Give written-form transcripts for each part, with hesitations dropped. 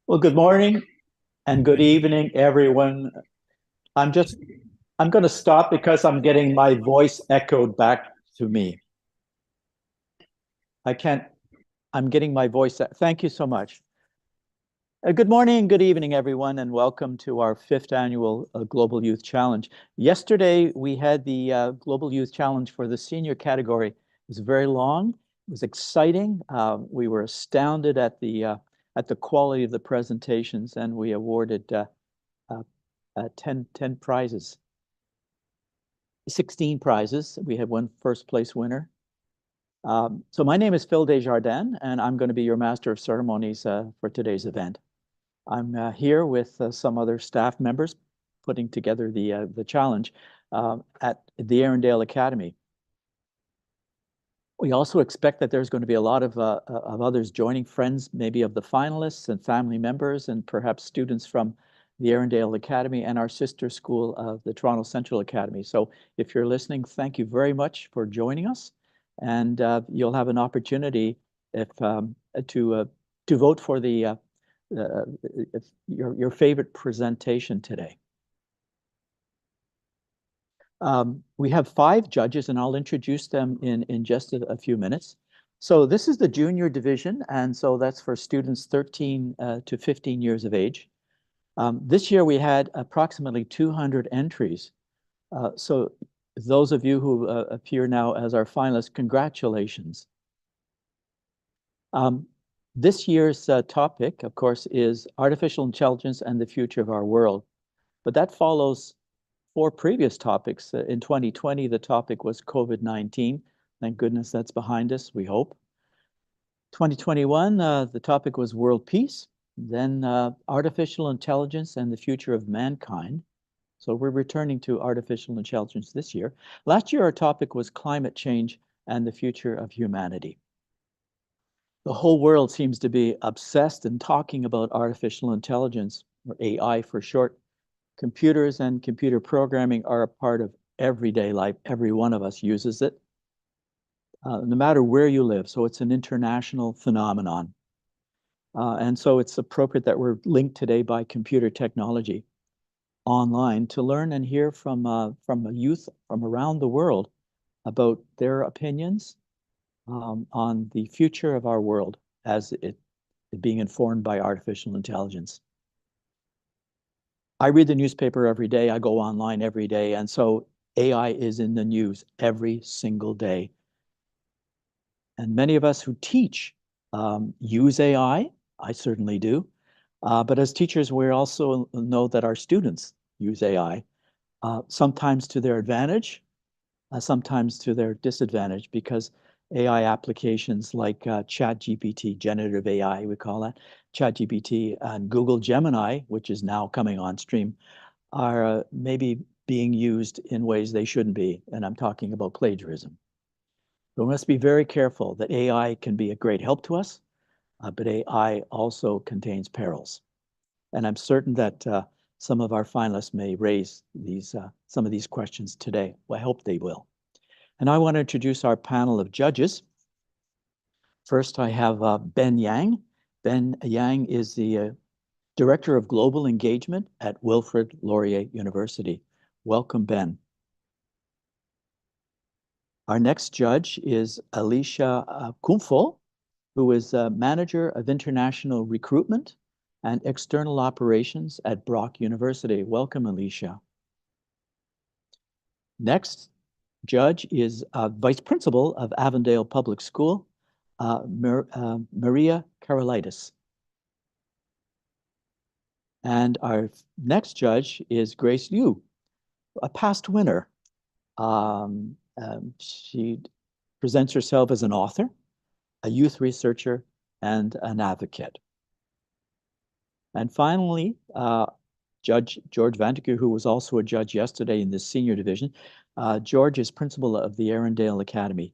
Well, good morning and good evening, everyone. I'm just, I'm going to stop because I'm getting my voice echoed back to me. I can't, I'm getting my voice. Thank you so much. Good morning, good evening, everyone, and welcome to our fifth annual Global Youth Challenge. Yesterday, we had the Global Youth Challenge for the senior category. It was very long. It was exciting. We were astounded at the quality of the presentations, and we awarded uh, 10 prizes, 16 prizes. We had one first place winner. So my name is Phil Desjardins, and I'm going to be your Master of Ceremonies for today's event. I'm here with some other staff members putting together the challenge at the Arundel Academy. We also expect that there's going to be a lot of others joining, friends maybe of the finalists and family members, and perhaps students from the Arundel Academy and our sister school of the Toronto Central Academy. So if you're listening, thank you very much for joining us. And you'll have an opportunity if to vote for uh, your favorite presentation today. We have 5 judges, and I'll introduce them in just a few minutes. So this is the junior division, and so that's for students 13 to 15 years of age. This year we had approximately 200 entries. So those of you who appear now as our finalists, congratulations. Um, this year's topic, of course, is artificial intelligence and the future of our world. But that follows 4 previous topics. In 2020, the topic was COVID-19. Thank goodness that's behind us, we hope. 2021, the topic was world peace, then artificial intelligence and the future of mankind. So we're returning to artificial intelligence this year. Last year, our topic was climate change and the future of humanity. The whole world seems to be obsessed and talking about artificial intelligence, or AI for short. Computers and computer programming are a part of everyday life. Every one of us uses it, no matter where you live. So it's an international phenomenon. And so it's appropriate that we're linked today by computer technology online to learn and hear from a youth from around the world about their opinions on the future of our world as it being informed by artificial intelligence. I read the newspaper every day. I go online every day. And so AI is in the news every single day. And many of us who teach use AI. I certainly do. But as teachers, we also know that our students use AI, sometimes to their advantage, sometimes to their disadvantage, because AI applications like ChatGPT, generative AI, we call that, ChatGPT, and Google Gemini, which is now coming on stream, are maybe being used in ways they shouldn't be. And I'm talking about plagiarism. So we must be very careful that AI can be a great help to us, but AI also contains perils. And I'm certain that some of our finalists may raise some of these questions today. Well, I hope they will. And I want to introduce our panel of judges. First, I have Ben Yang. Ben Yang is the Director of Global Engagement at Wilfrid Laurier University. Welcome, Ben. Our next judge is Alicia Kumfo, who is Manager of International Recruitment and External Operations at Brock University. Welcome, Alicia. Next judge is Vice Principal of Avondale Public School, Maria Karolaitis. And our next judge is Grace Liu, a past winner. She presents herself as an author, a youth researcher, and an advocate. And finally, Judge George Vandeker, who was also a judge yesterday in the senior division. George is principal of the Arundel Academy.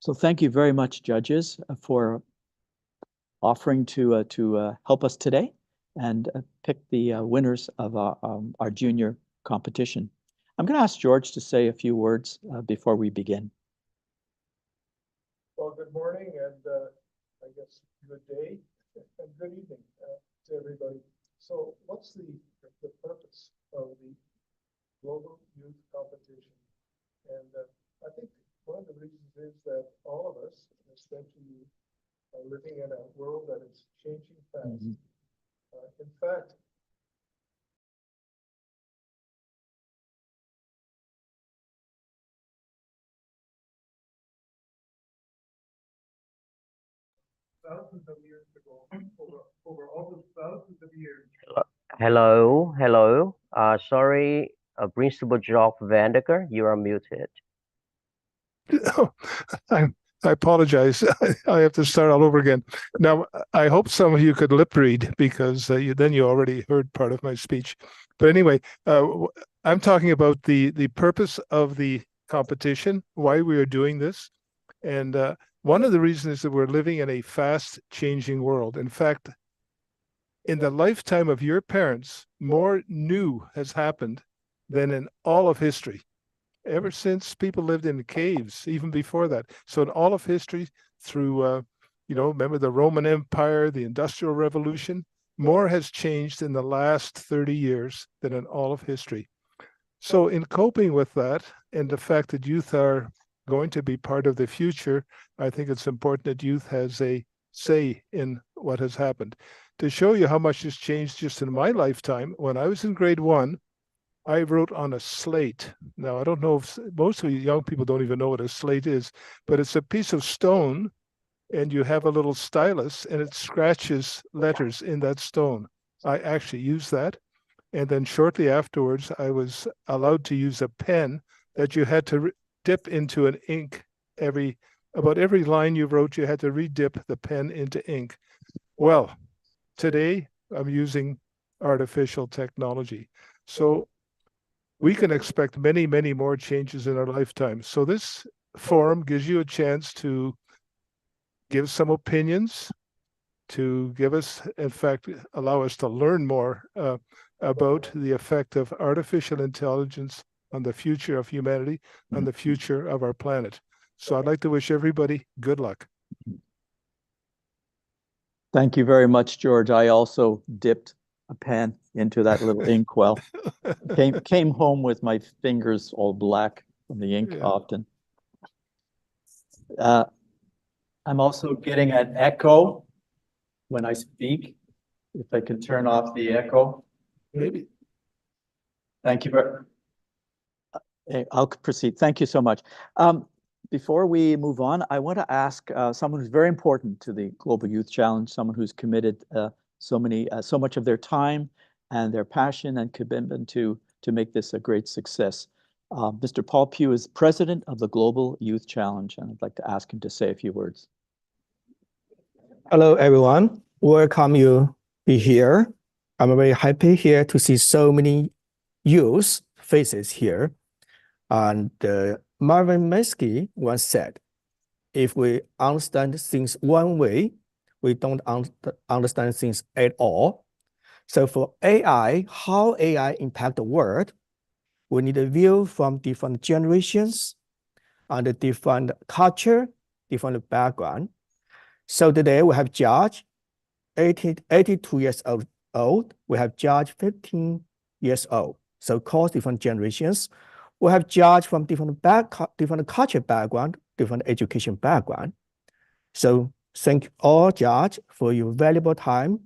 So thank you very much, judges, for offering to help us today and pick the winners of our junior competition. I'm going to ask George to say a few words before we begin. Well, good morning and I guess good day and good what's the purpose of the global youth competition? And I think one of the reasons is that all of us, especially you, are living in a world that is changing fast. In fact, thousands of years ago, over all those thousands of years. Hello. Sorry, Principal Job Vandeker, you are muted. I apologize. I have to start all over again. Now, I hope some of you could lip read because then you already heard part of my speech. But anyway, I'm talking about the purpose of the competition, why we are doing this. And one of the reasons is that we're living in a fast changing world. In fact, in the lifetime of your parents, more new has happened than in all of history, ever since people lived in caves, even before that. So in all of history, through, remember the Roman Empire, the Industrial Revolution, more has changed in the last 30 years than in all of history. So in coping with that and the fact that youth are going to be part of the future, I think it's important that youth has a say in what has happened. To show you how much has changed just in my lifetime, when I was in grade 1, I wrote on a slate. Now, I don't know if most of you young people don't even know what a slate is, but it's a piece of stone and you have a little stylus and it scratches letters in that stone. I actually used that. And then shortly afterwards, I was allowed to use a pen that you had to dip into an ink about every line you wrote, you had to redip the pen into ink. Well, today I'm using artificial technology. So we can expect many, many more changes in our lifetime. So this forum gives you a chance to give some opinions, to give us, in fact, allow us to learn more about the effect of artificial intelligence on the future of humanity, on the future of our planet. So I'd like to wish everybody good luck. Thank you very much, George. I also dipped a pen into that little inkwell. Came home with my fingers all black from the ink often. I'm also getting an echo when I speak. If I can turn off the echo. Maybe. Thank you very I'll proceed. Thank you so much. Before we move on, I want to ask someone who's very important to the Global Youth Challenge, someone who's committed so much of their time and their passion and commitment to make this a great success. Mr. Paul Pugh is president of the Global Youth Challenge, and I'd like to ask him to say a few words. Hello, everyone. Welcome you be here. I'm very happy here to see so many youth faces here. And Marvin Minsky once said, if we understand things one way, we don't understand things at all. So for AI, how AI impact the world, we need a view from different generations and different culture, different background. So today we have George, 82 years old. We have George, 15 years old. So across different generations, we have George from different culture background, different education background. So thank you all, George, for your valuable time.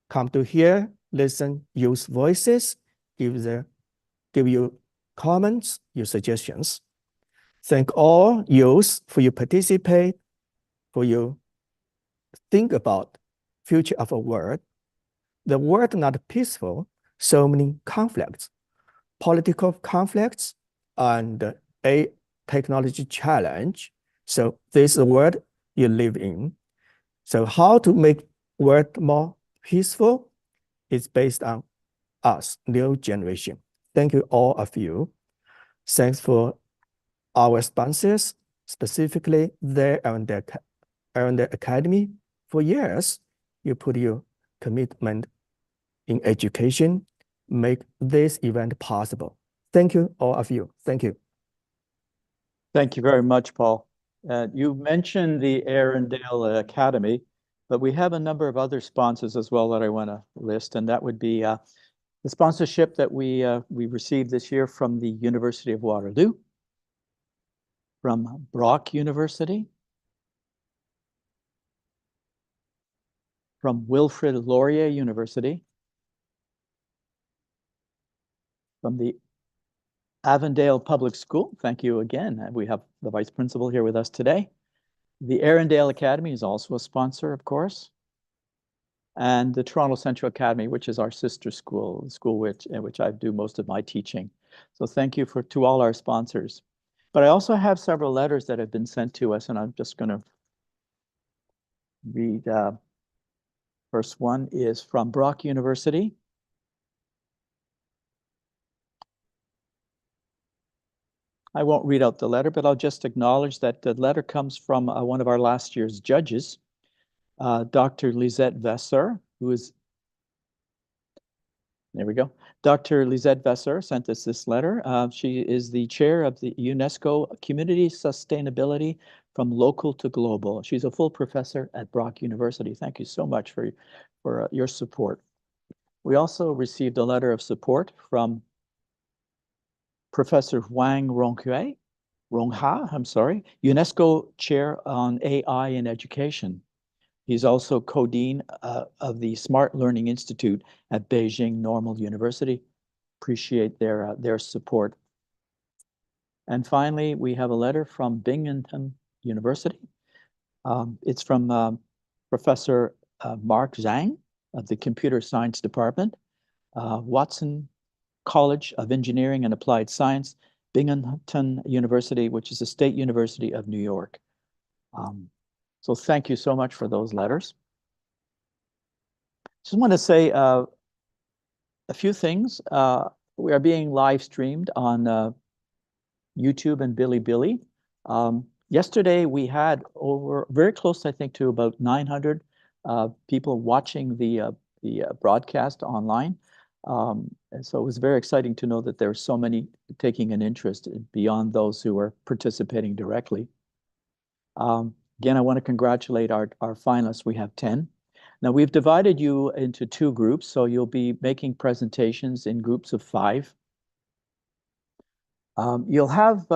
Come to here, listen, use voices, give you comments, your suggestions. Thank all youth for your participate, for your think about future of a world. The world not peaceful, so many conflicts, political conflicts, and a technology challenge. So this is the world you live in. So how to make world more peaceful is based on us, new generation. Thank you all of you. Thanks for our sponsors, specifically there and the Academy. For years, you put your commitment in education, make this event possible. Thank you, all of you. Thank you. Thank you very much, Paul. You mentioned the Arundel Academy. But we have a number of other sponsors as well that I want to list, and that would be the sponsorship that we received this year from the University of Waterloo, from Brock University, from Wilfrid Laurier University, from the Avondale Public School. Thank you again. We have the vice principal here with us today. The Arundel Academy is also a sponsor, of course. And the Toronto Central Academy, which is our sister school, in which I do most of my teaching. So thank you to all our sponsors. But I also have several letters that have been sent to us, and I'm just going to read. First one is from Brock University. I won't read out the letter, but I'll just acknowledge that the letter comes from one of our last year's judges, Dr. Lisette Vesser, who is, there we go. Dr. Lisette Vesser sent us this letter. She is the chair of the UNESCO Community Sustainability from Local to Global. She's a full professor at Brock University. Thank you so much for your support. We also received a letter of support from Professor Wang Rongha, UNESCO Chair on AI in Education. He's also co-dean of the Smart Learning Institute at Beijing Normal University. Appreciate their support. And finally, we have a letter from Binghamton University. It's from Professor Mark Zhang of the Computer Science Department, Watson College of Engineering and Applied Science, Binghamton University, which is a state university of New York. So thank you so much for those letters. Just want to say a few things. We are being live streamed on YouTube and Bilibili. Yesterday we had very close, I think, to about 900 people watching the broadcast online. And so it was very exciting to know that there are so many taking an interest beyond those who are participating directly. Again, I want to congratulate our finalists. We have 10. Now, we've divided you into 2 groups, so you'll be making presentations in groups of 5. You'll have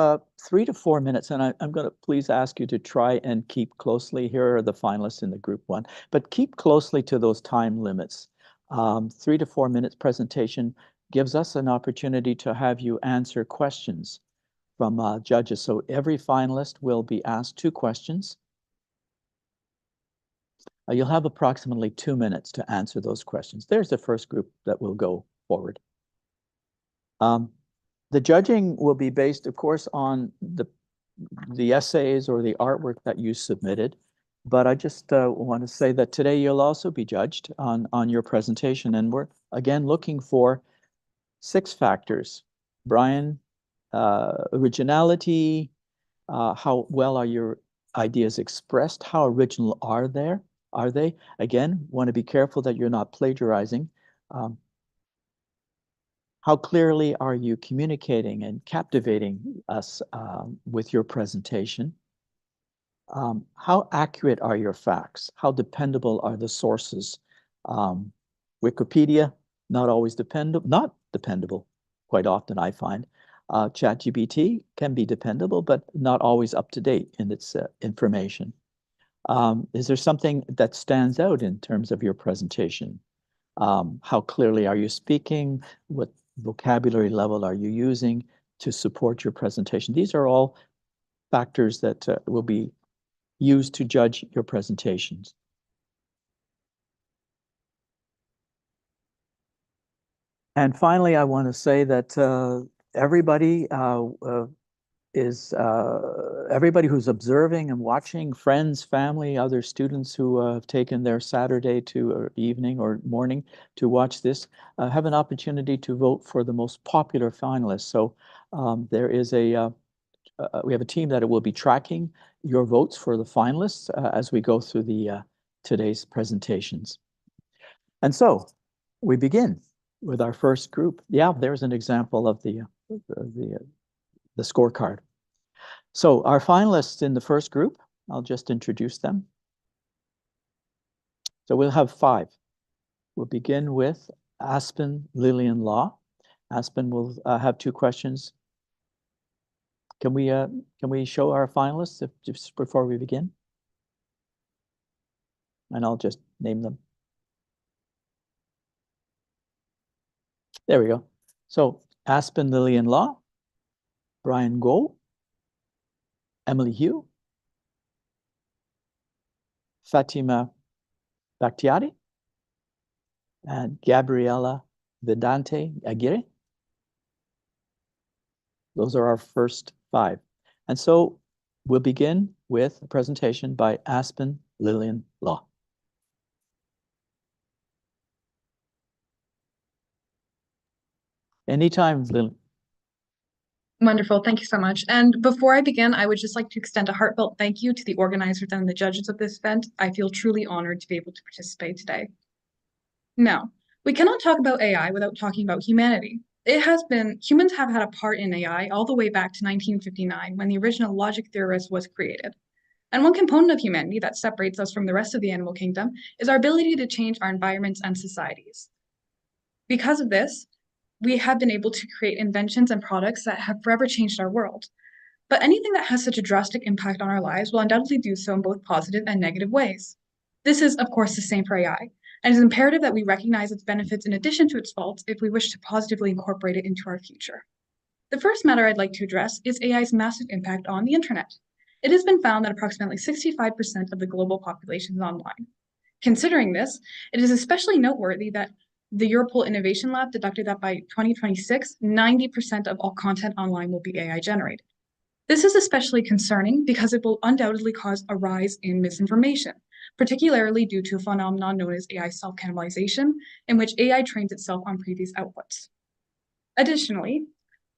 3 to 4 minutes, and I'm going to please ask you to try and keep closely. Here are the finalists in the group 1, but keep closely to those time limits. 3 to 4 minutes presentation gives us an opportunity to have you answer questions from judges. So every finalist will be asked 2 questions. You'll have approximately 2 minutes to answer those questions. There's the first group that will go forward. The judging will be based, of course, on the essays or the artwork that you submitted. But I just want to say that today you'll also be judged on your presentation. And we're, again, looking for 6 factors. Brian, originality, how well are your ideas expressed? How original are they? Again, want to be careful that you're not plagiarizing. How clearly are you communicating and captivating us with your presentation? How accurate are your facts? How dependable are the sources? Wikipedia, not dependable, quite often I find. ChatGPT can be dependable, but not always up to date in its information. Is there something that stands out in terms of your presentation? How clearly are you speaking? What vocabulary level are you using to support your presentation? These are all factors that will be used to judge your presentations. And finally, I want to say that everybody everybody who's observing and watching, friends, family, other students who have taken their Saturday or evening or morning to watch this, have an opportunity to vote for the most popular finalists. So there is we have a team that will be tracking your votes for the finalists as we go through today's presentations. And so we begin with our first group. Yeah, there's an example of the scorecard. So our finalists in the first group, I'll just introduce them. So we'll have 5. We'll begin with Aspen, Lillian Law. Aspen will have 2 questions. Can we show our finalists just before we begin? And I'll just name them. There we go. So Aspen, Lillian Law, Brian Goh, Emily Hugh, Fatima Bakhtiari, and Gabriela Vedante Aguirre. Those are our first 5. And so we'll begin with a presentation by Aspen, Lillian Law. Anytime, Lillian. Wonderful. Thank you so much. And before I begin, I would just like to extend a heartfelt thank you to the organizers and the judges of this event. I feel truly honored to be able to participate today. Now, we cannot talk about AI without talking about humanity. Humans have had a part in AI all the way back to 1959 when the original logic theorist was created. And one component of humanity that separates us from the rest of the animal kingdom is our ability to change our environments and societies. Because of this, we have been able to create inventions and products that have forever changed our world. But anything that has such a drastic impact on our lives will undoubtedly do so in both positive and negative ways. This is, of course, the same for AI, and it is imperative that we recognize its benefits in addition to its faults if we wish to positively incorporate it into our future. The first matter I'd like to address is AI's massive impact on the internet. It has been found that approximately 65% of the global population is online. Considering this, it is especially noteworthy that the Europol Innovation Lab deducted that by 2026, 90% of all content online will be AI generated. This is especially concerning because it will undoubtedly cause a rise in misinformation, particularly due to a phenomenon known as AI self-cannibalization, in which AI trains itself on previous outputs. Additionally,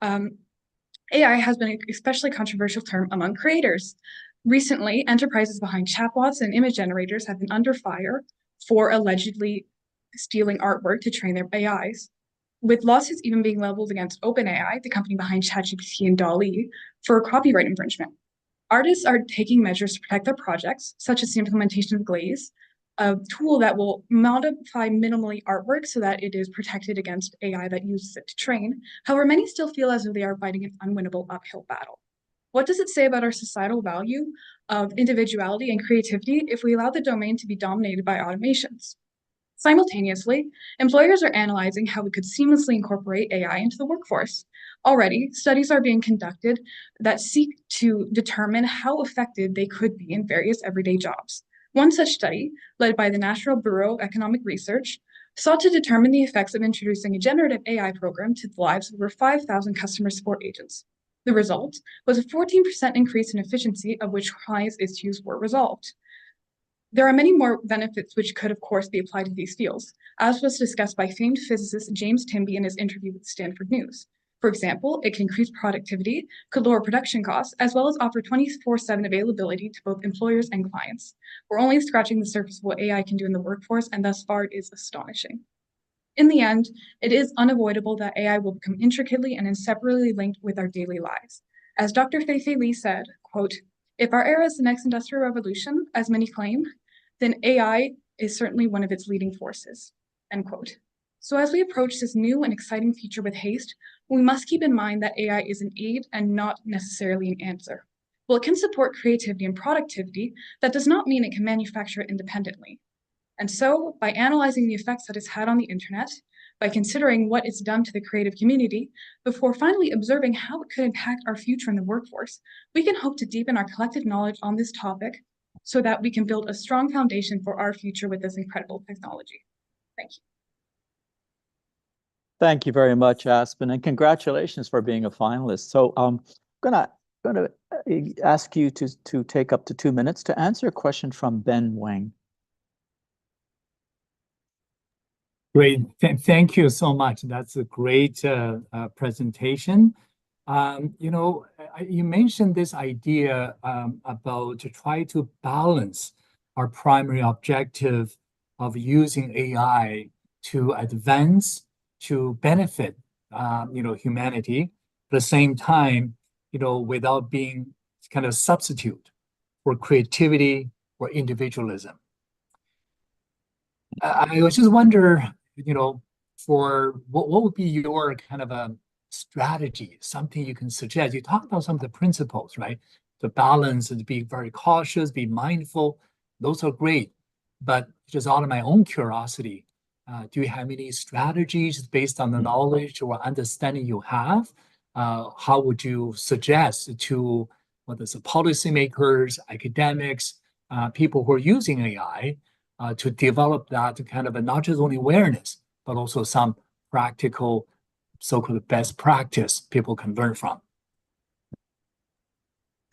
AI has been an especially controversial term among creators. Recently, enterprises behind chatbots and image generators have been under fire for allegedly stealing artwork to train their AIs, with lawsuits even being leveled against OpenAI, the company behind ChatGPT and DALL-E, for copyright infringement. Artists are taking measures to protect their projects, such as the implementation of Glaze, a tool that will modify minimally artwork so that it is protected against AI that uses it to train. However, many still feel as though they are fighting an unwinnable uphill battle. What does it say about our societal value of individuality and creativity if we allow the domain to be dominated by automations? Simultaneously, employers are analyzing how we could seamlessly incorporate AI into the workforce. Already, studies are being conducted that seek to determine how effective they could be in various everyday jobs. One such study, led by the National Bureau of Economic Research, sought to determine the effects of introducing a generative AI program to the lives of over 5,000 customer support agents. The result was a 14% increase in efficiency, of which clients' issues were resolved. There are many more benefits which could, of course, be applied to these fields, as was discussed by famed physicist James Timby in his interview with Stanford News. For example, it can increase productivity, could lower production costs, as well as offer 24/7 availability to both employers and clients. We're only scratching the surface of what AI can do in the workforce, and thus far it is astonishing. In the end, it is unavoidable that AI will become intricately and inseparably linked with our daily lives. As Dr. Fei-Fei Li said, quote, "If our era is the next industrial revolution, as many claim, then AI is certainly one of its leading forces," end quote. So as we approach this new and exciting future with haste, we must keep in mind that AI is an aid and not necessarily an answer. While it can support creativity and productivity, that does not mean it can manufacture it independently. And so, by analyzing the effects that it's had on the internet, by considering what it's done to the creative community, before finally observing how it could impact our future in the workforce, we can hope to deepen our collective knowledge on this topic so that we can build a strong foundation for our future with this incredible technology. Thank you. Thank you very much, Aspen, and congratulations for being a finalist. So I'm gonna ask you to take up to 2 minutes to answer a question from Ben Wang. Great. Thank you so much. That's a great presentation. You mentioned this idea about to try to balance our primary objective of using AI to advance, to benefit, humanity, at the same time, without being kind of substitute for creativity or individualism. I was just wonder, for what would be your kind of a strategy, something you can suggest? You talked about some of the principles, right? The balance and be very cautious, be mindful. Those are great. But just out of my own curiosity, do you have any strategies based on the knowledge or understanding you have? How would you suggest to whether it's the policymakers, academics, people who are using AI, to develop that kind of a not just only awareness, but also some practical, so-called best practice people can learn from?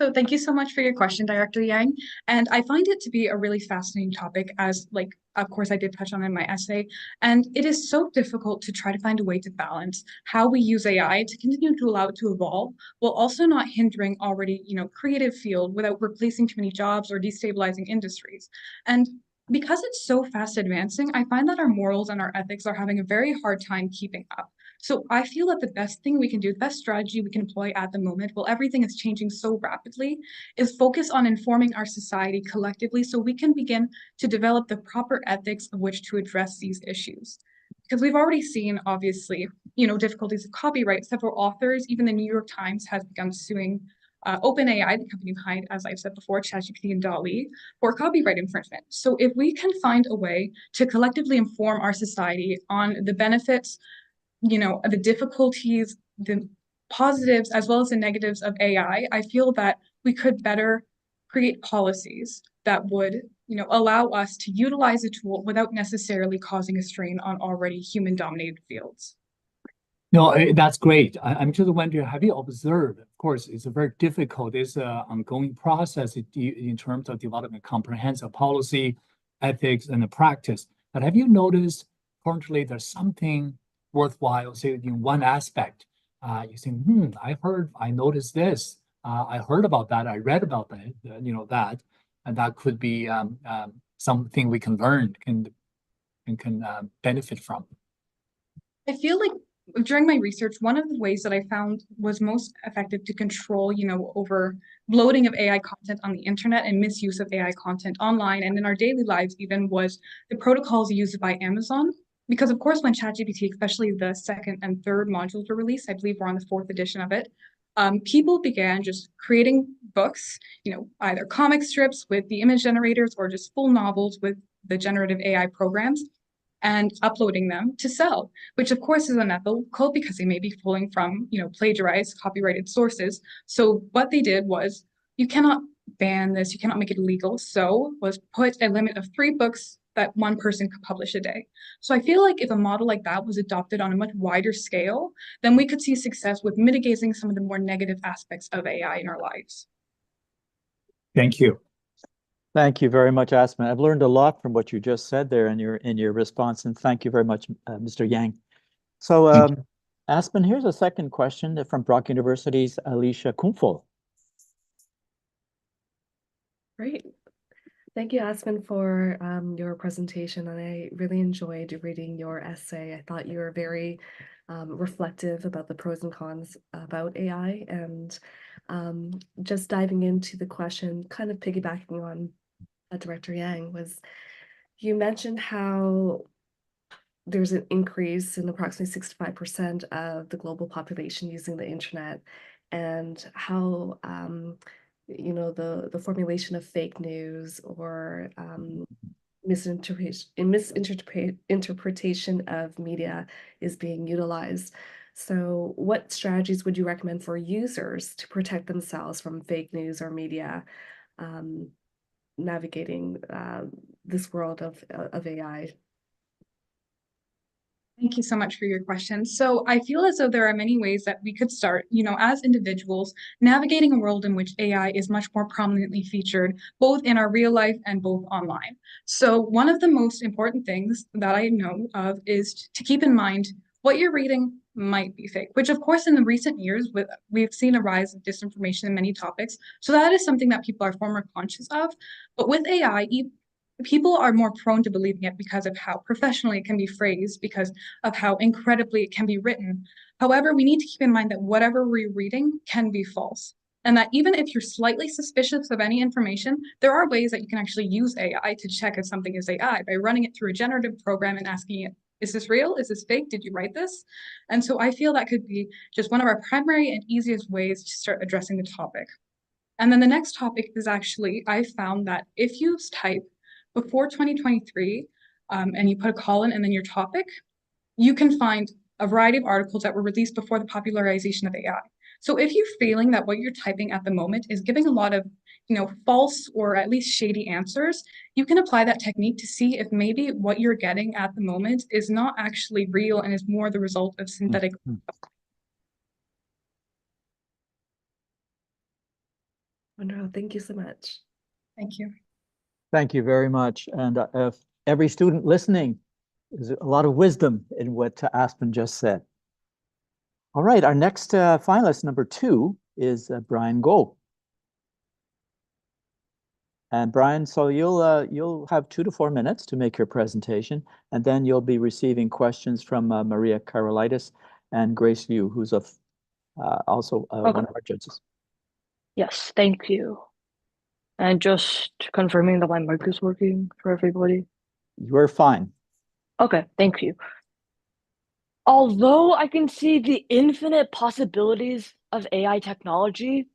So thank you so much for your question, Director Yang. And I find it to be a really fascinating topic as, like, of course, I did touch on in my essay. And it is so difficult to try to find a way to balance how we use AI to continue to allow it to evolve while also not hindering already, creative field without replacing too many jobs or destabilizing industries. And because it's so fast advancing, I find that our morals and our ethics are having a very hard time keeping up. So I feel that the best thing we can do, the best strategy we can employ at the moment, while everything is changing so rapidly, is focus on informing our society collectively so we can begin to develop the proper ethics of which to address these issues. Because we've already seen, obviously, difficulties of copyright. Several authors, even the New York Times has begun suing OpenAI, the company behind, as I've said before, ChatGPT and DALL-E, for copyright infringement. So if we can find a way to collectively inform our society on the benefits, the difficulties, the positives, as well as the negatives of AI, I feel that we could better create policies that would, allow us to utilize a tool without necessarily causing a strain on already human-dominated fields. No, that's great. I'm just wondering, have you observed? Of course, it's a very difficult, it's an ongoing process in terms of developing comprehensive policy, ethics, and the practice. But have you noticed currently there's something worthwhile, say in one aspect? You think, I noticed this. I heard about that. I read about that. That, and that could be something we can learn, can benefit from. I feel like during my research, one of the ways that I found was most effective to control, over bloating of AI content on the internet and misuse of AI content online and in our daily lives even, was the protocols used by Amazon. Because of course, when ChatGPT, especially the second and third modules were released, I believe we're on the 4th edition of it, people began just creating books, either comic strips with the image generators or just full novels with the generative AI programs, and uploading them to sell, which of course is unethical because they may be pulling from, plagiarized, copyrighted sources. So what they did was, you cannot ban this, you cannot make it illegal. So was put a limit of 3 books that one person could publish a day. So I feel like if a model like that was adopted on a much wider scale, then we could see success with mitigating some of the more negative aspects of AI in our lives. Thank you. Thank you very much, Aspen. I've learned a lot from what you just said there in your response, and thank you very much, Mr. Yang. So, Aspen, here's a second question from Brock University's Alicia Kumful. Great. Thank you, Aspen, for your presentation, and I really enjoyed reading your essay. I thought you were very reflective about the pros and cons about AI, and just diving into the question, kind of piggybacking on Director Yang, was you mentioned how there's an increase in approximately 65% of the global population using the internet, and how the formulation of fake news or misinterpretation of media is being utilized. So what strategies would you recommend for users to protect themselves from fake news or media navigating this world of AI? Thank you so much for your question. So I feel as though there are many ways that we could start, as individuals, navigating a world in which AI is much more prominently featured, both in our real life and both online. So one of the most important things that I know of is to keep in mind what you're reading might be fake, which of course in the recent years we've seen a rise of disinformation in many topics. So that is something that people are far more conscious of. But with AI, people are more prone to believing it because of how professionally it can be phrased, because of how incredibly it can be written. However, we need to keep in mind that whatever we're reading can be false. and that even if you're slightly suspicious of any information, there are ways that you can actually use AI to check if something is AI by running it through a generative program and asking it, is this real? Is this fake? Did you write this? And so I feel that could be just one of our primary and easiest ways to start addressing the topic. And then the next topic is actually, I found that if you type before 2023 and you put a colon and then your topic, you can find a variety of articles that were released before the popularization of AI. So if you're feeling that what you're typing at the moment is giving a lot of, false or at least shady answers, you can apply that technique to see if maybe what you're getting at the moment is not actually real and is more the result of synthetic. Wonderful. Thank you so much. Thank you. Thank you very much. And if every student listening, there's a lot of wisdom in what Aspen just said. All right, our next finalist, number 2, is Brian Goh. And Brian, so you'll have 2 to 4 minutes to make your presentation, and then you'll be receiving questions from Maria Karolitis and Grace Liu, who's also one of our judges. Yes, thank you. And just confirming that my mic is working for everybody. You're fine. Okay, thank you. Although I can see the infinite possibilities of AI technology,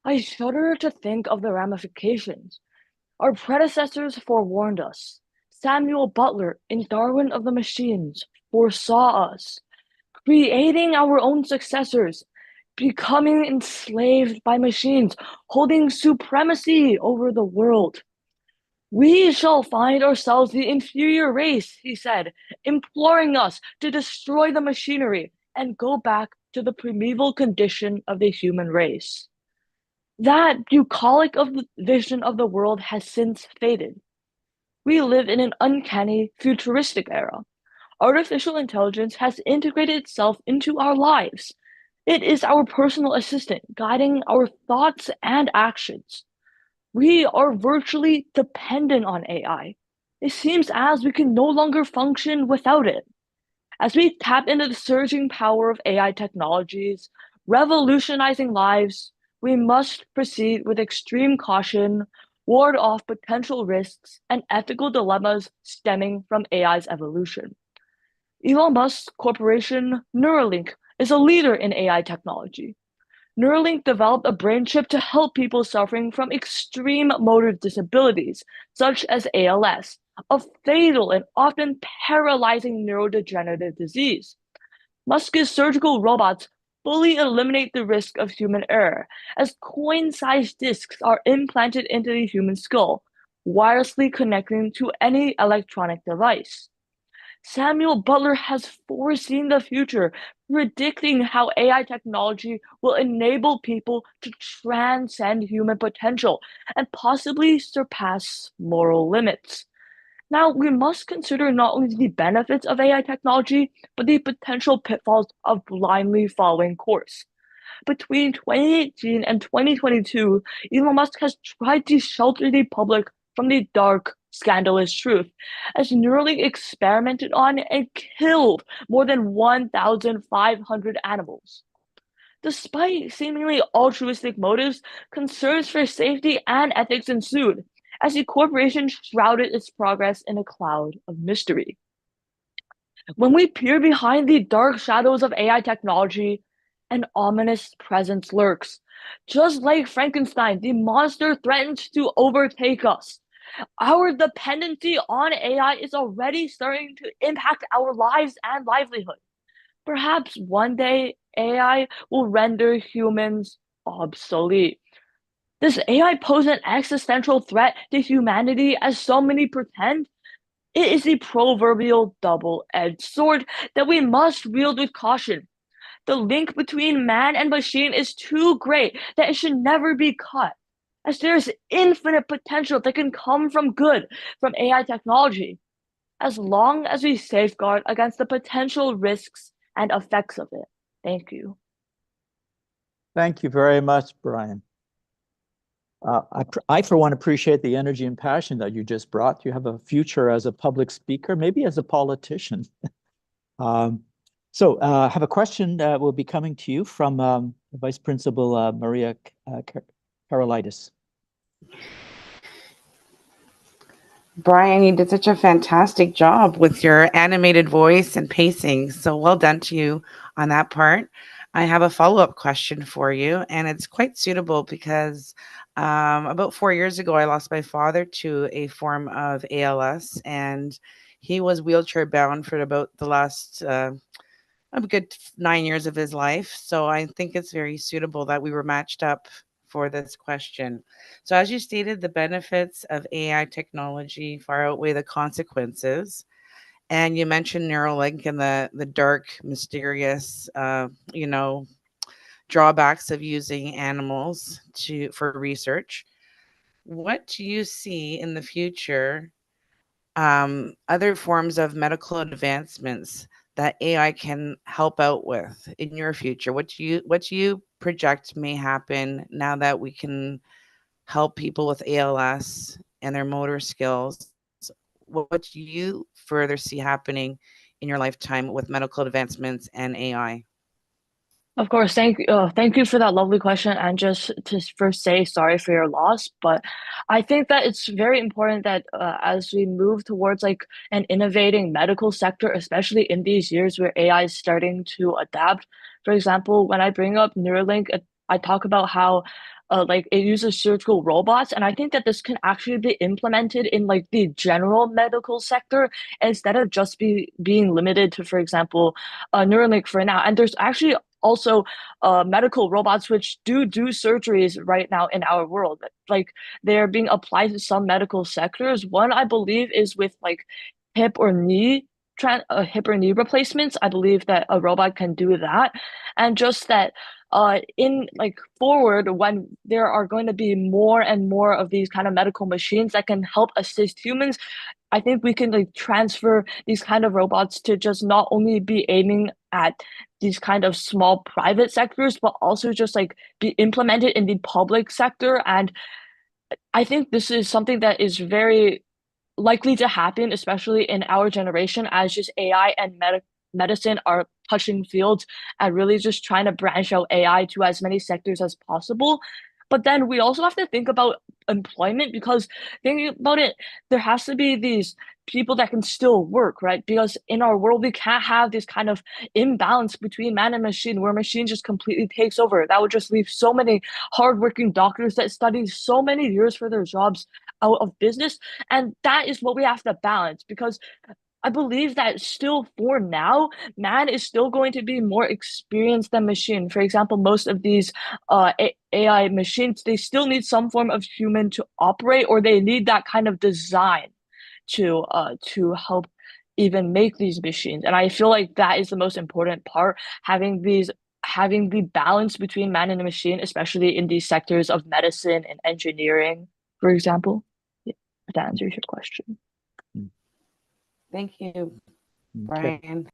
I shudder to think of the ramifications. Our predecessors forewarned us. Samuel Butler in Darwin of the Machines foresaw us, creating our own successors, becoming enslaved by machines, holding supremacy over the world. We shall find ourselves the inferior race, he said, imploring us to destroy the machinery and go back to the primeval condition of the human race. That bucolic vision of the world has since faded. We live in an uncanny, futuristic era. Artificial intelligence has integrated itself into our lives. It is our personal assistant, guiding our thoughts and actions. We are virtually dependent on AI. It seems as we can no longer function without it. As we tap into the surging power of AI technologies, revolutionizing lives, we must proceed with extreme caution, ward off potential risks and ethical dilemmas stemming from AI's evolution. Elon Musk's corporation, Neuralink, is a leader in AI technology. Neuralink developed a brain chip to help people suffering from extreme motor disabilities, such as ALS, a fatal and often paralyzing neurodegenerative disease. Musk's surgical robots fully eliminate the risk of human error, as coin-sized discs are implanted into the human skull, wirelessly connecting to any electronic device. Samuel Butler has foreseen the future, predicting how AI technology will enable people to transcend human potential and possibly surpass moral limits. Now, we must consider not only the benefits of AI technology, but the potential pitfalls of blindly following course. Between 2018 and 2022, Elon Musk has tried to shelter the public from the dark, scandalous truth, as Neuralink experimented on and killed more than 1,500 animals. Despite seemingly altruistic motives, concerns for safety and ethics ensued, as the corporation shrouded its progress in a cloud of mystery. When we peer behind the dark shadows of AI technology, an ominous presence lurks. Just like Frankenstein, the monster threatens to overtake us. Our dependency on AI is already starting to impact our lives and livelihood. Perhaps one day AI will render humans obsolete. Does AI pose an existential threat to humanity as so many pretend? It is the proverbial double-edged sword that we must wield with caution. The link between man and machine is too great that it should never be cut, as there is infinite potential that can come from good from AI technology, as long as we safeguard against the potential risks and effects of it. Thank you. Thank you very much, Brian. I, for one, appreciate the energy and passion that you just brought. You have a future as a public speaker, maybe as a politician. So I have a question that will be coming to you from Vice Principal Maria Karolaitis. Brian, you did such a fantastic job with your animated voice and pacing. So well done to you on that part. I have a follow-up question for you, and it's quite suitable because about 4 years ago, I lost my father to a form of ALS, and he was wheelchair bound for about the last a good 9 years of his life. So I think it's very suitable that we were matched up for this question. So as you stated, the benefits of AI technology far outweigh the consequences. And you mentioned Neuralink and the dark, mysterious, drawbacks of using animals for research. What do you see in the future, other forms of medical advancements that AI can help out with in your future? What do you project may happen now that we can help people with ALS and their motor skills? What do you further see happening in your lifetime with medical advancements and AI? Of course, thank you for that lovely question. And just to first say sorry for your loss, but I think that it's very important that as we move towards like an innovating medical sector, especially in these years where AI is starting to adapt. For example, when I bring up Neuralink, I talk about how like it uses surgical robots, and I think that this can actually be implemented in like the general medical sector instead of just being limited to, for example, Neuralink for now. And there's actually also medical robots which do surgeries right now in our world. Like they're being applied to some medical sectors. One, I believe, is with like hip or knee replacements. I believe that a robot can do that. And just that in like forward, when there are going to be more and more of these kind of medical machines that can help assist humans, I think we can like transfer these kind of robots to just not only be aiming at these kind of small private sectors, but also just like be implemented in the public sector. And I think this is something that is very likely to happen, especially in our generation, as just AI and medicine are touching fields and really just trying to branch out AI to as many sectors as possible. But then we also have to think about employment, because thinking about it, there has to be these people that can still work, right? Because in our world, we can't have this kind of imbalance between man and machine where machine just completely takes over. That would just leave so many hardworking doctors that studied so many years for their jobs out of business. And that is what we have to balance, because I believe that still for now, man is still going to be more experienced than machine. For example, most of these AI machines, they still need some form of human to operate, or they need that kind of design to help even make these machines. And I feel like that is the most important part, having the balance between man and the machine, especially in these sectors of medicine and engineering, for example. Yeah, if that answers your question. Thank you, Okay. Brian.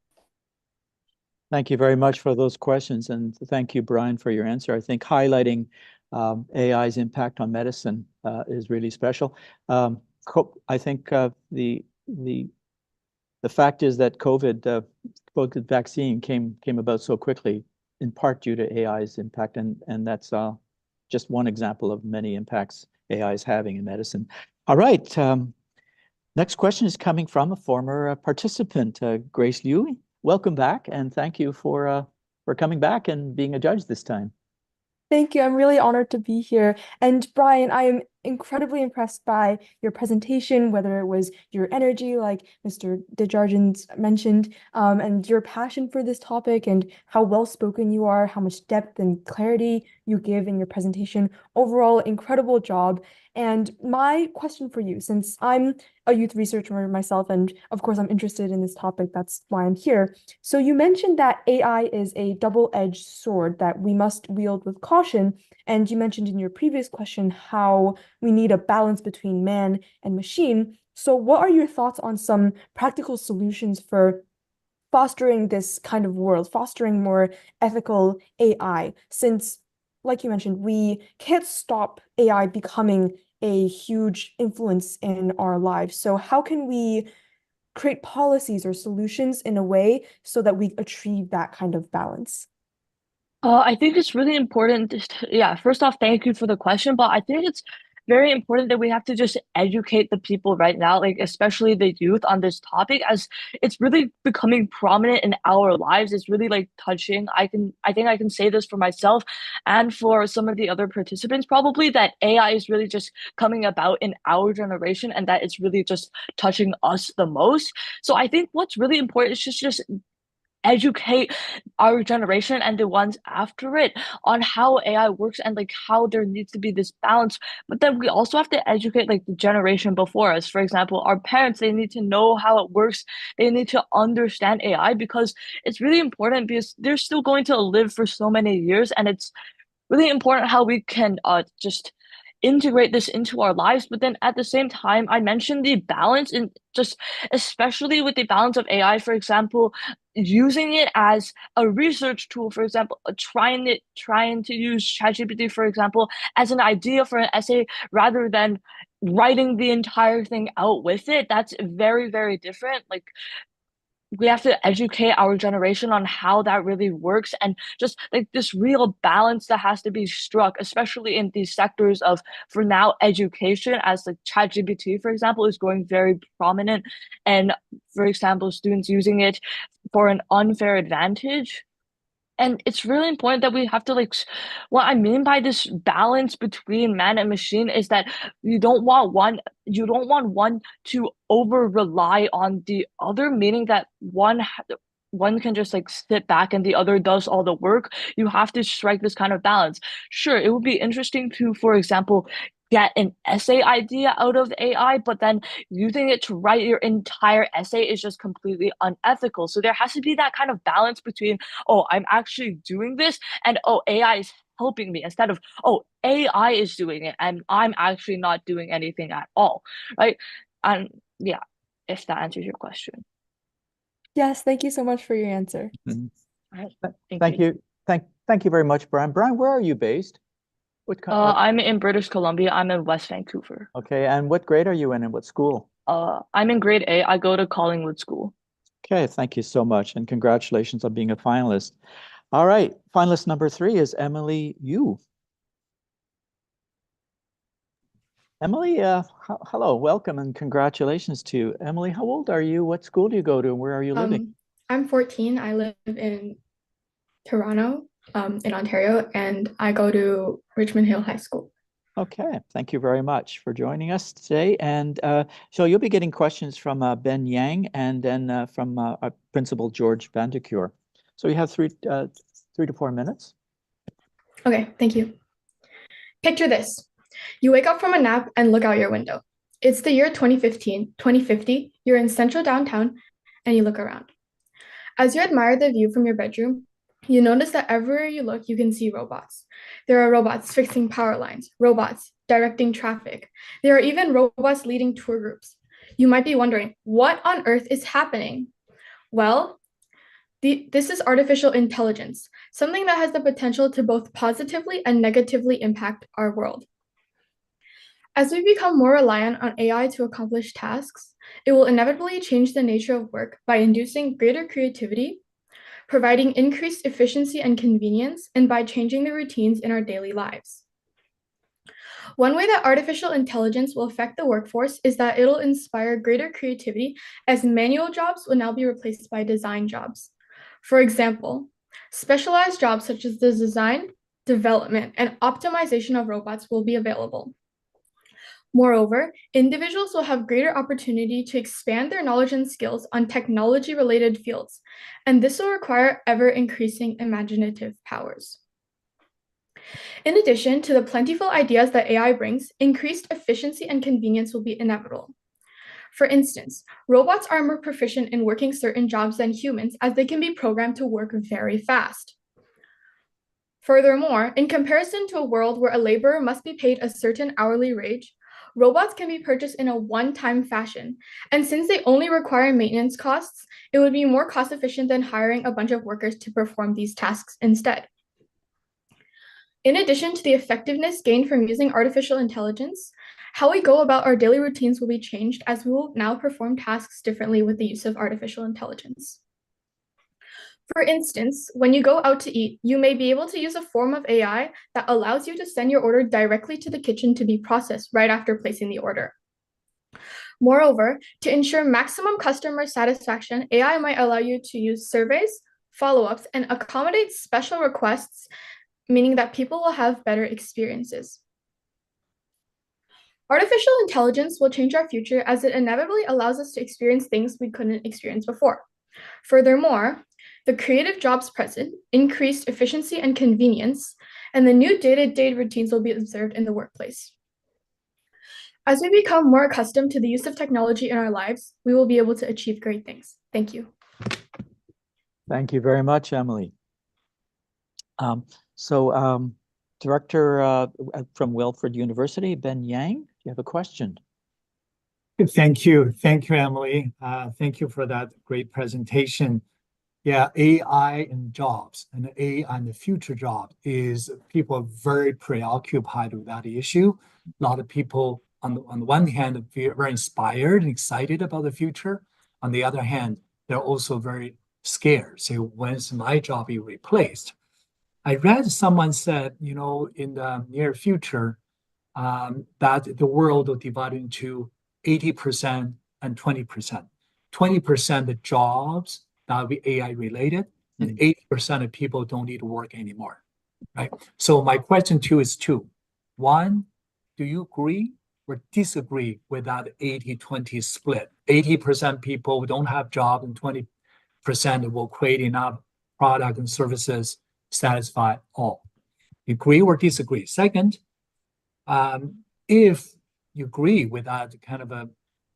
Thank you very much for those questions, and thank you, Brian, for your answer. I think highlighting AI's impact on medicine is really special. I think the fact is that COVID vaccine came about so quickly, in part due to AI's impact, and that's just one example of many impacts AI is having in medicine. All right. Next question is coming from a former participant, Grace Liu. Welcome back, and thank you for coming back and being a judge this time. Thank you. I'm really honored to be here. And Brian, I am incredibly impressed by your presentation, whether it was your energy, like Mr. Desjardins mentioned, and your passion for this topic, and how well-spoken you are, how much depth and clarity you give in your presentation. Overall, incredible job. And my question for you, since I'm a youth researcher myself, and of course I'm interested in this topic, that's why I'm here. So you mentioned that AI is a double-edged sword that we must wield with caution. And you mentioned in your previous question how we need a balance between man and machine. So what are your thoughts on some practical solutions for fostering this kind of world, fostering more ethical AI? Since, like you mentioned, we can't stop AI becoming a huge influence in our lives. So how can we create policies or solutions in a way so that we achieve that kind of balance? I think it's really important. Yeah, first off, thank you for the question, but I think it's very important that we have to just educate the people right now, like especially the youth on this topic, as it's really becoming prominent in our lives. It's really like touching. I think I can say this for myself and for some of the other participants, probably, that AI is really just coming about in our generation and that it's really just touching us the most. So I think what's really important is just educate our generation and the ones after it on how AI works and like how there needs to be this balance. But then we also have to educate like the generation before us. For example, our parents, they need to know how it works. They need to understand AI because it's really important because they're still going to live for so many years, and it's really important how we can just integrate this into our lives. But then at the same time, I mentioned the balance, and just especially with the balance of AI, for example, using it as a research tool, for example, trying to use ChatGPT, for example, as an idea for an essay rather than writing the entire thing out with it. That's very, very different. Like, we have to educate our generation on how that really works, and just like this real balance that has to be struck, especially in these sectors of, for now, education, as like ChatGPT, for example, is going very prominent, and for example, students using it for an unfair advantage. And it's really important that we have to what I mean by this balance between man and machine is that you don't want one to over rely on the other, meaning that one can just like sit back and the other does all the work. You have to strike this kind of balance. Sure, it would be interesting to, for example, get an essay idea out of AI, but then using it to write your entire essay is just completely unethical. So there has to be that kind of balance between, oh, I'm actually doing this, and oh, AI is helping me, instead of, oh, AI is doing it and I'm actually not doing anything at all, right? And yeah, if that answers your question. Yes, thank you so much for your answer. Mhm. All right. Thank you. Thank you very much, Brian. Brian, where are you based? I'm in British Columbia. I'm in West Vancouver. Okay, and what grade are you in and what school? I'm in grade 8. I go to Collingwood School. Okay, thank you so much, and congratulations on being a finalist. All right, finalist number 3 is Emily Yu. Emily, hello, welcome, and congratulations to you. Emily, how old are you? What school do you go to, and where are you living? I'm 14. I live in Toronto, in Ontario, and I go to Richmond Hill High School. Okay, thank you very much for joining us today. And so you'll be getting questions from Ben Yang and then from our Principal George Vandecure. So you have 3 to 4 minutes. Okay, thank you. Picture this. You wake up from a nap and look out your window. It's the year 2050, you're in central downtown, and you look around. As you admire the view from your bedroom, you notice that everywhere you look, you can see robots. There are robots fixing power lines, robots directing traffic. There are even robots leading tour groups. You might be wondering, what on earth is happening? Well, this is artificial intelligence, something that has the potential to both positively and negatively impact our world. As we become more reliant on AI to accomplish tasks, it will inevitably change the nature of work by inducing greater creativity, providing increased efficiency and convenience, and by changing the routines in our daily lives. One way that artificial intelligence will affect the workforce is that it'll inspire greater creativity, as manual jobs will now be replaced by design jobs. For example, specialized jobs such as the design, development, and optimization of robots will be available. Moreover, individuals will have greater opportunity to expand their knowledge and skills on technology-related fields, and this will require ever-increasing imaginative powers. In addition to the plentiful ideas that AI brings, increased efficiency and convenience will be inevitable. For instance, robots are more proficient in working certain jobs than humans, as they can be programmed to work very fast. Furthermore, in comparison to a world where a laborer must be paid a certain hourly wage, robots can be purchased in a one-time fashion, and since they only require maintenance costs, it would be more cost-efficient than hiring a bunch of workers to perform these tasks instead. In addition to the effectiveness gained from using artificial intelligence, How we go about our daily routines will be changed as we will now perform tasks differently with the use of artificial intelligence. For instance, when you go out to eat, you may be able to use a form of AI that allows you to send your order directly to the kitchen to be processed right after placing the order. Moreover, to ensure maximum customer satisfaction, AI might allow you to use surveys, follow-ups, and accommodate special requests, meaning that people will have better experiences. Artificial intelligence will change our future as it inevitably allows us to experience things we couldn't experience before. Furthermore, the creative jobs present, increased efficiency and convenience, and the new day-to-day routines will be observed in the workplace. As we become more accustomed to the use of technology in our lives, we will be able to achieve great things. Thank you. Thank you very much, Emily. Director from Wilfrid University, Ben Yang, do you have a question? Thank you. Thank you, Emily. Thank you for that great presentation. Yeah, AI and jobs and AI and the future job is people are very preoccupied with that issue. A lot of people on the one hand are very inspired and excited about the future. On the other hand, they're also very scared. So when's my job be replaced? I read someone said, in the near future, that the world will divide into 80% and 20%. 20% of jobs that will be AI related, and 80% of people don't need to work anymore, right? So my question to you is two. One, do you agree or disagree with that 80-20 split? 80% people who don't have job and 20% will create enough product and services satisfy all. Agree or disagree? Second, if you agree with that kind of a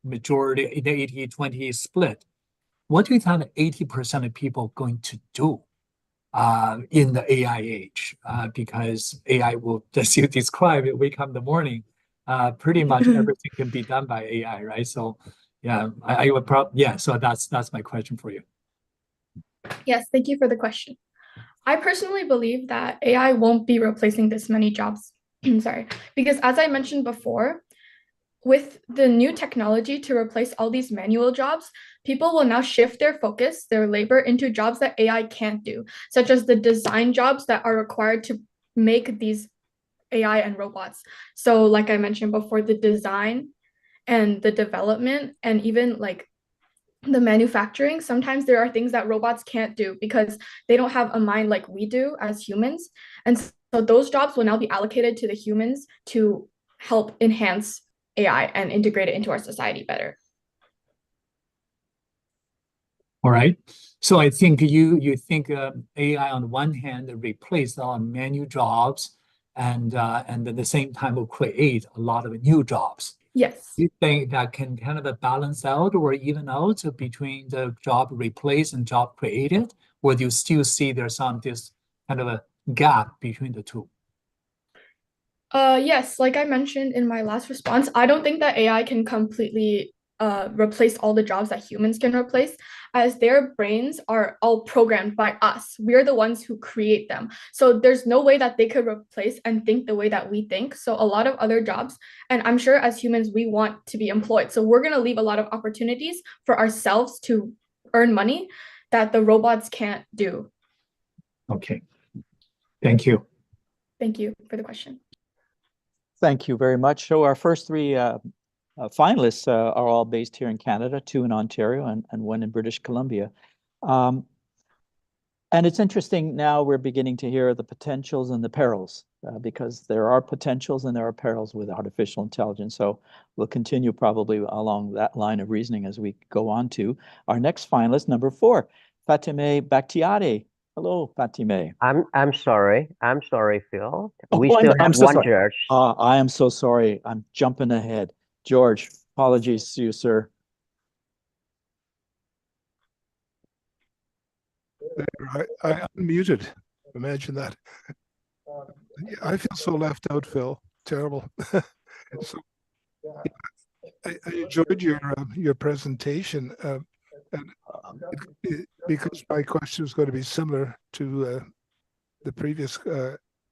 majority, the 80-20 split, what do you think 80% of people are going to do in the AI age? Because AI will, as you described, it wake up in the morning, pretty much everything can be done by AI, right? So yeah, I would probably, so that's my question for you. Yes, thank you for the question. I personally believe that AI won't be replacing this many jobs. Sorry, because as I mentioned before, with the new technology to replace all these manual jobs, people will now shift their focus, their labor into jobs that AI can't do, such as the design jobs that are required to make these AI and robots. So like I mentioned before, the design and the development and even like the manufacturing, sometimes there are things that robots can't do because they don't have a mind like we do as humans. And so those jobs will now be allocated to the humans to help enhance AI and integrate it into our society better. All right. So I think you think AI on one hand replace all manual jobs and at the same time will create a lot of new jobs. Yes. Do you think that can kind of balance out or even out between the job replaced and job created? Or do you still see there's this kind of a gap between the two? Yes, like I mentioned in my last response, I don't think that AI can completely replace all the jobs that humans can replace, as their brains are all programmed by us. We're the ones who create them. So there's no way that they could replace and think the way that we think. So a lot of other jobs, and I'm sure as humans, we want to be employed. So we're going to leave a lot of opportunities for ourselves to earn money that the robots can't do. Okay. Thank you. Thank you for the question. Thank you very much. So our first three finalists are all based here in Canada, 2 in Ontario and 1 in British Columbia. And it's interesting now we're beginning to hear the potentials and the perils because there are potentials and there are perils with artificial intelligence. So we'll continue probably along that line of reasoning as we go on to our next finalist, number 4, Fatime Bakhtiari. Hello, Fatime. I'm sorry, Phil. Oh, We still I'm have so one sorry. judge. I am so sorry. I'm jumping ahead. George, apologies to you, sir. I unmuted. Imagine that. I feel so left out, Phil. Terrible. So, I enjoyed your presentation, and because my question is going to be similar to the previous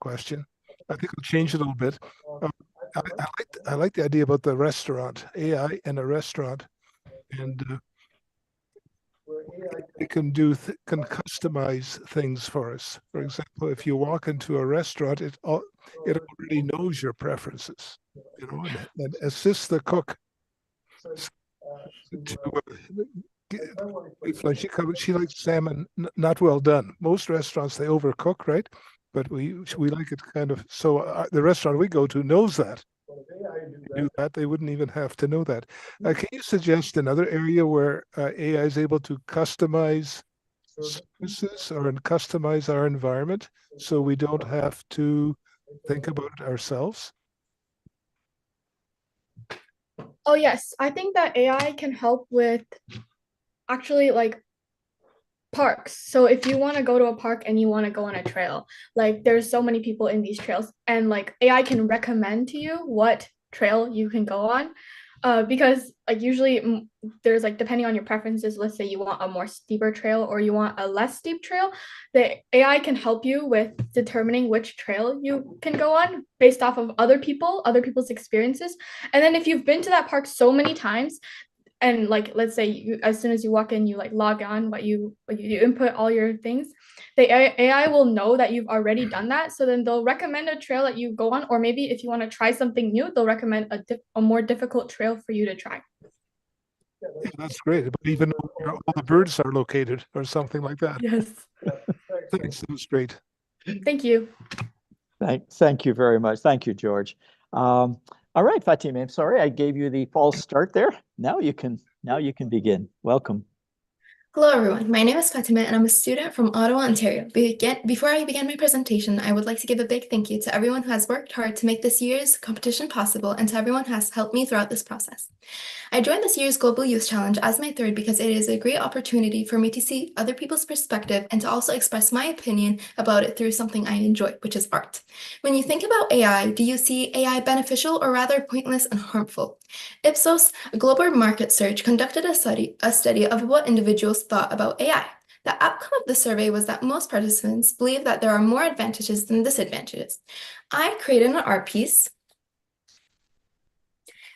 question, I think I'll change it a little bit. I like the idea about the restaurant, AI in a restaurant, and it can can customize things for us. For example, if you walk into a restaurant, it already knows your preferences, and assists the cook to like she likes salmon not well done. Most restaurants they overcook, right? But we like it kind of so. The restaurant we go to knows that. Knew that they wouldn't even have to know that. Can you suggest another area where AI is able to customize services or customize our environment so we don't have to think about it ourselves? Oh, yes. I think that AI can help with actually like parks. So if you want to go to a park and you want to go on a trail, like there's so many people in these trails, and like AI can recommend to you what trail you can go on. Because like usually there's like depending on your preferences, let's say you want a more steeper trail or you want a less steep trail, the AI can help you with determining which trail you can go on based off of other people's experiences. And then if you've been to that park so many times, and like let's say you as soon as you walk in you like log on you input all your things, the AI will know that you've already done that, so then they'll recommend a trail that you go on, or maybe if you want to try something new they'll recommend a more difficult trail for you to try. Yeah, that's great. But even where all the birds are located or something like that. Yes. Thanks, that was great. Thank you. Thank you very much. Thank you, George. All right, Fatima, I'm sorry I gave you the false start there. Now you can begin. Welcome. Hello, everyone. My name is Fatima, and I'm a student from Ottawa, Ontario. Before I begin my presentation, I would like to give a big thank you to everyone who has worked hard to make this year's competition possible and to everyone who has helped me throughout this process. I joined this year's Global Youth Challenge as my third because it is a great opportunity for me to see other people's perspective and to also express my opinion about it through something I enjoy, which is art. When you think about AI, do you see AI beneficial or rather pointless and harmful? Ipsos, a global market search, conducted a study of what individuals thought about AI. The outcome of the survey was that most participants believe that there are more advantages than disadvantages. I created an art piece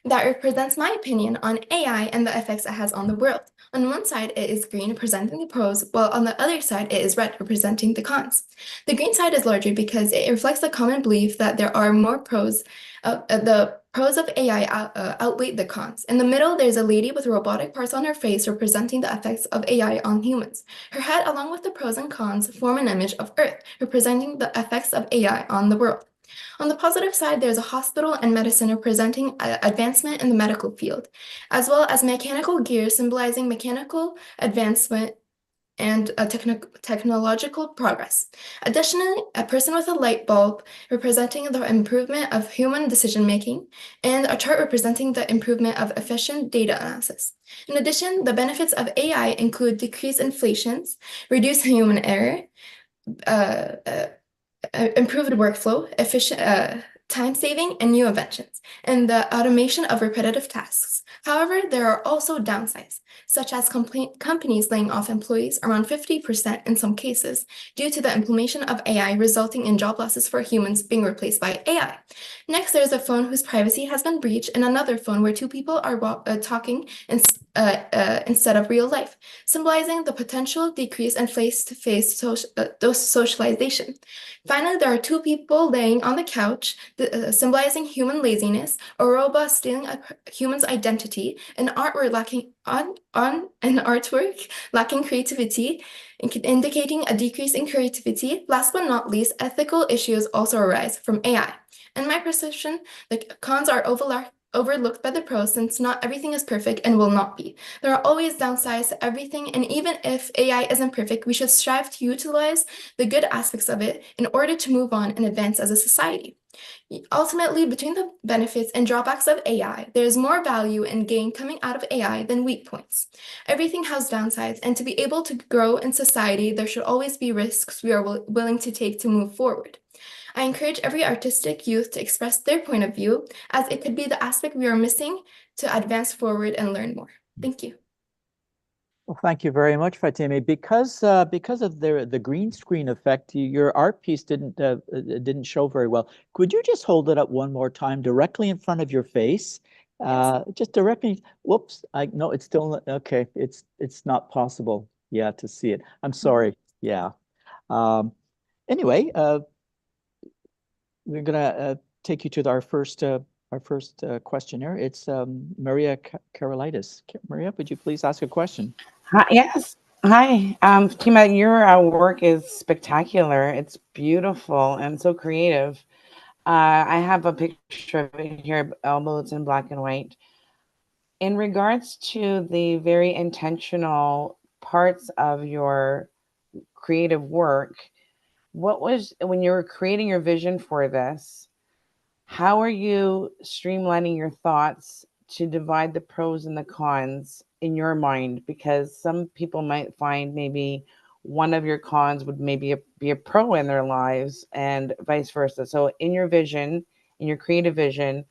that represents my opinion on AI and the effects it has on the world. On one side, it is green, representing the pros, while on the other side, it is red, representing the cons. The green side is larger because it reflects the common belief that there are more pros. The pros of AI outweigh the cons. In the middle, there's a lady with robotic parts on her face representing the effects of AI on humans. Her head, along with the pros and cons, form an image of Earth, representing the effects of AI on the world. On the positive side, there's a hospital and medicine representing advancement in the medical field, as well as mechanical gears symbolizing mechanical advancement and technological progress. Additionally, a person with a light bulb representing the improvement of human decision-making, and a chart representing the improvement of efficient data analysis. In addition, the benefits of AI include decreased inflations, reduced human error, improved workflow, efficient time saving, and new inventions, and the automation of repetitive tasks. However, there are also downsides, such as companies laying off employees around 50% in some cases due to the implementation of AI, resulting in job losses for humans being replaced by AI. Next, there's a phone whose privacy has been breached, and another phone where two people are talking instead of real life, symbolizing the potential decrease in face-to-face socialization. Finally, there are two people laying on the couch, symbolizing human laziness, a robot stealing a human's identity, an artwork lacking creativity, indicating a decrease in creativity. Last but not least, ethical issues also arise from AI. In my perception, the cons are overlooked by the pros, since not everything is perfect and will not be. There are always downsides to everything, and even if AI isn't perfect, we should strive to utilize the good aspects of it in order to move on and advance as a society. Ultimately, between the benefits and drawbacks of AI, there is more value and gain coming out of AI than weak points. Everything has downsides, and to be able to grow in society, there should always be risks we are willing to take to move forward. I encourage every artistic youth to express their point of view, as it could be the aspect we are missing to advance forward and learn more. Thank you. Well, thank you very much, Fatime. Because of the green screen effect, your art piece didn't show very well. Could you just hold it up one more time, directly in front of your face? Just directly. Whoops! No, it's still okay. It's not possible. Yeah, to see it. I'm sorry. Yeah. Anyway, we're gonna take you to our first questioner. It's Maria Karolitis. Maria, would you please ask a question? Hi, yes. Hi, Tima, your work is spectacular. It's beautiful and so creative. I have a picture of it here, although it's in black and white. In regards to the very intentional parts of your creative work, what was, when you were creating your vision for this, how are you streamlining your thoughts to divide the pros and the cons in your mind? Because some people might find maybe one of your cons would maybe be a pro in their lives and vice versa. So in your vision, in your creative vision,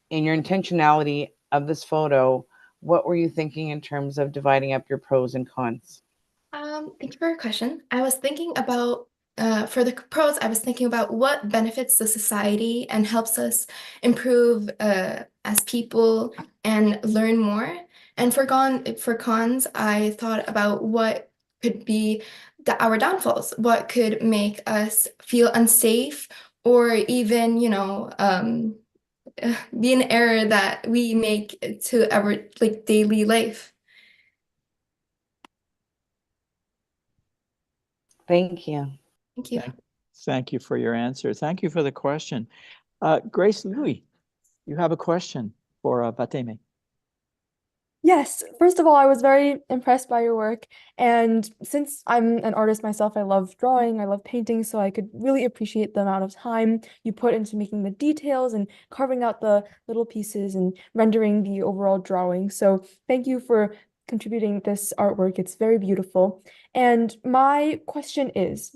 in your intentionality of this photo, what were you thinking in terms of dividing up your pros and cons? Thank you for your question. I was thinking about, for the pros, I was thinking about what benefits the society and helps us improve as people and learn more. And for cons, I thought about what could be our downfalls, what could make us feel unsafe, or even, be an error that we make to our like daily life. Thank you. Thank you. Thank you for your answer. Thank you for the question. Grace Louis, you have a question for Fatime. Yes, first of all, I was very impressed by your work. And since I'm an artist myself, I love drawing, I love painting, so I could really appreciate the amount of time you put into making the details and carving out the little pieces and rendering the overall drawing. So thank you for contributing this artwork. It's very beautiful. And my question is,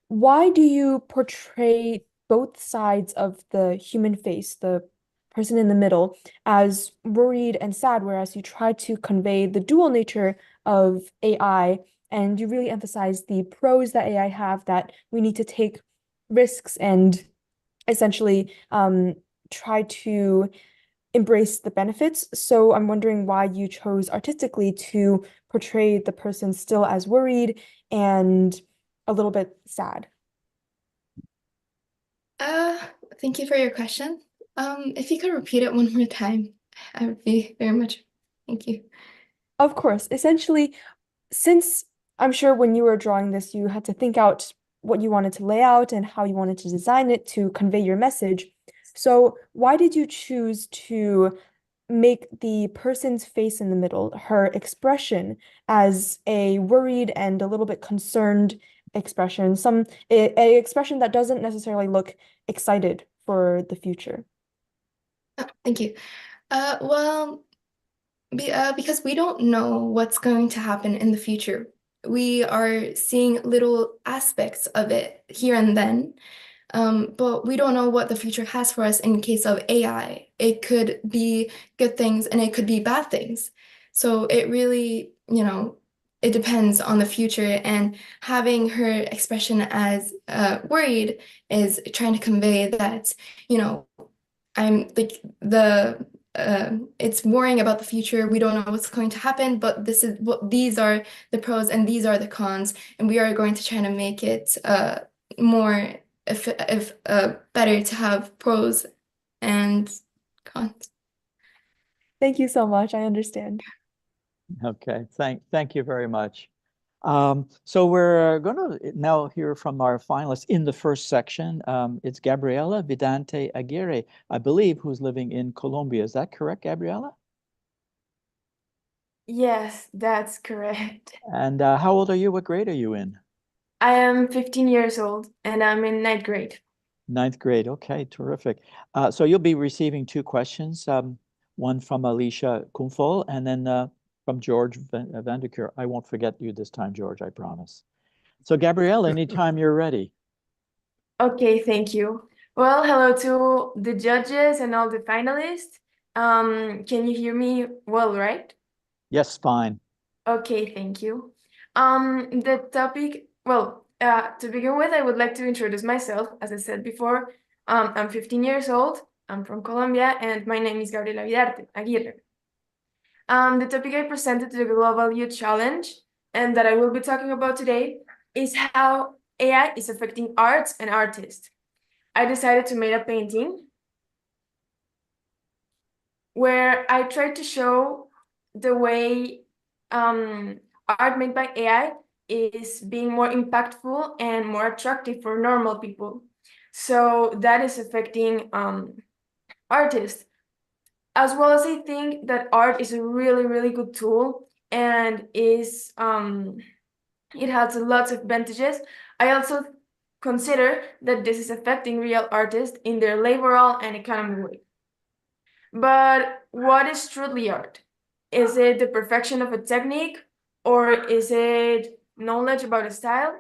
why do you portray both sides of the human face, the person in the middle, as worried and sad, whereas you try to convey the dual nature of AI, and you really emphasize the pros that AI have, that we need to take risks and essentially try to embrace the benefits. So I'm wondering why you chose artistically to portray the person still as worried and a little bit sad. Thank you for your question. If you could repeat it one more time, I would be very much, thank you. Of course. Essentially, since I'm sure when you were drawing this, you had to think out what you wanted to lay out and how you wanted to design it to convey your message. So why did you choose to make the person's face in the middle, her expression, as a worried and a little bit concerned expression, a expression that doesn't necessarily look excited for the future? Thank you. Well, because we don't know what's going to happen in the future. We are seeing little aspects of it here and then, but we don't know what the future has for us in case of AI. It could be good things and it could be bad things. So it really, it depends on the future. And having her expression as worried is trying to convey that, I'm like it's worrying about the future. We don't know what's going to happen, but these are the pros and these are the cons, and we are going to try to make it more if better to have pros and cons. Thank you so much. I understand. Okay, thank you very much. So we're going to now hear from our finalists in the first section. It's Gabriela Vidante Aguirre, I believe, who's living in Colombia. Is that correct, Gabriela? Yes, that's correct. And how old are you? What grade are you in? I am 15 years old and I'm in ninth grade. Ninth grade. Okay, terrific. So you'll be receiving two questions, one from Alicia Kumfol and then from George Vanderkeer. I won't forget you this time, George, I promise. So Gabrielle, anytime you're ready. Okay, thank you. Well, hello to the judges and all the finalists. Can you hear me well, right? Yes, fine. Okay, thank you. The topic, well, to begin with, I would like to introduce myself. As I said before, I'm 15 years old, I'm from Colombia, and my name is Gabriela Vidarte Aguirre. The topic I presented to the Global Youth Challenge and that I will be talking about today is how AI is affecting arts and artists. I decided to make a painting where I tried to show the way art made by AI is being more impactful and more attractive for normal people. So that is affecting artists. As well as I think that art is a really, really good tool and is it has lots of advantages. I also consider that this is affecting real artists in their laboral and economic way. But what is truly art? Is it the perfection of a technique or is it knowledge about a style?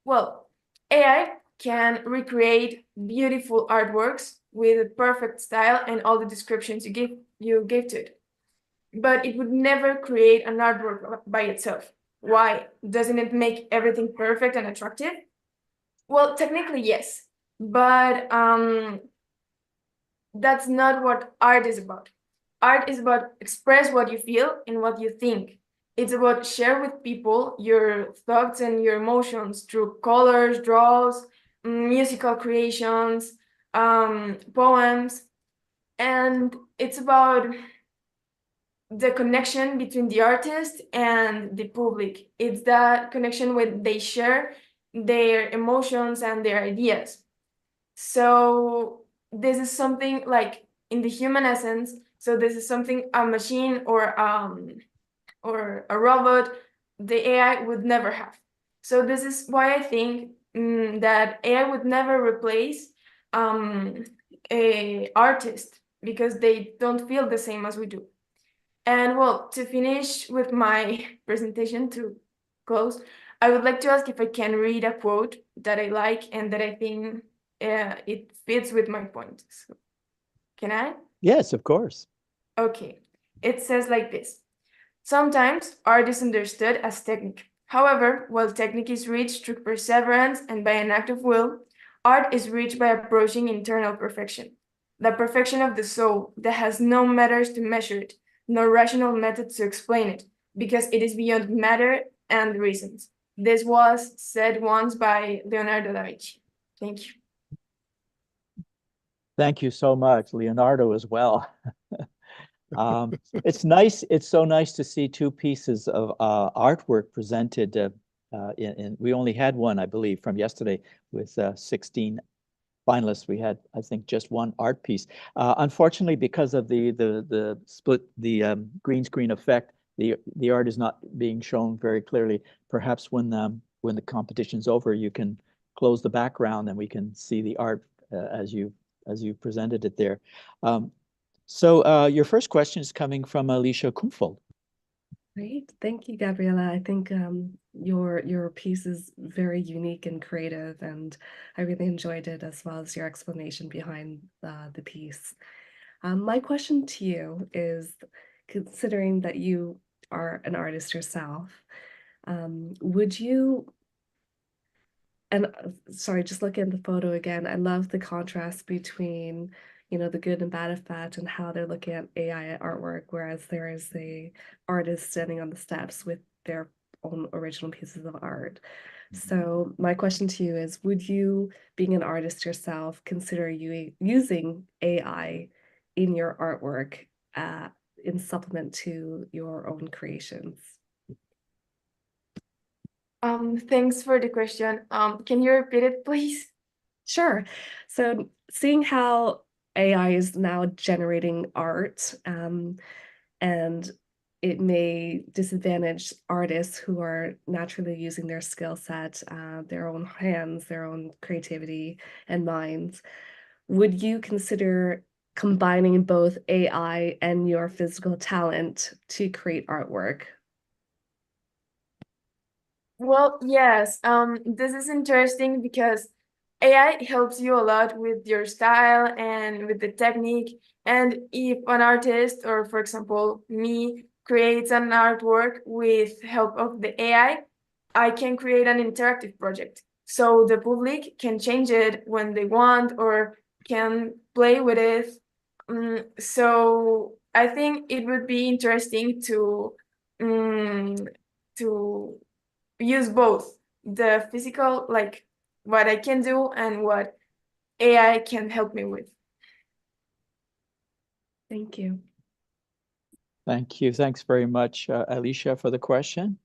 Well, AI can recreate beautiful artworks with a perfect style and all the descriptions you give to it. But it would never create an artwork by itself. Why? Doesn't it make everything perfect and attractive? Well, technically, yes. But that's not what art is about. Art is about express what you feel and what you think. It's about share with people your thoughts and your emotions through colors, draws, musical creations, poems, and it's about the connection between the artist and the public. It's that connection when they share their emotions and their ideas. So this is something like in the human essence. So this is something a machine or a robot, the AI would never have. So this is why I think that AI would never replace a artist because they don't feel the same as we do. And well, to finish with my presentation to close, I would like to ask if I can read a quote that I like and that I think it fits with my point. So, can I? Yes, of course. Okay. It says like this. Sometimes art is understood as technique. However, while technique is reached through perseverance and by an act of will, art is reached by approaching internal perfection. The perfection of the soul that has no matters to measure it, no rational method to explain it, because it is beyond matter and reasons. This was said once by Leonardo da Vinci. Thank you. Thank you so much, Leonardo, as well. It's nice. It's so nice to see two pieces of artwork presented. We only had one, I believe, from yesterday with 16 finalists. We had, I think, just one art piece. Unfortunately, because of the split, the green screen effect, the art is not being shown very clearly. Perhaps when the competition's over, you can close the background and we can see the art as you presented it there. So your first question is coming from Alicia Kumfold. Great. Thank you, Gabriela. I think your piece is very unique and creative, and I really enjoyed it as well as your explanation behind the piece. My question to you is, considering that you are an artist yourself, would you, and sorry, just looking at the photo again, I love the contrast between the good and bad effect and how they're looking at AI artwork, whereas there is a artist standing on the steps with their own original pieces of art. So my question to you is, would you, being an artist yourself, consider you using AI in your artwork in supplement to your own creations? Thanks for the question. Can you repeat it, please? Sure. So seeing how AI is now generating art, and it may disadvantage artists who are naturally using their skill set, their own hands, their own creativity and minds. Would you consider combining both AI and your physical talent to create artwork? Well, yes. This is interesting because AI helps you a lot with your style and with the technique. And if an artist, or for example, me, creates an artwork with help of the AI, I can create an interactive project. So the public can change it when they want or can play with it. So I think it would be interesting to use both the physical, like what I can do, and what AI can help me with. Thank you. Thank you. Thanks very much, Alicia, for the question.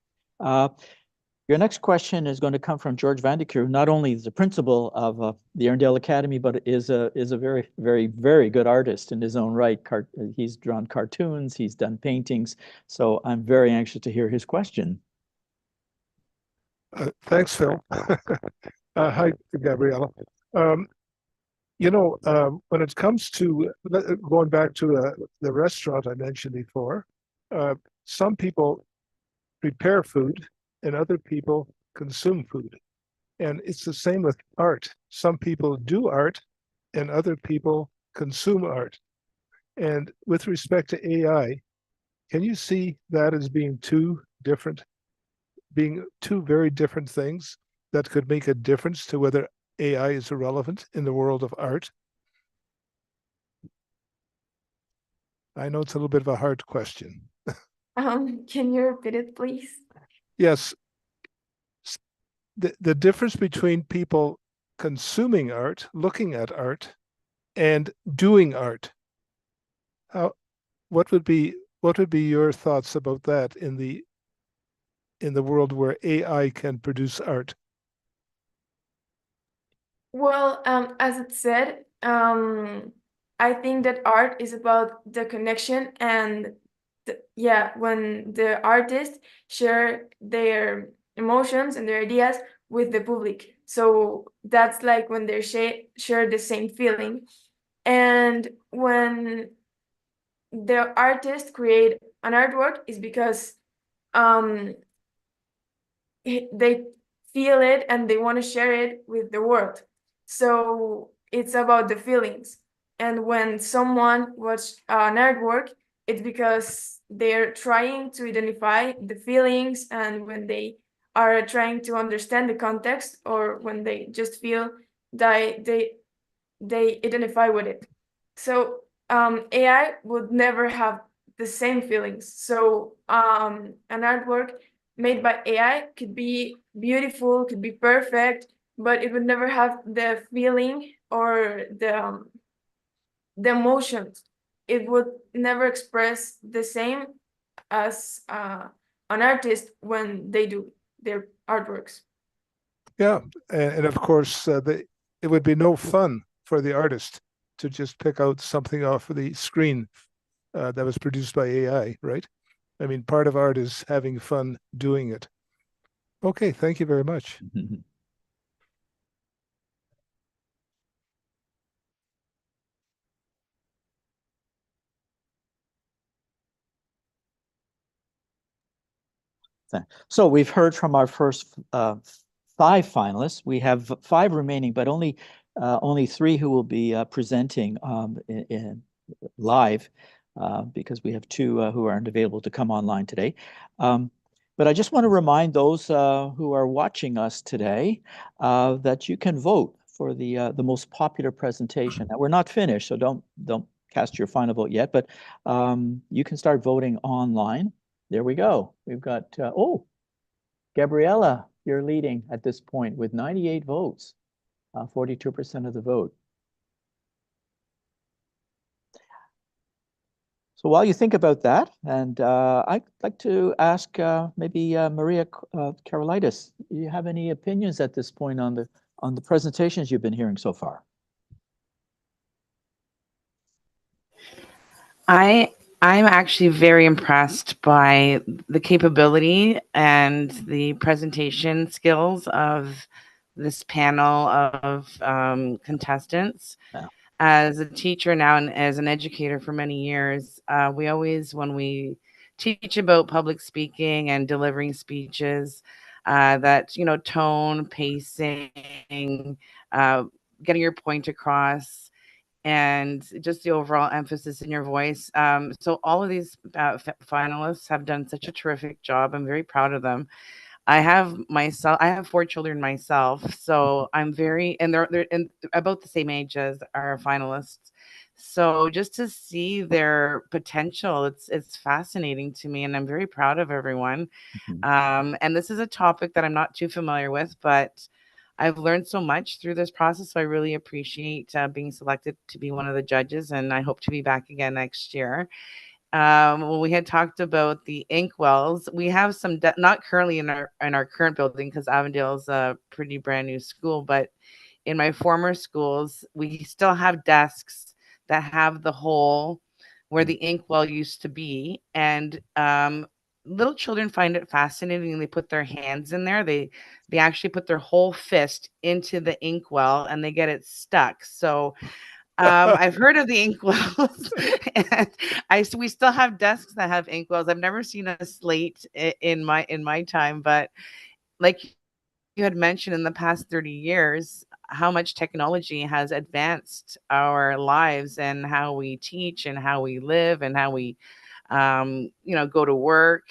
Your next question is going to come from George Vandekeer, who not only is the principal of the Erndale Academy, but is a very, very, very good artist in his own right. He's drawn cartoons, he's done paintings, so I'm very anxious to hear his question. Thanks, Phil. Hi, Gabriella. When it comes to going back to the restaurant I mentioned before, some people prepare food and other people consume food. And it's the same with art. Some people do art and other people consume art. And with respect to AI, can you see that as being two very different things that could make a difference to whether AI is relevant in the world of art? I know it's a little bit of a hard question. Can you repeat it, please? Yes. The difference between people consuming art, looking at art, and doing art. What would be your thoughts about that in the world where AI can produce art? Well, as it said, I think that art is about the connection and when the artists share their emotions and their ideas with the public. So that's like when they share the same feeling. And when the artists create an artwork is because they feel it and they want to share it with the world. So it's about the feelings. And when someone watches an artwork, it's because they're trying to identify the feelings, and when they are trying to understand the context, or when they just feel that they identify with it. So AI would never have the same feelings. So an artwork made by AI could be beautiful, could be perfect, but it would never have the feeling or the emotions. It would never express the same as an artist when they do their artworks. Yeah, and of course, it would be no fun for the artist to just pick out something off of the screen that was produced by AI, right? I mean, part of art is having fun doing it. Okay, thank you very much. So we've heard from our first 5 finalists. We have 5 remaining, but only 3 who will be presenting in live because we have 2 who aren't available to come online today. But I just want to remind those who are watching us today that you can vote for the most popular presentation. Now, we're not finished, so don't cast your final vote yet, but you can start voting online. There we go. We've got, Gabriella, you're leading at this point with 98 votes, 42% of the vote. So while you think about that, and I'd like to ask maybe Maria Karolaitis, do you have any opinions at this point on the presentations you've been hearing so far? I'm actually very impressed by the capability and the presentation skills of this panel of contestants. Yeah. As a teacher now and as an educator for many years, we always, when we teach about public speaking and delivering speeches, that, tone, pacing, getting your point across, and just the overall emphasis in your voice. So all of these finalists have done such a terrific job. I'm very proud of them. I have 4 children myself, so I'm very, and they're in about the same age as our finalists. So just to see their potential, it's fascinating to me, and I'm very proud of everyone. And this is a topic that I'm not too familiar with, but I've learned so much through this process. So I really appreciate being selected to be one of the judges, and I hope to be back again next year. When we had talked about the inkwells, we have some not currently in our current building, because Avondale is a pretty brand new school, but in my former schools, we still have desks that have the hole where the inkwell used to be, and little children find it fascinating, and they put their hands in there. They actually put their whole fist into the inkwell, and they get it stuck. So I've heard of the inkwells, and we still have desks that have inkwells. I've never seen a slate in my time, but like you had mentioned, in the past 30 years, how much technology has advanced our lives and how we teach and how we live and how we go to work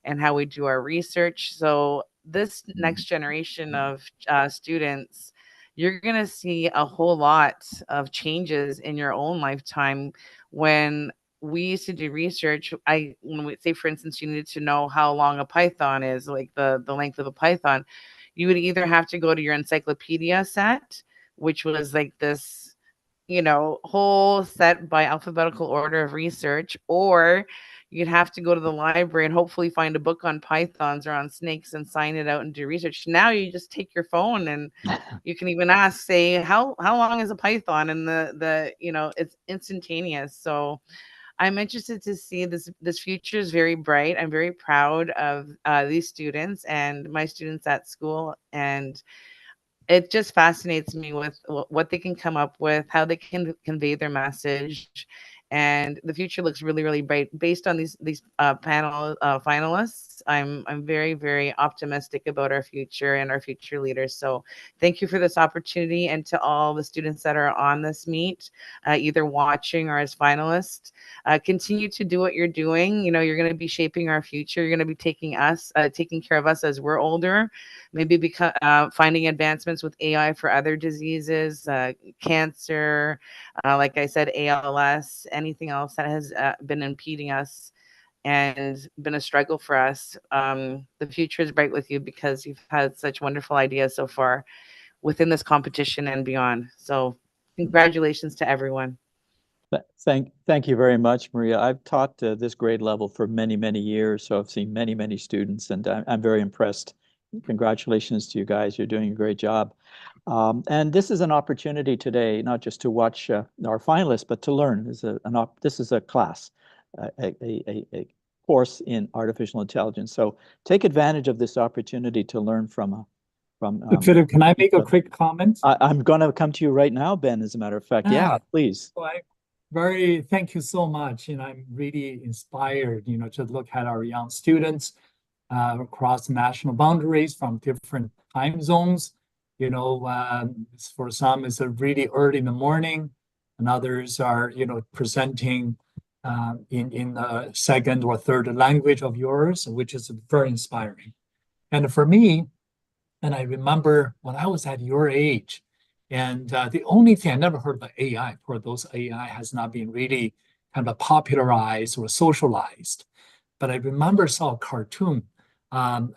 and how we do our research. So this next generation of students, you're going to see a whole lot of changes in your own lifetime. When we used to do research, when we say, for instance, you needed to know how long a python is, like the length of a python, you would either have to go to your encyclopedia set, which was like this, whole set by alphabetical order of research, or you'd have to go to the library and hopefully find a book on pythons or on snakes and sign it out and do research. Now you just take your phone and you can even ask, say, how long is a python? And it's instantaneous. So I'm interested to see this future is very bright. I'm very proud of these students and my students at school, and it just fascinates me with what they can come up with, how they can convey their message, and the future looks really, really bright based on these panel finalists. I'm very, very optimistic about our future and our future leaders. So thank you for this opportunity, and to all the students that are on this meet, either watching or as finalists, continue to do what you're doing. You're going to be shaping our future. You're going to be taking care of us as we're older, maybe finding advancements with AI for other diseases, cancer, like I said, ALS, anything else that has been impeding us and been a struggle for us. The future is bright with you, because you've had such wonderful ideas so far within this competition and beyond. So congratulations to everyone. Thank you very much, Maria. I've taught this grade level for many, many years, so I've seen many, many students, and I'm very impressed. Congratulations to you guys. You're doing a great job. And this is an opportunity today, not just to watch our finalists, but to learn. This is a class, a course in artificial intelligence. So take advantage of this opportunity to learn from. Philip, can I make a quick comment? I'm going to come to you right now, Ben, as a matter of fact. Yeah, please. Thank you so much. I'm really inspired, to look at our young students across national boundaries from different time zones. For some, it's really early in the morning, and others are, presenting in the second or third language of yours, which is very inspiring. And for me, and I remember when I was at your age, and the only thing I never heard about AI, for those AI has not been really kind of popularized or socialized. But I remember saw a cartoon,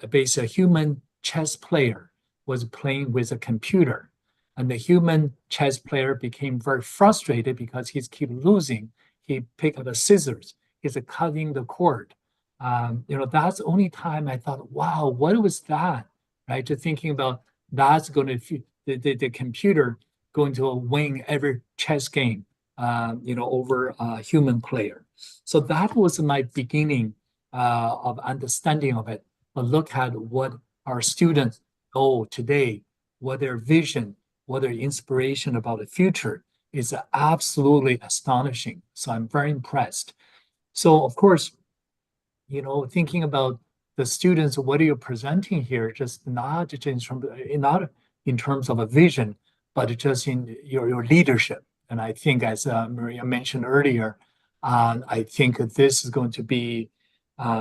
basically a human chess player was playing with a computer, and the human chess player became very frustrated because he's keep losing. He picked up the scissors. He's cutting the cord. That's the only time I thought, wow, what was that? Right? To thinking about that's going to the computer going to win every chess game, over a human player. So that was my beginning of understanding of it. But look at what our students know today, what their vision, what their inspiration about the future is absolutely astonishing. So I'm very impressed. So of course, thinking about the students, what are you presenting here? Just not in terms of a vision, but just in your leadership And I think, as Maria mentioned earlier, I think this is going to be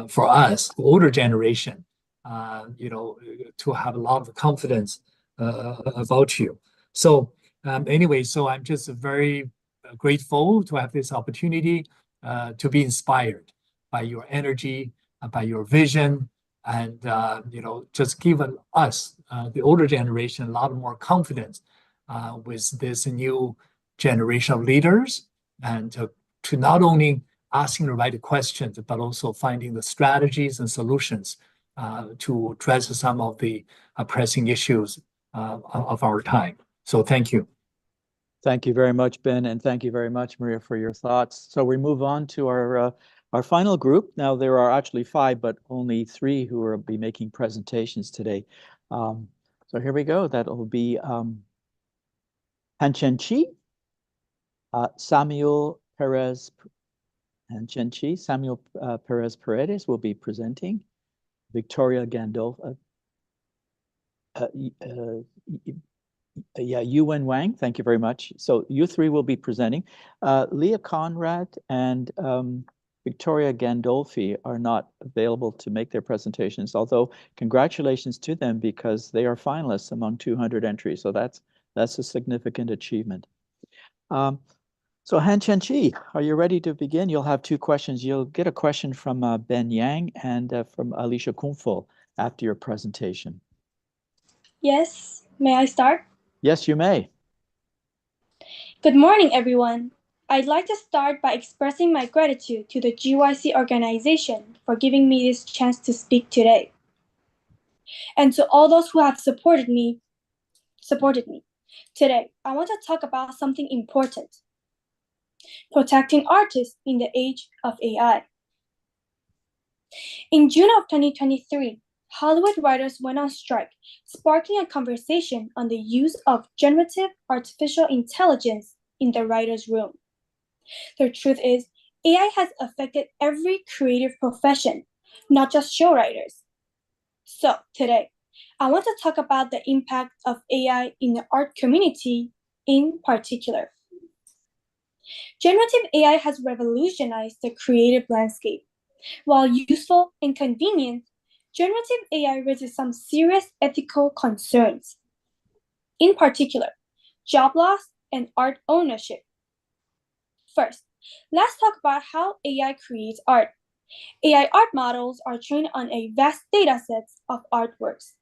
for us, the older generation, to have a lot of confidence about you. So anyway, so I'm just very grateful to have this opportunity to be inspired by your energy, by your vision, and just given us, the older generation, a lot more confidence with this new generation of leaders, and to not only asking the right questions, but also finding the strategies and solutions to address some of the pressing issues of our time. So thank you. Thank you very much, Ben, and thank you very much, Maria, for your thoughts. So we move on to our final group. Now, there are actually 5, but only 3 who will be making presentations today. So here we go. That will be Han-Chen Chi, Samuel Perez, Han-Chen Chi, Samuel Perez Paredes will be presenting. Victoria Gandolfo, Yuwen Wang, thank you very much. So you 3 will be presenting. Leah Conrad and Victoria Gandolfi are not available to make their presentations, although congratulations to them because they are finalists among 200 entries. So that's a significant achievement. So Han-Chen Chi, are you ready to begin? You'll have 2 questions. You'll get a question from Ben Yang and from Alicia Kungful after your presentation. Yes, may I start? Yes, you may. Good morning, everyone. I'd like to start by expressing my gratitude to the GYC organization for giving me this chance to speak today. And to all those who have supported me. Today, I want to talk about something important: protecting artists in the age of AI. In June of 2023, Hollywood writers went on strike, sparking a conversation on the use of generative artificial intelligence in the writer's room. The truth is, AI has affected every creative profession, not just show writers. So today, I want to talk about the impact of AI in the art community in particular. Generative AI has revolutionized the creative landscape. While useful and convenient, generative AI raises some serious ethical concerns. In particular, job loss and art ownership. First, let's talk about how AI creates art. AI art models are trained on a vast datasets of artworks.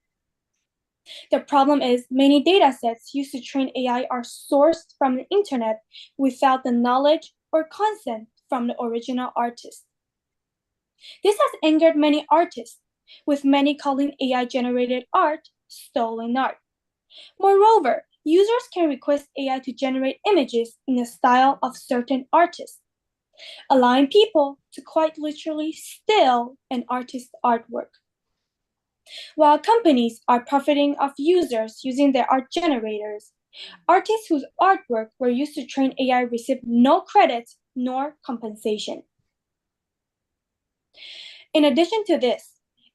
The problem is many datasets used to train AI are sourced from the internet without the knowledge or consent from the original artist. This has angered many artists, with many calling AI-generated art stolen art. Moreover, users can request AI to generate images in the style of certain artists, allowing people to quite literally steal an artist's artwork. While companies are profiting off users using their art generators, artists whose artwork were used to train AI receive no credit nor compensation. In addition to this,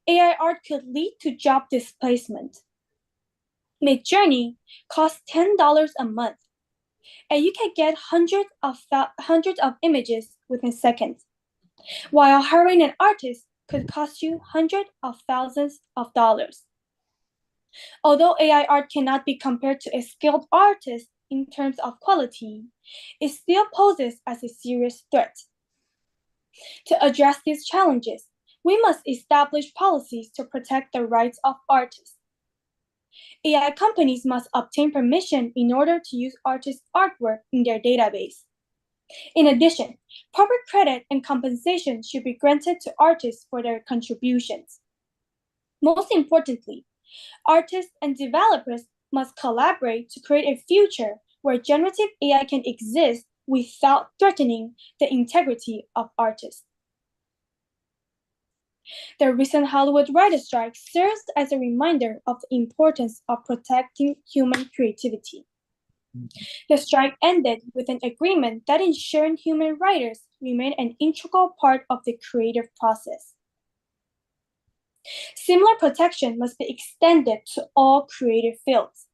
AI art could lead to job displacement. Midjourney costs $10 a month, and you can get hundreds of images within seconds, while hiring an artist could cost you hundreds of thousands of dollars. Although AI art cannot be compared to a skilled artist in terms of quality, it still poses as a serious threat. To address these challenges, we must establish policies to protect the rights of artists. AI companies must obtain permission in order to use artists' artwork in their database. In addition, proper credit and compensation should be granted to artists for their contributions. Most importantly, artists and developers must collaborate to create a future where generative AI can exist without threatening the integrity of artists. The recent Hollywood writers' strike serves as a reminder of the importance of protecting human creativity. The strike ended with an agreement that ensuring human writers remain an integral part of the creative process. Similar protection must be extended to all creative fields.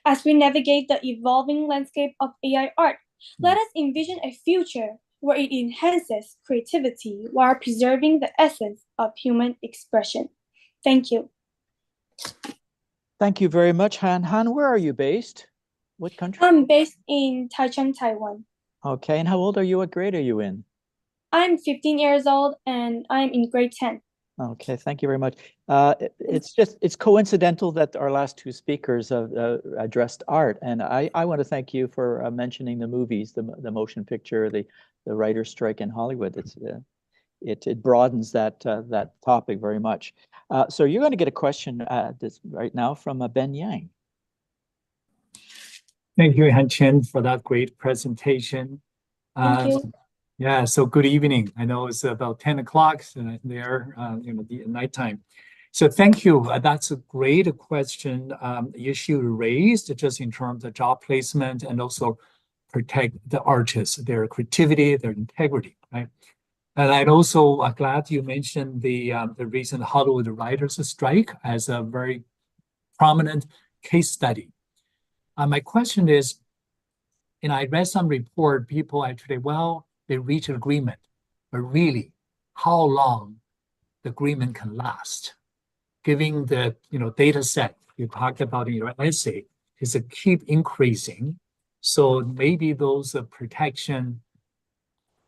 As we navigate the evolving landscape of AI art, Let us envision a future where it enhances creativity while preserving the essence of human expression. Thank you. Thank you very much, Han. Han, where are you based? What country? I'm based in Taichung, Taiwan. Okay, and how old are you? What grade are you in? I'm 15 years old and I'm in grade 10. Okay, thank you very much. It's coincidental that our last two speakers addressed art, and I want to thank you for mentioning the movies, the motion picture, the writer's strike in Hollywood. It broadens that topic very much. So you're going to get a question right now from Ben Yang. Thank you, Han Chen, for that great presentation. Thank you. Yeah, so good evening. I know it's about 10 o'clock there, the nighttime. So thank you. That's a great question, issue raised just in terms of job placement and also protect the artists, their creativity, their integrity, right? And I'd also glad you mentioned the recent Hollywood writers' strike as a very prominent case study. My question is, I read some report, people actually, they reach an agreement, but really, how long the agreement can last? Given the data set you talked about in your essay is a keep increasing, so maybe those protection,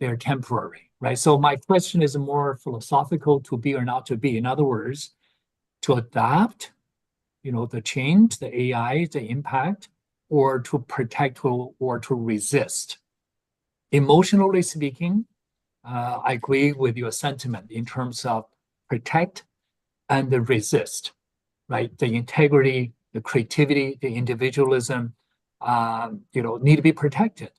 they're temporary, right? So my question is more philosophical, to be or not to be. In other words, to adapt, the change, the AI, the impact, or to protect or to resist. Emotionally speaking, I agree with your sentiment in terms of protect and the resist, right? The integrity, the creativity, the individualism, need to be protected.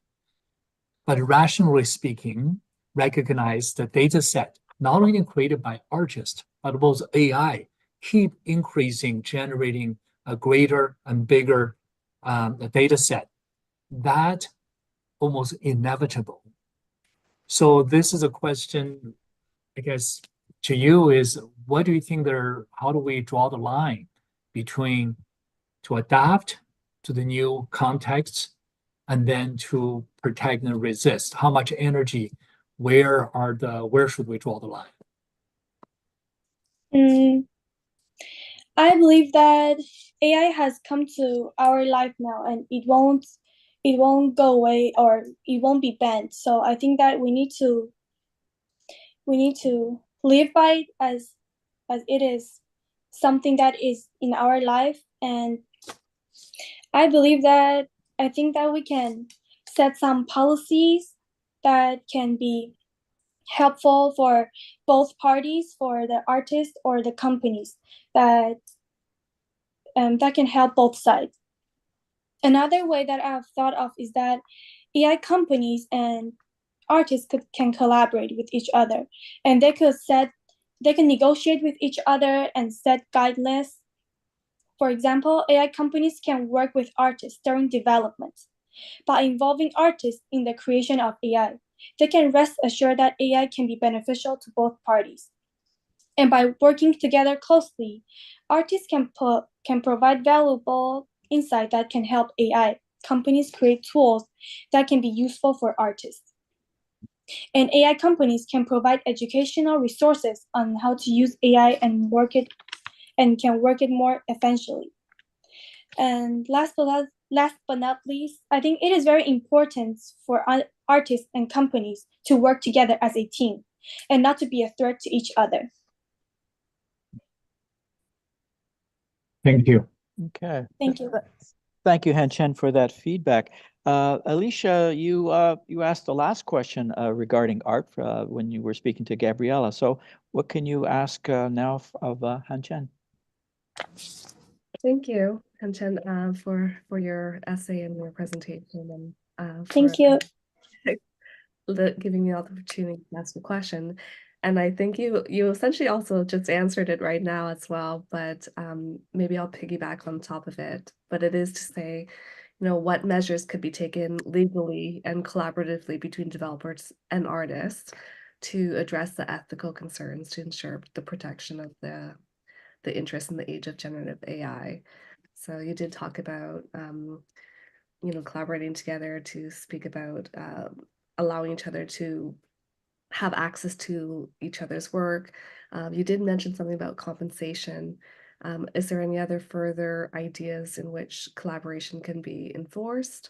But rationally speaking, recognize the data set, not only created by artists, but both AI, keep increasing, generating a greater and bigger data set. That almost inevitable. So this is a question, I guess, to you is, what do you think how do we draw the line between to adapt to the new context and then to protect and resist? How much energy, where should we draw the line? I believe that AI has come to our life now and it won't go away or it won't be banned. So I think that we need to live by it as it is something that is in our life. And I think that we can set some policies that can be helpful for both parties, for the artists or the companies, that can help both sides. Another way that I've thought of is that AI companies and artists can collaborate with each other, and they can negotiate with each other and set guidelines. For example, AI companies can work with artists during development. By involving artists in the creation of AI, they can rest assured that AI can be beneficial to both parties. And by working together closely, artists can provide valuable insight that can help AI companies create tools that can be useful for artists. And AI companies can provide educational resources on how to use AI and can work it more efficiently. And last but not least, I think it is very important for artists and companies to work together as a team and not to be a threat to each other. Thank you. Okay. Thank you. Thank you, Han Chen, for that feedback. Alicia, you asked the last question regarding art when you were speaking to Gabriella. So what can you ask now of Han Chen? Thank you, Han Chen, for your essay and your presentation, and Thank you. Giving me the opportunity to ask a question. And I think you essentially also just answered it right now as well, but maybe I'll piggyback on top of it. But it is to say, what measures could be taken legally and collaboratively between developers and artists to address the ethical concerns to ensure the protection of the interest in the age of generative AI. So you did talk about collaborating together to speak about allowing each other to have access to each other's work. You did mention something about compensation. Is there any other further ideas in which collaboration can be enforced?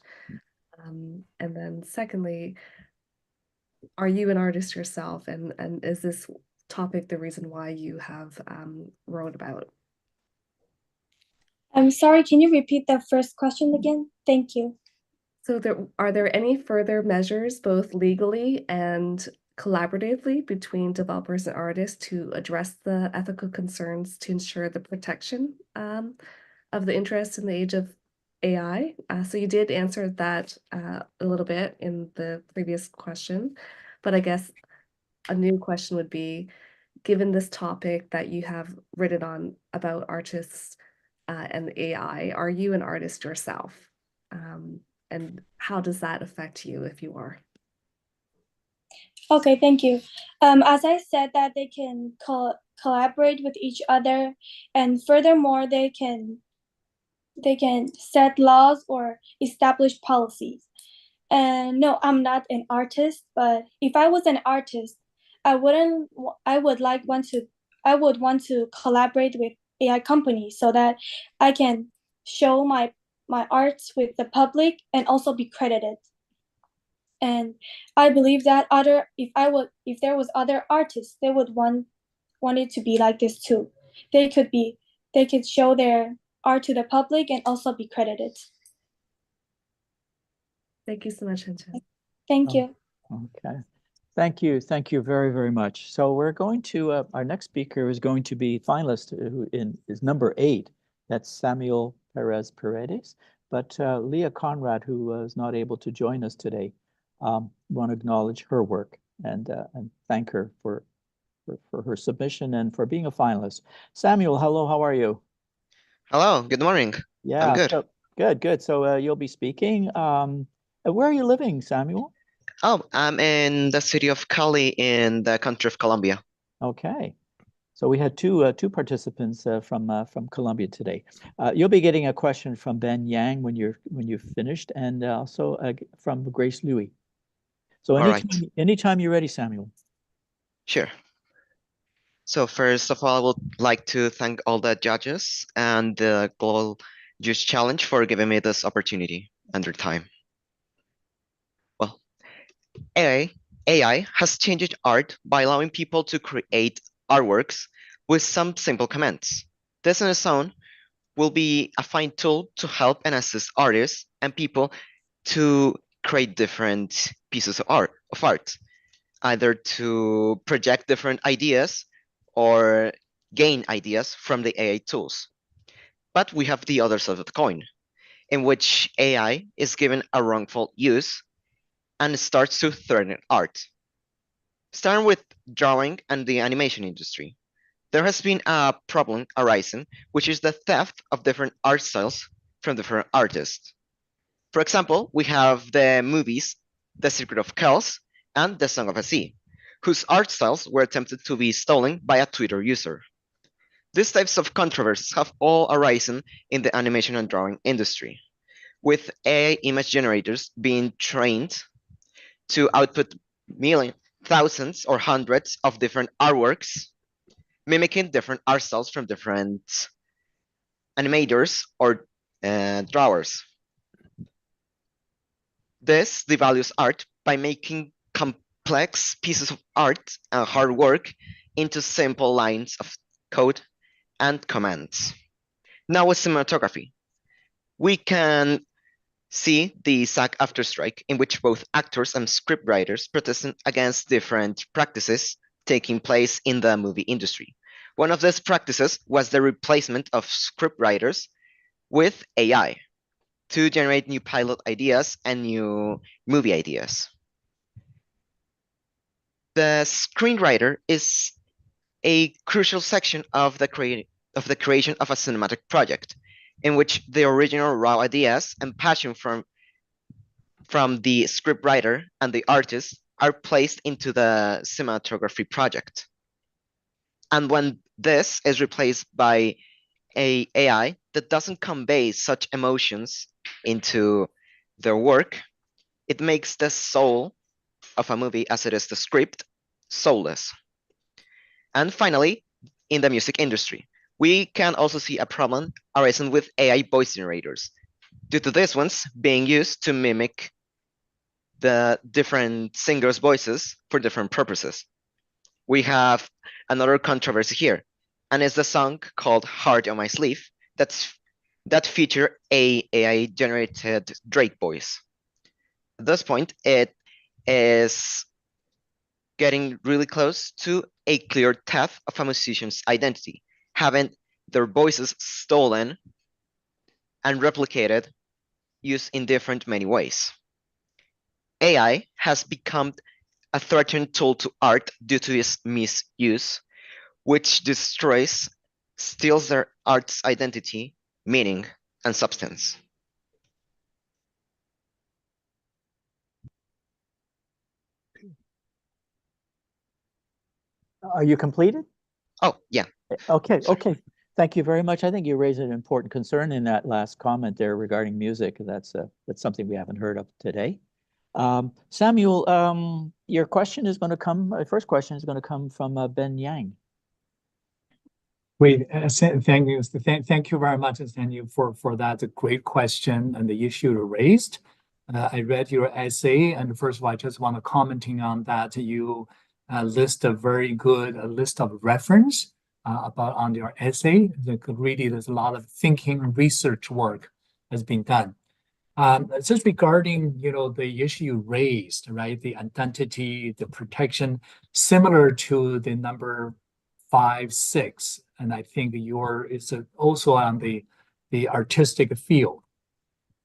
And then secondly, are you an artist yourself? And is this topic the reason why you have wrote about? I'm sorry, can you repeat the first question again? Thank you. So are there any further measures, both legally and collaboratively, between developers and artists to address the ethical concerns to ensure the protection of the interests in the age of AI? So you did answer that a little bit in the previous question, but I guess a new question would be, given this topic that you have written on about artists and AI, are you an artist yourself? And how does that affect you if you are? Okay, thank you. As I said, that they can collaborate with each other, and furthermore, they can set laws or establish policies. And no, I'm not an artist, but if I was an artist, I would want to collaborate with AI companies so that I can show my arts with the public and also be credited. And I believe that if there was other artists, they would want it to be like this too. They could show their art to the public and also be credited. Thank you so much, Hinton. Thank you. Okay. Thank you. Thank you very, very much. So we're going to, our next speaker is going to be finalist who is number 8. That's Samuel Perez Paredes. But Leah Conrad, who is not able to join us today, want to acknowledge her work and thank her for her submission and for being a finalist. Samuel, hello, how are you? Hello, good morning. Yeah, I'm good. so, good. So you'll be speaking. Where are you living, Samuel? Oh, I'm in the city of Cali in the country of Colombia. Okay. So we had two participants from Colombia today. You'll be getting a question from Ben Yang when you've finished, and also from Grace Louie. So anytime you're ready, Samuel. Sure. So first of all, I would like to thank all the judges and the Global Juice Challenge for giving me this opportunity and their time. Well, AI has changed art by allowing people to create artworks with some simple commands. This on its own will be a fine tool to help and assist artists and people to create different pieces of art, either to project different ideas or gain ideas from the AI tools. But we have the other side of the coin, in which AI is given a wrongful use and starts to threaten art. Starting with drawing and the animation industry, there has been a problem arising, which is the theft of different art styles from different artists. For example, we have the movies The Secret of Kells and The Song of a Sea, whose art styles were attempted to be stolen by a Twitter user. These types of controversies have all arisen in the animation and drawing industry, with AI image generators being trained to output millions, thousands, or hundreds of different artworks, mimicking different art styles from different animators or drawers. This devalues art by making complex pieces of art and hard work into simple lines of code and commands. Now with cinematography, we can see the SAG-AFTRA strike, in which both actors and scriptwriters protested against different practices taking place in the movie industry. One of these practices was the replacement of scriptwriters with AI to generate new pilot ideas and new movie ideas. The screenwriter is a crucial section of the creation of a cinematic project, in which the original raw ideas and passion from the scriptwriter and the artist are placed into the cinematography project. And when this is replaced by a AI that doesn't convey such emotions into their work, it makes the soul of a movie, as it is the script, soulless. And finally, in the music industry, we can also see a problem arising with AI voice generators, due to these ones being used to mimic the different singers' voices for different purposes. We have another controversy here, and it's the song called Heart on My Sleeve that feature a AI generated Drake voice. At this point, it is getting really close to a clear theft of a musician's identity, having their voices stolen and replicated, used in different many ways. AI has become a threatened tool to art due to its misuse, which destroys, steals their art's identity, meaning, and substance. Are you completed? Oh, yeah. Okay, okay. Thank you very much. I think you raised an important concern in that last comment there regarding music. That's something we haven't heard of today. Samuel, your question is going to come, first question is going to come from Ben Yang. Great, thank you. Thank you very much, Daniel, for that great question and the issue you raised. I read your essay, and first of all, I just want to commenting on that. You list a very good list of reference about on your essay. Really, there's a lot of thinking and research work has been done. Just regarding, the issue you raised, right? The identity, the protection, similar to the number 5, 6, and I think it's also on the artistic field.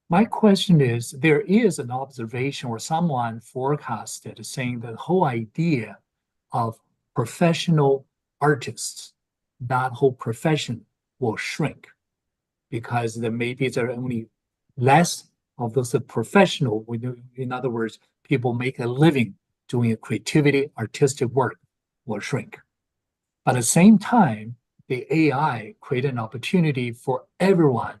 My question is, there is an observation where someone forecasted saying the whole idea of professional artists, that whole profession will shrink because maybe there are only less of those professional, in other words, people make a living doing creativity, artistic work will shrink. But at the same time, the AI create an opportunity for everyone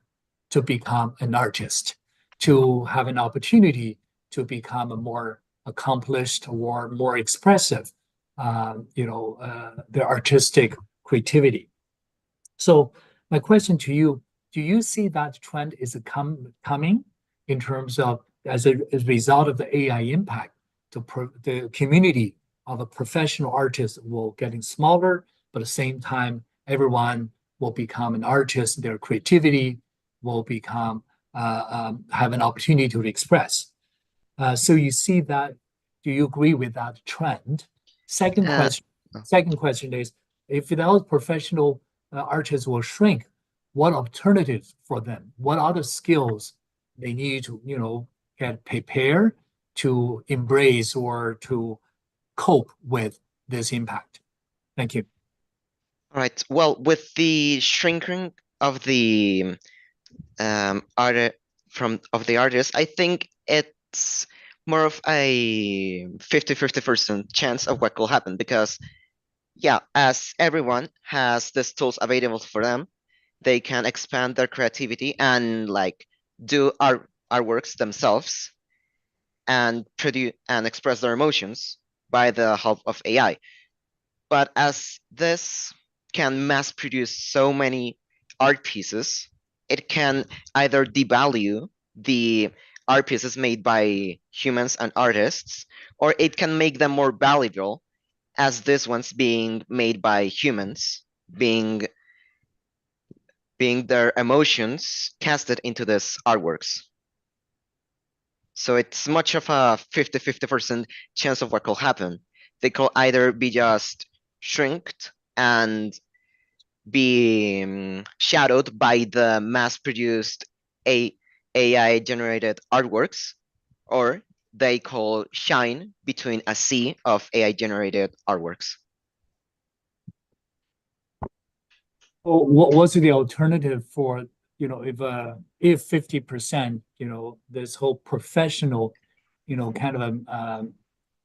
to become an artist, to have an opportunity to become a more accomplished or more expressive, their artistic creativity. So my question to you, do you see that trend is coming in terms of as a result of the AI impact, the community of a professional artist will getting smaller, but at the same time, everyone will become an artist, their creativity will become, have an opportunity to express. So you see that, do you agree with that trend? Second question is, if those professional artists will shrink, what alternatives for them? What other skills they need to, get prepared to embrace or to cope with this impact? Thank you. All right. Well, with the shrinking of the artist, I think it's more of a 50-50% chance of what will happen because, yeah, as everyone has these tools available for them, they can expand their creativity and do artworks themselves and produce and express their emotions by the help of AI. But as this can mass produce so many art pieces, it can either devalue the art pieces made by humans and artists, or it can make them more valuable as these ones being made by humans, being their emotions casted into these artworks. So it's much of a 50-50% chance of what could happen. They could either be just shrinked and be shadowed by the mass-produced AI-generated artworks, or they could shine between a sea of AI-generated artworks. Well, what was the alternative for, if 50%, this whole professional, kind of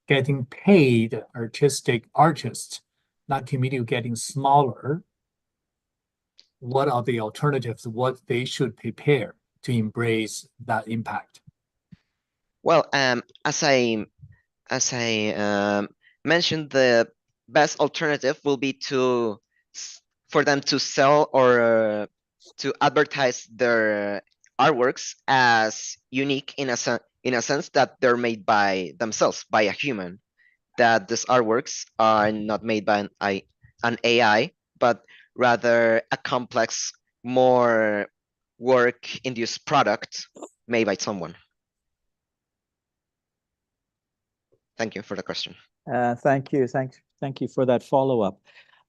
getting paid artists, not community getting smaller, what are the alternatives, what they should prepare to embrace that impact? Well, as I mentioned, the best alternative will be for them to sell or to advertise their artworks as unique in a sense that they're made by themselves, by a human. That these artworks are not made by an AI, but rather a complex, more work-induced product made by someone. Thank you for the question. Thank you for that follow-up.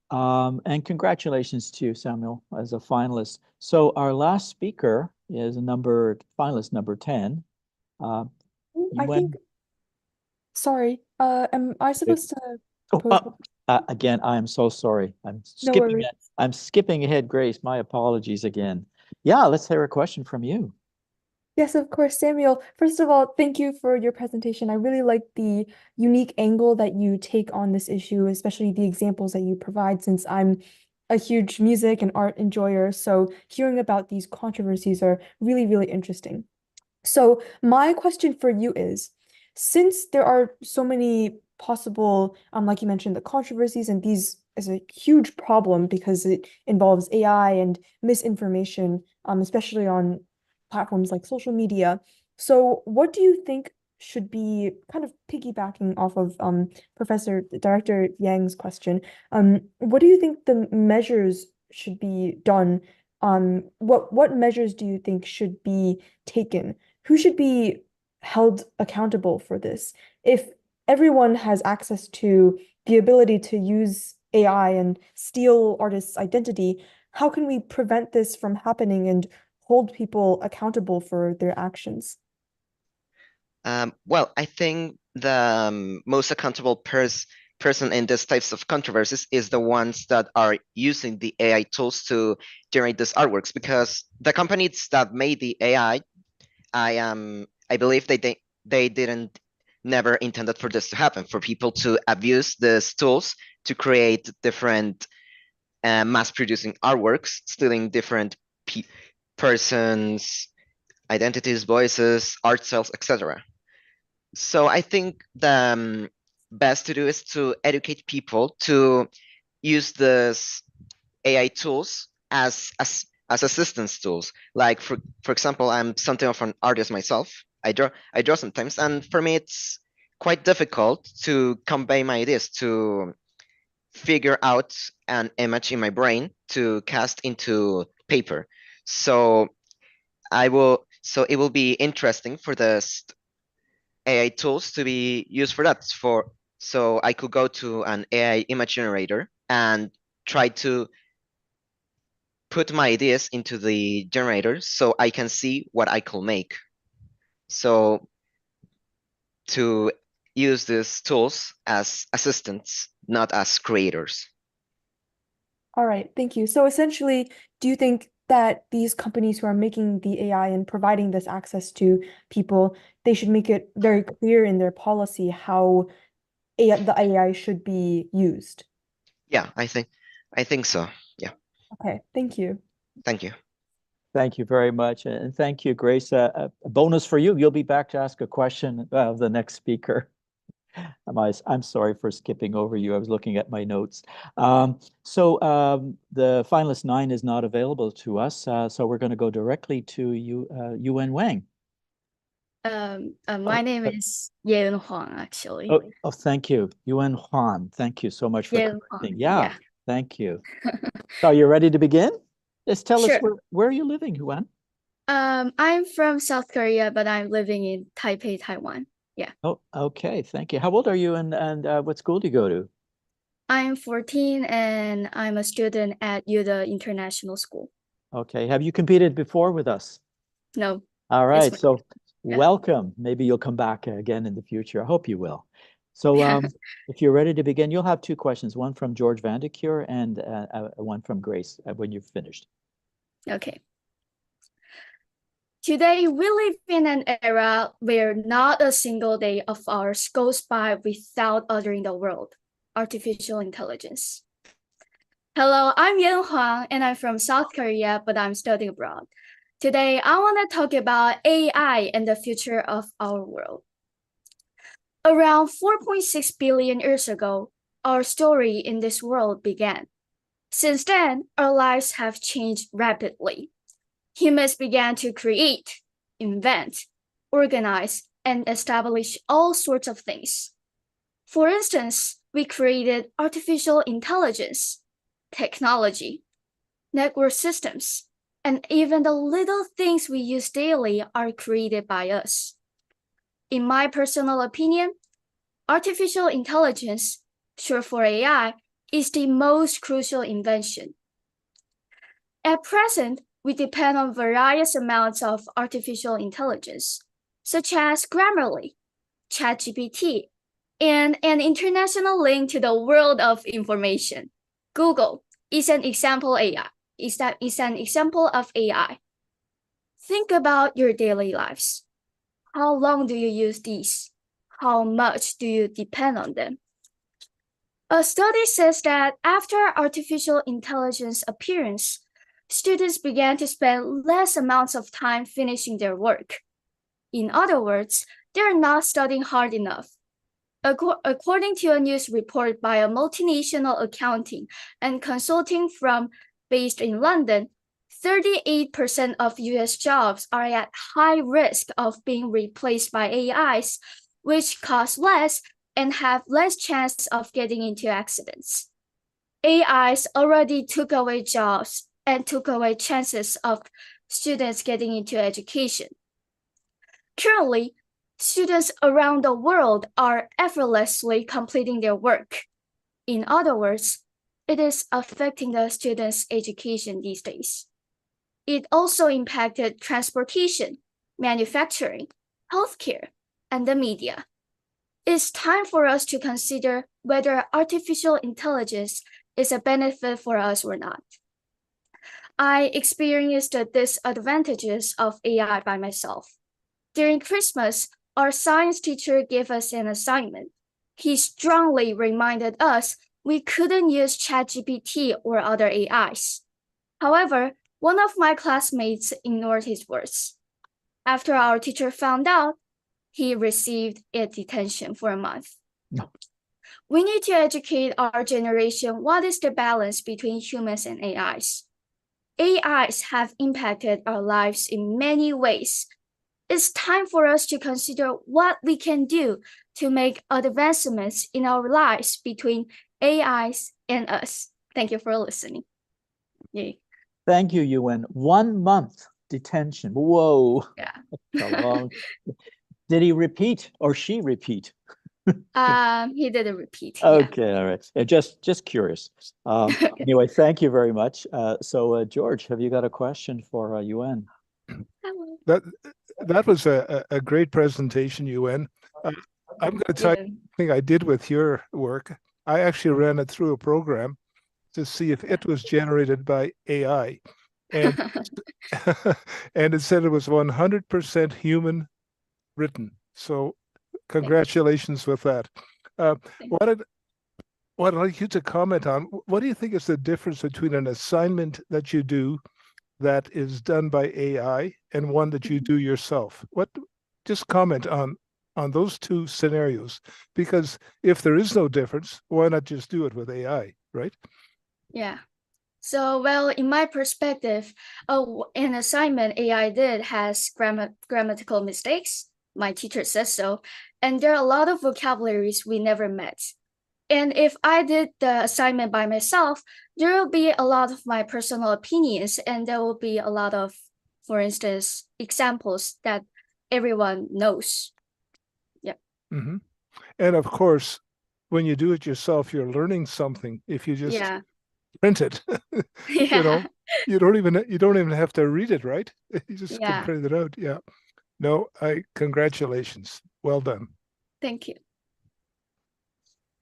And congratulations to you, Samuel, as a finalist. So our last speaker is finalist number 10. I think, sorry, am I supposed to again, I am so sorry. No worries. I'm skipping ahead, Grace. My apologies again. Yeah, let's hear a question from you. Yes, of course, Samuel. First of all, thank you for your presentation. I really like the unique angle that you take on this issue, especially the examples that you provide, since I'm a huge music and art enjoyer. So hearing about these controversies are really, really interesting. So my question for you is, since there are so many possible, like you mentioned, the controversies, and these is a huge problem because it involves AI and misinformation, especially on platforms like social media. So what do you think should be, kind of piggybacking off of Professor Director Yang's question, what do you think the measures should be done? What measures do you think should be taken? Who should be held accountable for this? If everyone has access to the ability to use AI and steal artists' identity, how can we prevent this from happening and hold people accountable for their actions? Well, I think the most accountable person in these types of controversies is the ones that are using the AI tools to generate these artworks, because the companies that made the AI, I believe they didn't never intended for this to happen, for people to abuse these tools to create different mass producing artworks, stealing different persons' identities, voices, art styles, etc. So I think the best to do is to educate people to use this AI tools as assistance tools. Like for example, I'm something of an artist myself. I draw sometimes, and for me it's quite difficult to convey my ideas, to figure out an image in my brain to cast into paper. So it will be interesting for the AI tools to be used for that. So I could go to an AI image generator and try to put my ideas into the generator so I can see what I could make. So to use these tools as assistants, not as creators. All right, thank you. So essentially, do you think that these companies who are making the AI and providing this access to people, they should make it very clear in their policy how the AI should be used? Yeah, I think so. Yeah. Okay, thank you. Thank you. Thank you very much. And thank you, Grace. A bonus for you. You'll be back to ask a question of the next speaker. I'm sorry for skipping over you. I was looking at my notes. The finalist 9 is not available to us, so we're going to go directly to you, Yuan Wang. My name is Yun Huang, actually. Oh, thank you. Yuan Huan. Thank you so much for correcting. Yeah, thank you. So you're ready to begin? Just tell us where are you living, Yuan? I'm from South Korea, but I'm living in Taipei, Taiwan. Yeah. Oh, okay. Thank you. How old are you, and what school do you go to? I'm 14 and I'm a student at UDA International School. Okay. Have you competed before with us? No. All right. So welcome. Maybe you'll come back again in the future. I hope you will. So if you're ready to begin, you'll have two questions, one from George Vandecure and one from Grace when you've finished. Okay. Today, we live in an era where not a single day of ours goes by without uttering the word artificial intelligence. Hello, I'm Yun Huang, and I'm from South Korea, but I'm studying abroad. Today, I want to talk about AI and the future of our world. Around 4.6 billion years ago, our story in this world began. Since then, our lives have changed rapidly. Humans began to create, invent, organize, and establish all sorts of things. For instance, we created artificial intelligence, technology, network systems, and even the little things we use daily are created by us. In my personal opinion, artificial intelligence, short for AI, is the most crucial invention. At present, we depend on various amounts of artificial intelligence, such as Grammarly, ChatGPT, and an international link to the world of information. Google is an example AI. Is an example of AI. Think about your daily lives. How long do you use these? How much do you depend on them? A study says that after artificial intelligence appearance, students began to spend less amounts of time finishing their work. In other words, they're not studying hard enough. According to a news report by a multinational accounting and consulting firm based in London, 38% of US jobs are at high risk of being replaced by AIs, which cost less and have less chance of getting into accidents. AIs already took away jobs and took away chances of students getting into education. Currently, students around the world are effortlessly completing their work. In other words, it is affecting the students' education these days. It also impacted transportation, manufacturing, healthcare, and the media. It's time for us to consider whether artificial intelligence is a benefit for us or not. I experienced the disadvantages of AI by myself. During Christmas, our science teacher gave us an assignment. He strongly reminded us we couldn't use ChatGPT or other AIs. However, one of my classmates ignored his words. After our teacher found out, he received a detention for a month. No. We need to educate our generation what is the balance between humans and AIs. AIs have impacted our lives in many ways. It's time for us to consider what we can do to make advancements in our lives between AIs and us. Thank you for listening. Yay. Thank you, Yuan. 1 month detention. Whoa. Yeah. That's a long. Did he repeat or she repeat? He didn't repeat. Okay, all right. Just curious. Anyway, thank you very much. So, George, have you got a question for Yuan? Hello. That was a great presentation, Yuan. I'm going to tell you something I did with your work. I actually ran it through a program to see if it was generated by AI. And and it said it was 100% human written. So congratulations with that. What I'd like you to comment on, what do you think is the difference between an assignment that you do that is done by AI and one that you do yourself? Just comment on those two scenarios, because if there is no difference, why not just do it with AI, right? Yeah. So, well, in my perspective, an assignment AI did has grammatical mistakes. My teacher says so. And there are a lot of vocabularies we never met. And if I did the assignment by myself, there will be a lot of my personal opinions, and there will be a lot of, for instance, examples that everyone knows. Yep. Mm-hmm. And of course, when you do it yourself, you're learning something. If you just print it, you don't even have to read it, right? You just can print it out. Yeah. No, congratulations. Well done. Thank you.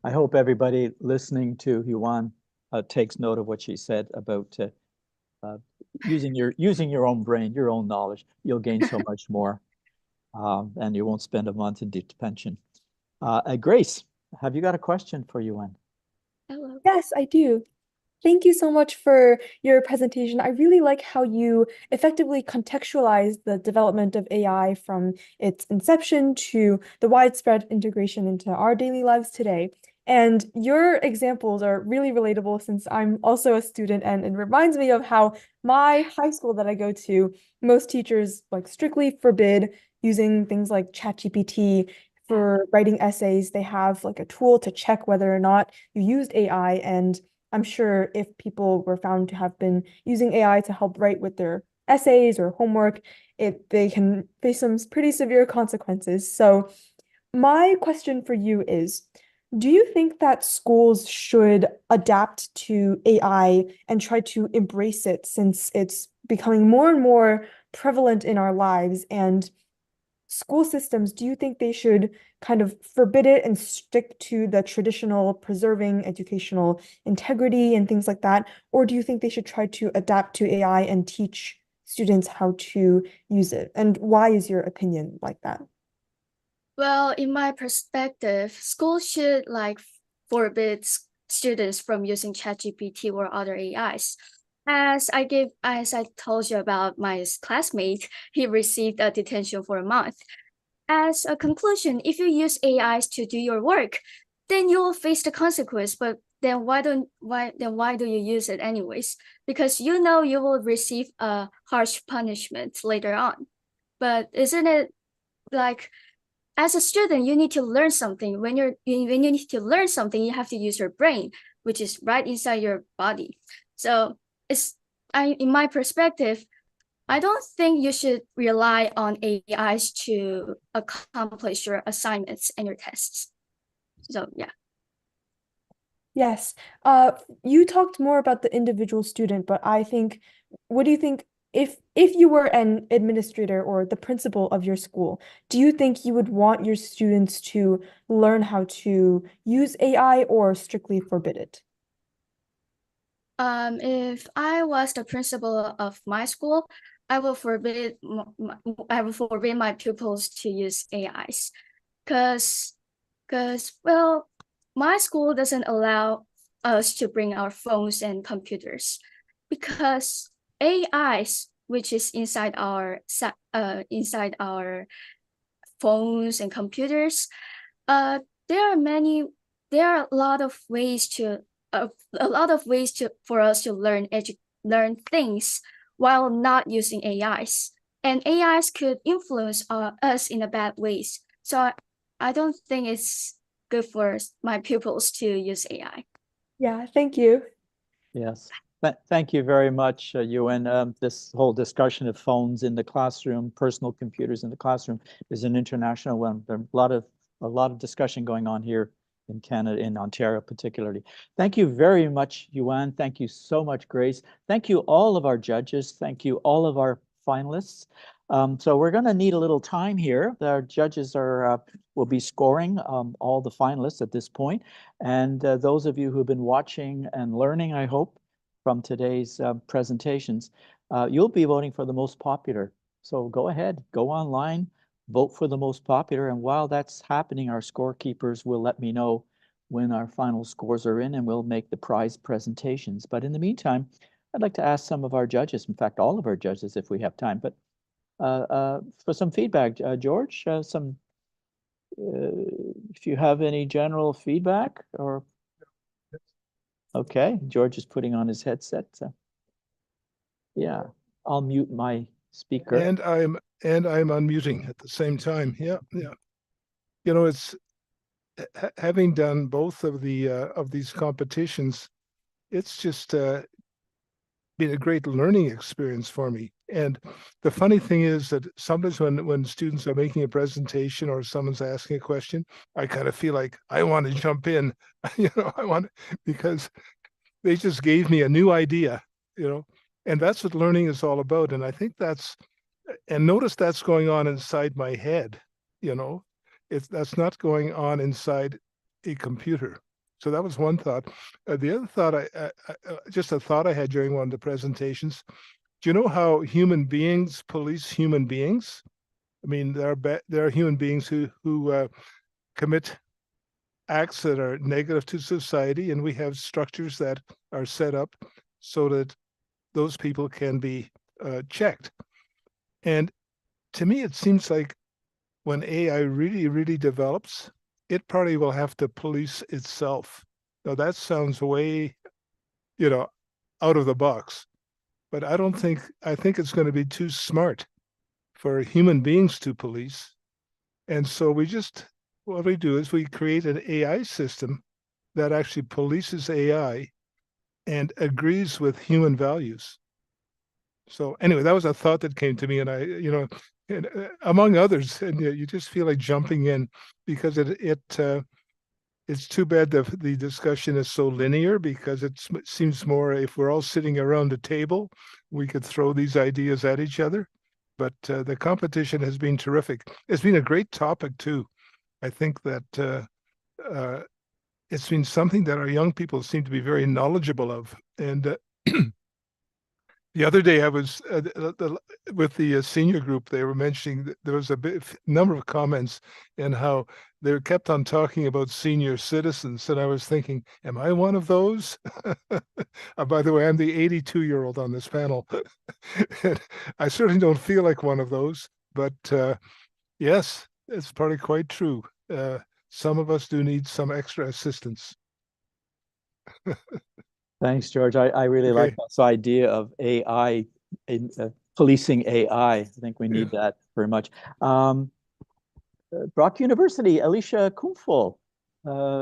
I hope everybody listening to Yuan takes note of what she said about using your own brain, your own knowledge. You'll gain so much more, and you won't spend a month in detention. Grace, have you got a question for Yuan? Hello. Yes, I do. Thank you so much for your presentation. I really like how you effectively contextualize the development of AI from its inception to the widespread integration into our daily lives today. And your examples are really relatable since I'm also a student, and it reminds me of how my high school that I go to, most teachers like strictly forbid using things like ChatGPT for writing essays. They have like a tool to check whether or not you used AI, and I'm sure if people were found to have been using AI to help write with their essays or homework, they can face some pretty severe consequences. So my question for you is, do you think that schools should adapt to AI and try to embrace it since it's becoming more and more prevalent in our lives? And school systems, do you think they should kind of forbid it and stick to the traditional preserving educational integrity and things like that? Or do you think they should try to adapt to AI and teach students how to use it? And why is your opinion like that? Well, in my perspective, schools should like forbid students from using ChatGPT or other AIs. As I told you about my classmate, he received a detention for a month. As a conclusion, if you use AIs to do your work, then you will face the consequence. But then why do you use it anyways? Because you know you will receive a harsh punishment later on. But isn't it like, as a student, you need to learn something. When you need to learn something, you have to use your brain, which is right inside your body. So in my perspective, I don't think you should rely on AIs to accomplish your assignments and your tests. So yeah. Yes. You talked more about the individual student, but I think, what do you think if you were an administrator or the principal of your school, do you think you would want your students to learn how to use AI or strictly forbid it? If I was the principal of my school, I will forbid my pupils to use AIs, because well, my school doesn't allow us to bring our phones and computers, because AIs, which is inside our phones and computers, there are a lot of ways for us to learn things while not using AIs, and AIs could influence us in a bad ways. So I don't think it's good for my pupils to use AI. Yeah, thank you. Yes. Thank you very much, Ewan. This whole discussion of phones in the classroom, personal computers in the classroom, is an international one. There's a lot of discussion going on here in Canada, in Ontario particularly. Thank you very much, Yuan. Thank you so much, Grace. Thank you all of our judges. Thank you all of our finalists. So we're going to need a little time here. Our judges will be scoring all the finalists at this point. And those of you who've been watching and learning, I hope, from today's presentations, you'll be voting for the most popular. So go ahead, go online, vote for the most popular. And while that's happening, our scorekeepers will let me know when our final scores are in, and we'll make the prize presentations. But in the meantime, I'd like to ask some of our judges, in fact, all of our judges, if we have time, but for some feedback. George, if you have any general feedback, or okay, George is putting on his headset. Yeah, I'll mute my speaker. And I'm unmuting at the same time. Yeah. You know, it's having done both of these competitions, it's just been a great learning experience for me. And the funny thing is that sometimes when students are making a presentation or someone's asking a question, I kind of feel like I want to jump in, because they just gave me a new idea, and that's what learning is all about. And I think and notice that's going on inside my head, that's not going on inside a computer. So that was one thought. The other thought, just a thought I had during one of the presentations. Do you know how human beings police human beings? I mean, there are human beings who commit acts that are negative to society, and we have structures that are set up so that those people can be checked. And to me, it seems like when AI really, really develops, it probably will have to police itself. Now that sounds way, out of the box, but I think it's going to be too smart for human beings to police. And so what we do is we create an AI system that actually polices AI and agrees with human values. So anyway, that was a thought that came to me, and and, among others, and you just feel like jumping in because it's too bad the discussion is so linear, because it seems more if we're all sitting around the table, we could throw these ideas at each other. But the competition has been terrific. It's been a great topic too. I think that it's been something that our young people seem to be very knowledgeable of. And the other day I was with the senior group. They were mentioning that there was number of comments and how they kept on talking about senior citizens. And I was thinking, am I one of those? By the way, I'm the 82-year-old on this panel. I certainly don't feel like one of those, but yes, it's probably quite true. Some of us do need some extra assistance. Thanks, George. I really like this idea of AI, policing AI. I think we need that very much. Brock University, Alicia Kumful,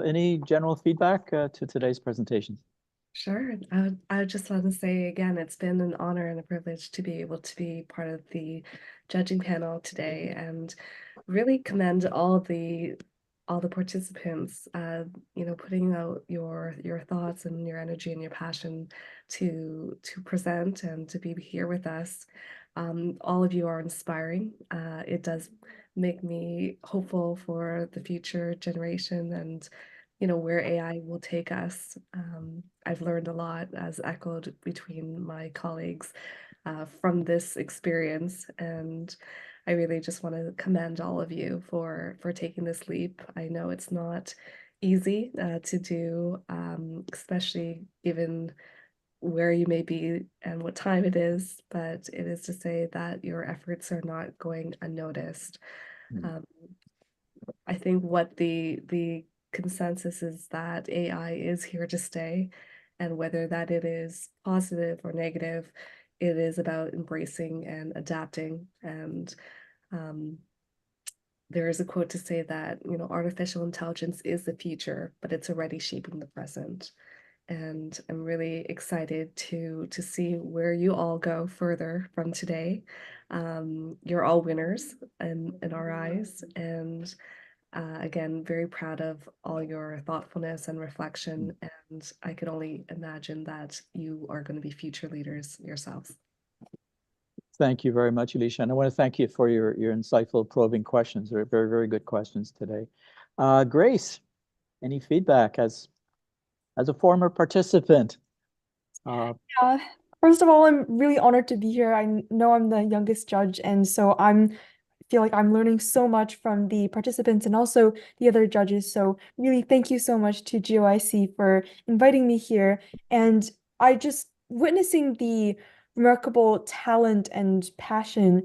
any general feedback to today's presentation? Sure. I would just want to say again, it's been an honor and a privilege to be able to be part of the judging panel today, and really commend all the participants, putting out your thoughts and your energy and your passion to present and to be here with us. All of you are inspiring. It does make me hopeful for the future generation and where AI will take us. I've learned a lot, as echoed between my colleagues, from this experience, and I really just want to commend all of you for taking this leap. I know it's not easy to do, especially given where you may be and what time it is, but it is to say that your efforts are not going unnoticed. I think what the consensus is that AI is here to stay, and whether that it is positive or negative, it is about embracing and adapting. And there is a quote to say that, artificial intelligence is the future, but it's already shaping the present. And I'm really excited to see where you all go further from today. You're all winners in our eyes, and again, very proud of all your thoughtfulness and reflection, and I can only imagine that you are going to be future leaders yourselves. Thank you very much, Alicia. And I want to thank you for your insightful, probing questions. They're very, very good questions today. Grace, any feedback as a former participant? First of all, I'm really honored to be here. I know I'm the youngest judge, and so feel like I'm learning so much from the participants and also the other judges. So really thank you so much to GYC for inviting me here. And I just witnessing the remarkable talent and passion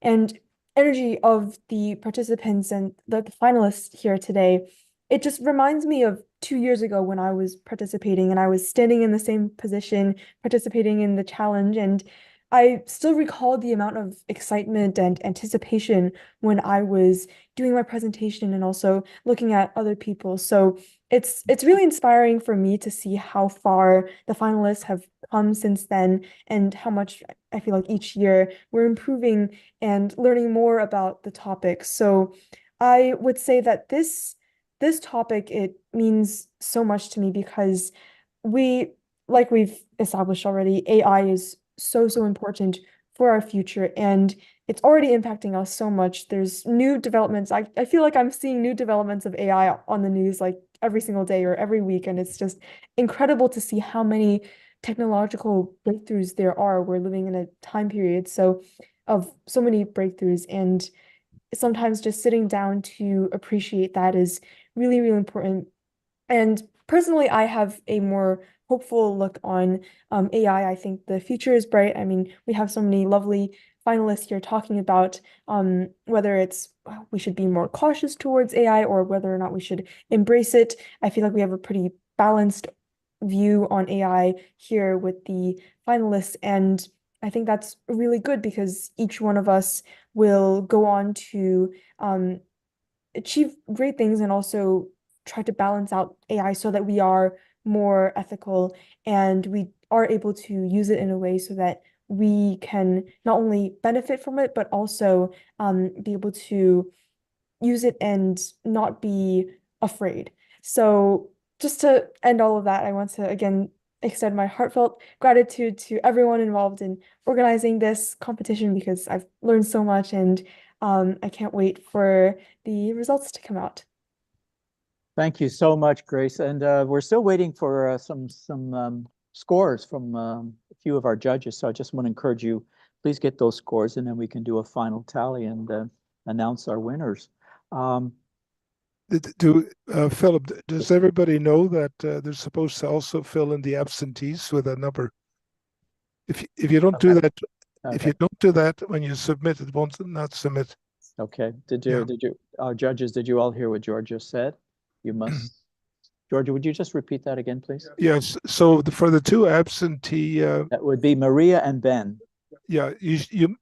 and energy of the participants and the finalists here today. It just reminds me of 2 years ago when I was participating and I was standing in the same position, participating in the challenge, and I still recall the amount of excitement and anticipation when I was doing my presentation and also looking at other people. So it's really inspiring for me to see how far the finalists have come since then, and how much I feel like each year we're improving and learning more about the topic. So I would say that this topic, it means so much to me because like we've established already, AI is so important for our future, and it's already impacting us so much. There's new developments. I feel like I'm seeing new developments of AI on the news like every single day or every week, and it's just incredible to see how many technological breakthroughs there are. We're living in a time period of so many breakthroughs, and sometimes just sitting down to appreciate that is really, really important. And personally, I have a more hopeful look on AI. I think the future is bright. I mean, we have so many lovely finalists here talking about whether it's we should be more cautious towards AI or whether or not we should embrace it. I feel like we have a pretty balanced view on AI here with the finalists, and I think that's really good because each one of us will go on to achieve great things and also try to balance out AI so that we are more ethical and we are able to use it in a way so that we can not only benefit from it, but also be able to use it and not be afraid. So just to end all of that, I want to again extend my heartfelt gratitude to everyone involved in organizing this competition because I've learned so much and I can't wait for the results to come out. Thank you so much, Grace. And we're still waiting for some scores from a few of our judges. So I just want to encourage you, please get those scores and then we can do a final tally and announce our winners. Philip, does everybody know that they're supposed to also fill in the absentees with a number? If you don't do that, if you don't do that when you submit, it won't not submit. Okay. Did you our judges, did you all hear what Georgia said? You must. Georgia, would you just repeat that again, please? Yes. So for the two absentee, that would be Maria and Ben. Yeah, you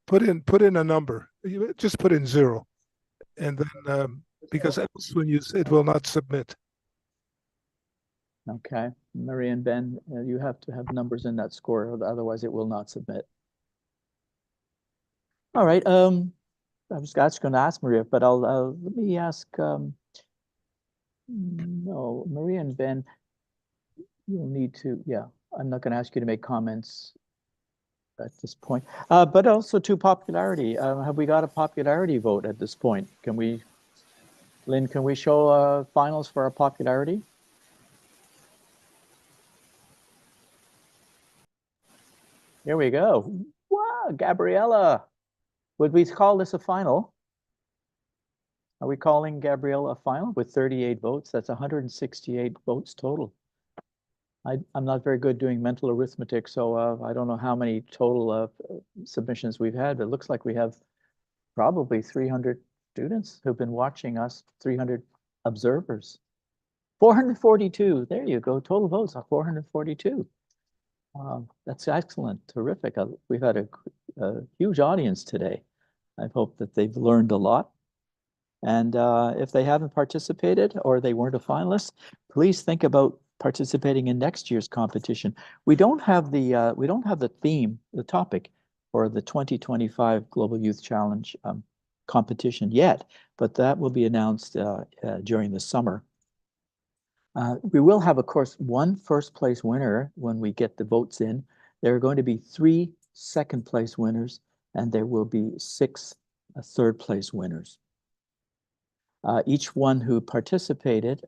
put in a number. You just put in 0, and then because else when it will not submit. Okay, Maria and Ben, you have to have numbers in that score, otherwise it will not submit. All right. I was going to ask Maria, but let me ask. No, Maria and Ben, you'll need to. Yeah, I'm not going to ask you to make comments at this point, but also to popularity. Have we got a popularity vote at this point? Can we, Lynn? Can we show finals for our popularity? Here we go. Wow, Gabriella. Would we call this a final? Are we calling Gabriella a final with 38 votes? That's 168 votes total. I'm not very good doing mental arithmetic, so I don't know how many total submissions we've had, but it looks like we have probably 300 students who've been watching us, 300 observers. 442, there you go, total votes are 442. That's excellent, terrific. We've had a huge audience today. I hope that they've learned a lot. And if they haven't participated or they weren't a finalist, please think about participating in next year's competition. We don't have the theme, the topic for the 2025 Global Youth Challenge competition yet, but that will be announced during the summer. We will have, of course, one first place winner when we get the votes in. There are going to be 3 second place winners, and there will be 6 third place winners. Each one who participated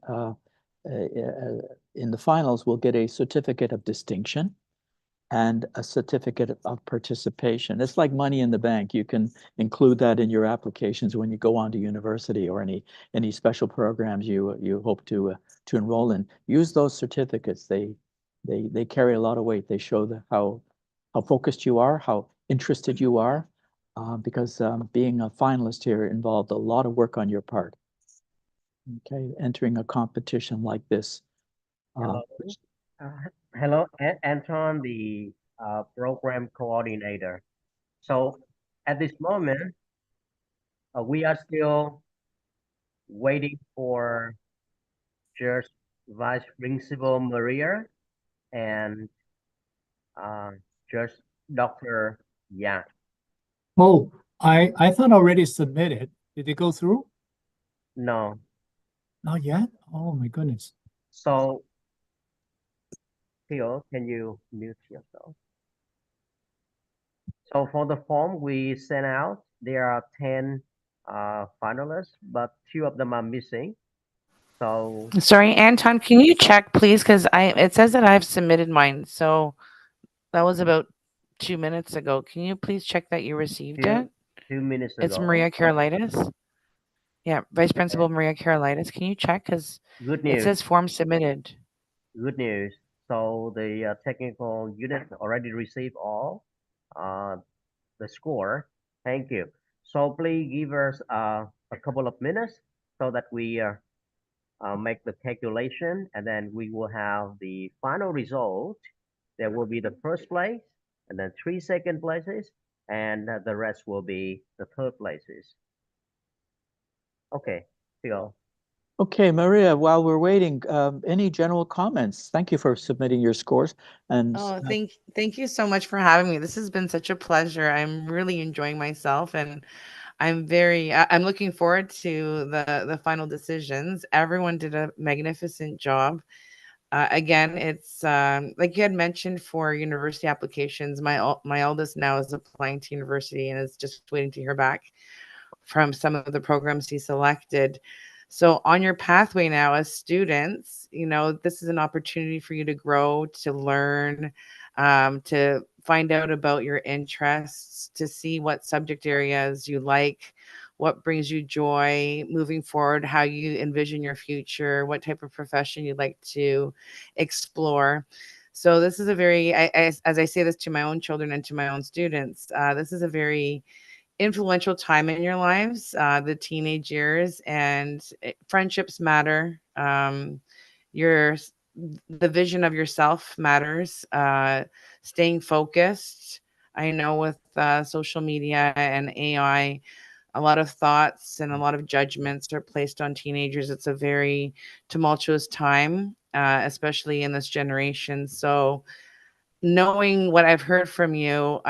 in the finals will get a certificate of distinction and a certificate of participation. It's like money in the bank. You can include that in your applications when you go on to university or any special programs you hope to enroll in. Use those certificates. They carry a lot of weight. They show how focused you are, how interested you are, because being a finalist here involved a lot of work on your part. Okay, entering a competition like this. Hello, Anton, the program coordinator. So at this moment, we are still waiting for just Vice Principal Maria and just Dr. Yang. Oh, I thought already submitted. Did it go through? No. Not yet? Oh my goodness. So, Theo, can you mute yourself? So for the form we sent out, there are 10 finalists, but 2 of them are missing. So Sorry, Anton, can you check, please? Because it says that I've submitted mine. So that was about 2 minutes ago. Can you please check that you received it? 2 minutes ago. It's Maria Carolitis. Yeah, Vice Principal Maria Carolitis. Can you check? Because Good it news. says form submitted. Good news. So the technical unit already received all the score. Thank you. So please give us a couple of minutes so that we make the calculation, and then we will have the final result. There will be the first place, and then 3 second places, and the rest will be the third places. Okay, Phil. Okay, Maria, while we're waiting, any general comments? Thank you for submitting your scores. And Oh, thank you so much for having me. This has been such a pleasure. I'm really enjoying myself, and I'm looking forward to the final decisions. Everyone did a magnificent job. Again, it's like you had mentioned for university applications. My eldest now is applying to university and is just waiting to hear back from some of the programs he selected. So on your pathway now as students, this is an opportunity for you to grow, to learn, to find out about your interests, to see what subject areas you like, what brings you joy moving forward, how you envision your future, what type of profession you'd like to explore. So this is a very, as I say this to my own children and to my own students, this is a very influential time in your lives, the teenage years, and friendships matter. Your the vision of yourself matters. Staying focused. I know with social media and AI, a lot of thoughts and a lot of judgments are placed on teenagers. It's a very tumultuous time, especially in this generation. So knowing what I've heard from you,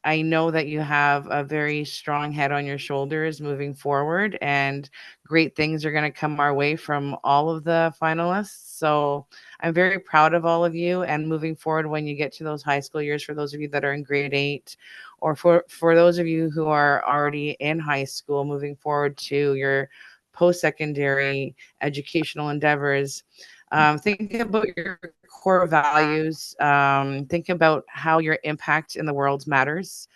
I know that you have a very strong head on your shoulders moving forward, and great things are going to come our way from all of the finalists. So I'm very proud of all of you, and moving forward when you get to those high school years, for those of you that are in grade 8, or for those of you who are already in high school, moving forward to your post-secondary educational endeavors. Think about your core values. Think about how your impact in the world matters.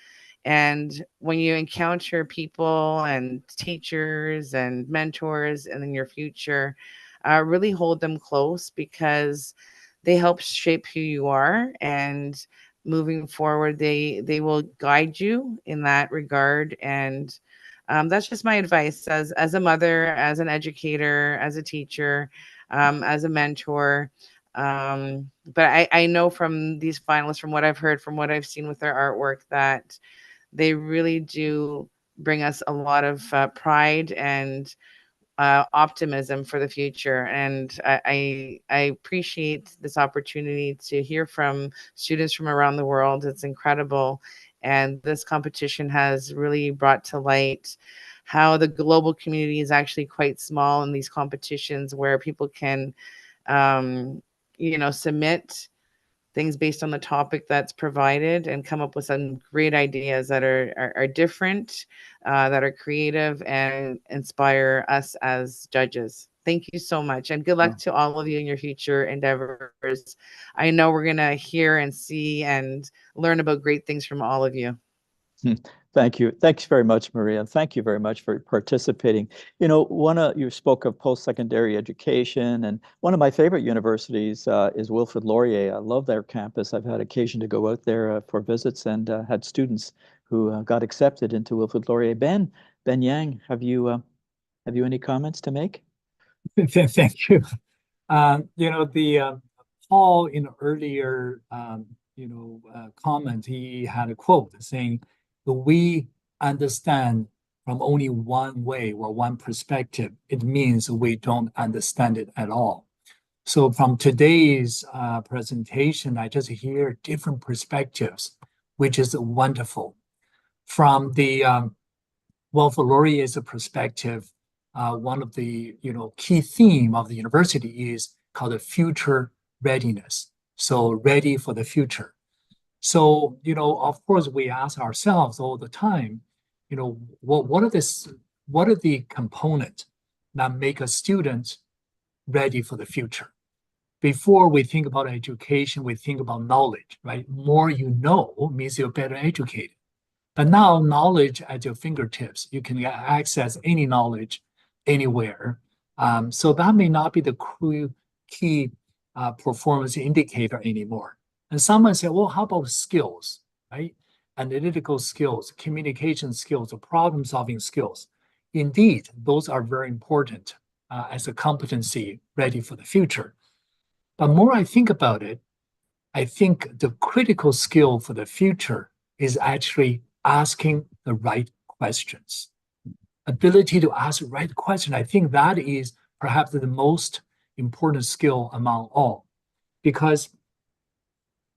And when you encounter people and teachers and mentors in your future, really hold them close, because they help shape who you are. And moving forward, they will guide you in that regard. And that's just my advice as a mother, as an educator, as a teacher, as a mentor. But I know from these finalists, from what I've heard, from what I've seen with their artwork, that they really do bring us a lot of pride and optimism for the future. And I appreciate this opportunity to hear from students from around the world. It's incredible. And this competition has really brought to light how the global community is actually quite small in these competitions, where people can, submit things based on the topic that's provided and come up with some great ideas that are different, that are creative and inspire us as judges. Thank you so much, and good luck to all of you in your future endeavors. I know we're going to hear and see and learn about great things from all of you. Thank you. Thanks very much, Maria. Thank you very much for participating. You spoke of post-secondary education, and one of my favorite universities is Wilfrid Laurier. I love their campus. I've had occasion to go out there for visits, and had students who got accepted into Wilfrid Laurier. Ben Yang, have you any comments to make? Thank you. Paul, in earlier comment, he had a quote saying, "We understand from only one way or one perspective, it means we don't understand it at all." So from today's presentation, I just hear different perspectives, which is wonderful. From the Wilfrid Laurier's perspective, one of the key theme of the university is called the future readiness. So ready for the future. So of course, we ask ourselves all the time, what are the components that make a student ready for the future? Before we think about education, we think about knowledge, right? More you know means you're better educated. But now knowledge at your fingertips, you can access any knowledge anywhere. So that may not be the key performance indicator anymore. And someone said, well, how about skills, right? Analytical skills, communication skills, or problem-solving skills. Indeed, those are very important as a competency ready for the future. But more I think about it, I think the critical skill for the future is actually asking the right questions. Ability to ask the right question. I think that is perhaps the most important skill among all, because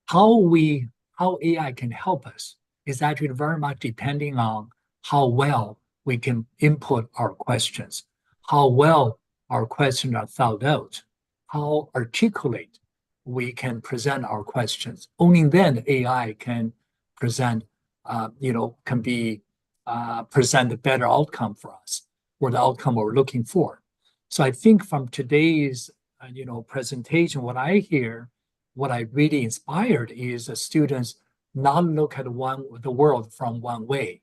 how AI can help us is actually very much depending on how well we can input our questions, how well our questions are thought out, how articulate we can present our questions. Only then AI can present, present a better outcome for us, or the outcome we're looking for. So I think from today's, presentation, what I really inspired is the students not look at the world from one way.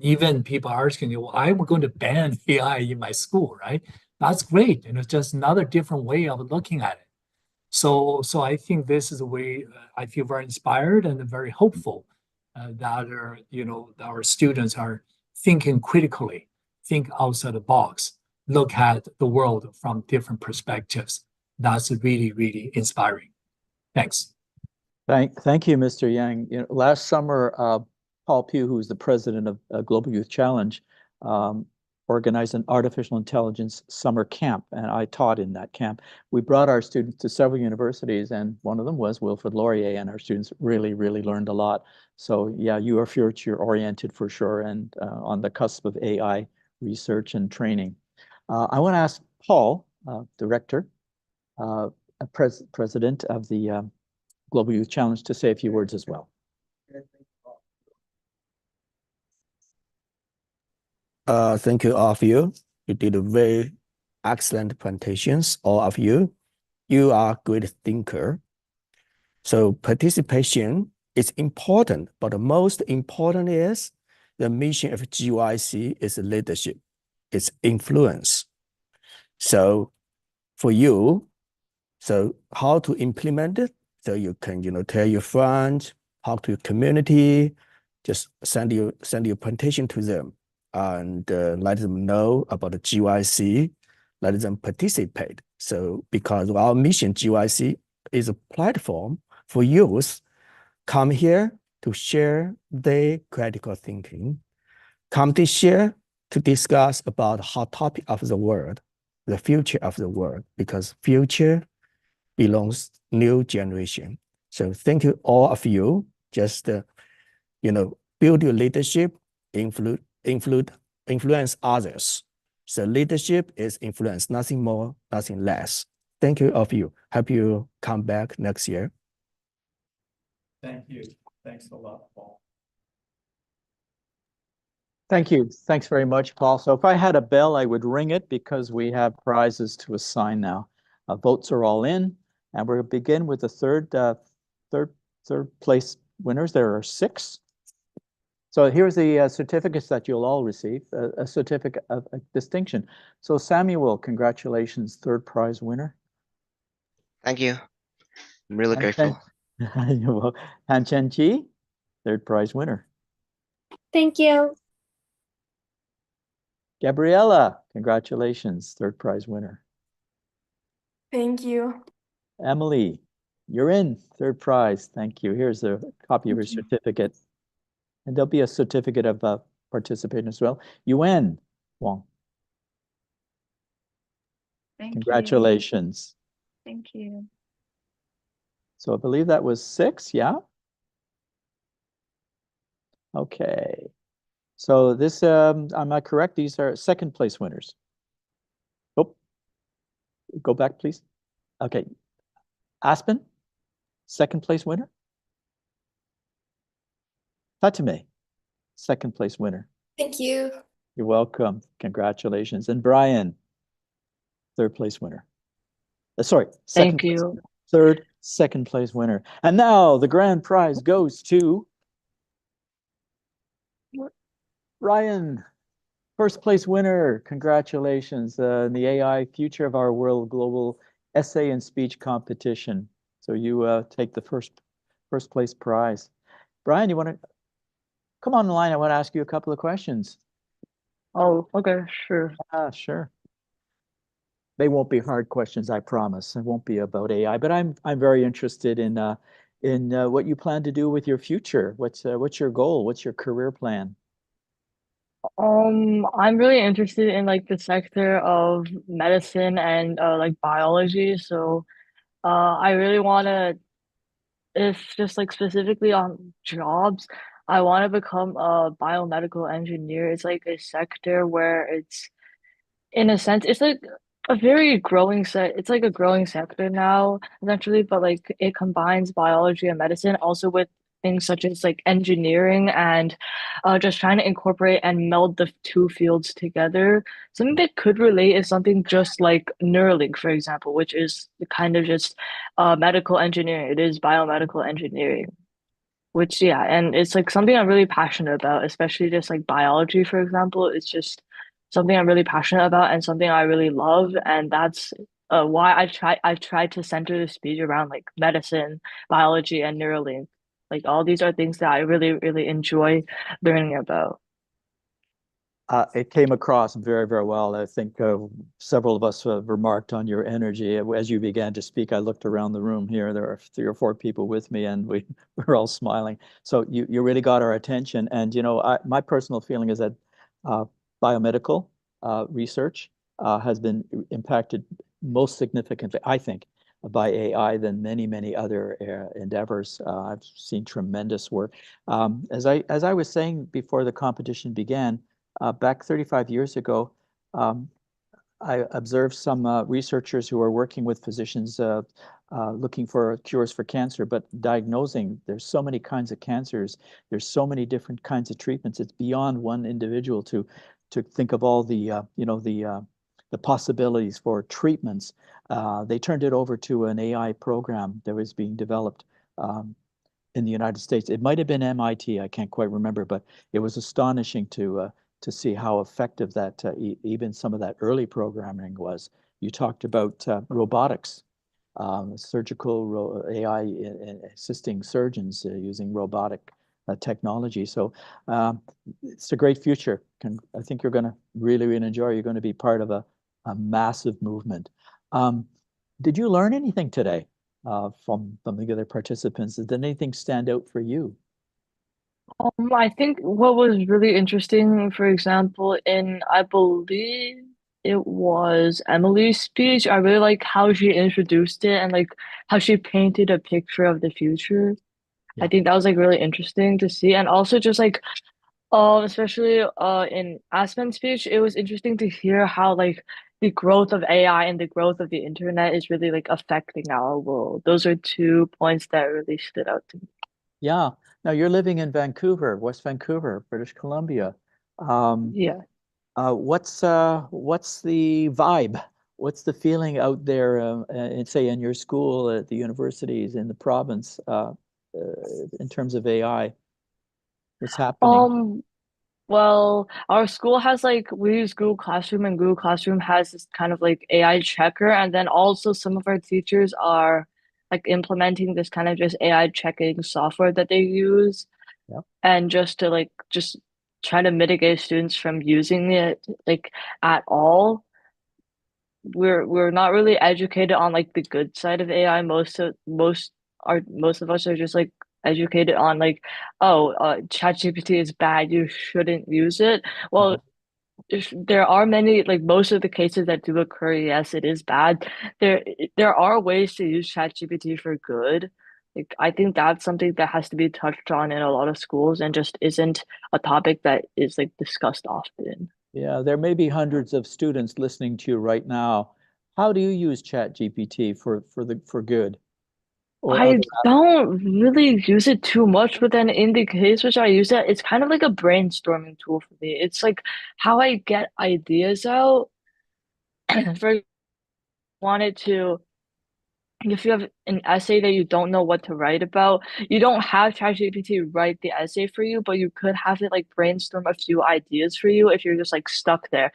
Even people are asking you, well, I'm going to ban AI in my school, right? That's great. And it's just another different way of looking at it. So I think this is a way I feel very inspired and very hopeful that our students are thinking critically, think outside the box, look at the world from different perspectives. That's really, really inspiring. Thanks. Thank you, Mr. Yang. Last summer, Paul Pugh, who's the president of Global Youth Challenge, organized an artificial intelligence summer camp, and I taught in that camp. We brought our students to several universities, and one of them was Wilfrid Laurier, and our students really, really learned a lot. So yeah, you are future-oriented for sure, and on the cusp of AI research and training. I want to ask Paul, director, president of the Global Youth Challenge, to say a few words as well. Thank you, all of you. You did a very excellent presentations, all of you. You are great thinker. So participation is important, but the most important is the mission of GYC is leadership, it's influence. So for you, so how to implement it? So you can, tell your friends, talk to your community, just send your presentation to them, and let them know about the GYC, let them participate. So because our mission, GYC, is a platform for youth come here to share their critical thinking, come to share to discuss about hot topic of the world, the future of the world, because future belongs new generation. So thank you all of you. Just build your leadership, influence others. So leadership is influence, nothing more, nothing less. Thank you all of you. Hope you come back next year. Thank you. Thanks a lot, Paul. Thank you. Thanks very much, Paul. So if I had a bell, I would ring it because we have prizes to assign now. Votes are all in, and we'll begin with the third place winners. There are 6. So here's the certificates that you'll all receive, a certificate of distinction. So Samuel, congratulations, 3rd prize winner. Thank you. I'm really grateful. Han Chen Chi, 3rd prize winner. Thank you. Gabriella, congratulations, 3rd prize winner. Thank you. Emily, you're in, 3rd prize. Thank you. Here's a copy of your certificate. And there'll be a certificate of participation as well. Yuan Wong. Congratulations. Thank you. So I believe that was 6, yeah? Okay. So this, am I correct? These are 2nd place winners. Oh, go back, please. Okay. Aspen, 2nd place winner. Fatime, 2nd place winner. Thank you. You're welcome. Congratulations. And Brian, 3rd place winner. Sorry, 2nd place winner. 3rd, 2nd place winner. And now the grand prize goes to Ryan, 1st place winner. Congratulations. The AI Future of Our World Global essay and speech competition. So you take the first place prize. Brian, you want to come on the line? I want to ask you a couple of questions. Oh, okay, sure. Sure. They won't be hard questions, I promise. It won't be about AI, but I'm very interested in what you plan to do with your future. What's your goal? What's your career plan? I'm really interested in like the sector of medicine and like biology. So I really want to, if just like specifically on jobs, I want to become a biomedical engineer. It's like a sector where it's, in a sense, it's like a very growing it's like a growing sector now, essentially, but like it combines biology and medicine also with things such as like engineering and just trying to incorporate and meld the two fields together. Something that could relate is something just like Neuralink, for example, which is kind of just medical engineering. It is biomedical engineering. Which, yeah, and it's like something I'm really passionate about, especially just like biology, for example. It's just something I'm really passionate about and something I really love. And that's why I try to center the speech around like medicine, biology, and Neuralink. Like all these are things that I really, really enjoy learning about. It came across very, very well. I think several of us remarked on your energy. As you began to speak, I looked around the room here. There are 3 or 4 people with me, and we're all smiling. So you really got our attention. And, my personal feeling is that biomedical research has been impacted most significantly, I think, by AI than many, many other endeavors. I've seen tremendous work. As I was saying before the competition began, back 35 years ago, I observed some researchers who were working with physicians looking for cures for cancer, but diagnosing. There's so many kinds of cancers. There's so many different kinds of treatments. It's beyond one individual to think of all the the possibilities for treatments. They turned it over to an AI program that was being developed in the United States. It might have been MIT. I can't quite remember, but it was astonishing to see how effective that even some of that early programming was. You talked about robotics, surgical AI assisting surgeons using robotic technology. So it's a great future. I think you're going to really, really enjoy. You're going to be part of a massive movement. Did you learn anything today from the other participants? Did anything stand out for you? I think what was really interesting, for example, in I believe it was Emily's speech, I really like how she introduced it and like how she painted a picture of the future. I think that was like really interesting to see. And also just like especially in Aspen's speech, it was interesting to hear how like the growth of AI and the growth of the internet is really like affecting our world. Those are 2 points that really stood out to me. Yeah. Now you're living in Vancouver, West Vancouver, British Columbia. Yeah. What's the vibe? What's the feeling out there, say in your school, at the universities, in the province, in terms of AI? What's happening? Well, our school has like we use Google Classroom and Google Classroom has this kind of like AI checker, and then also some of our teachers are like implementing this kind of just AI checking software that they use, Yep. and just to like just try to mitigate students from using it like at all. We're not really educated on like the good side of AI. Most of us are just like educated on like, oh, ChatGPT is bad, you shouldn't use it. Well, there are many, like most of the cases that do occur, yes, it is bad. There are ways to use ChatGPT for good. Like I think that's something that has to be touched on in a lot of schools and just isn't a topic that is like discussed often. Yeah, there may be hundreds of students listening to you right now. How do you use ChatGPT for good or I other don't really use it too much, but then in the case which I use it, it's kind of like a brainstorming tool for me. It's like how I get ideas out. For wanted to if you have an essay that you don't know what to write about, you don't have ChatGPT write the essay for you, but you could have it like brainstorm a few ideas for you if you're just like stuck there.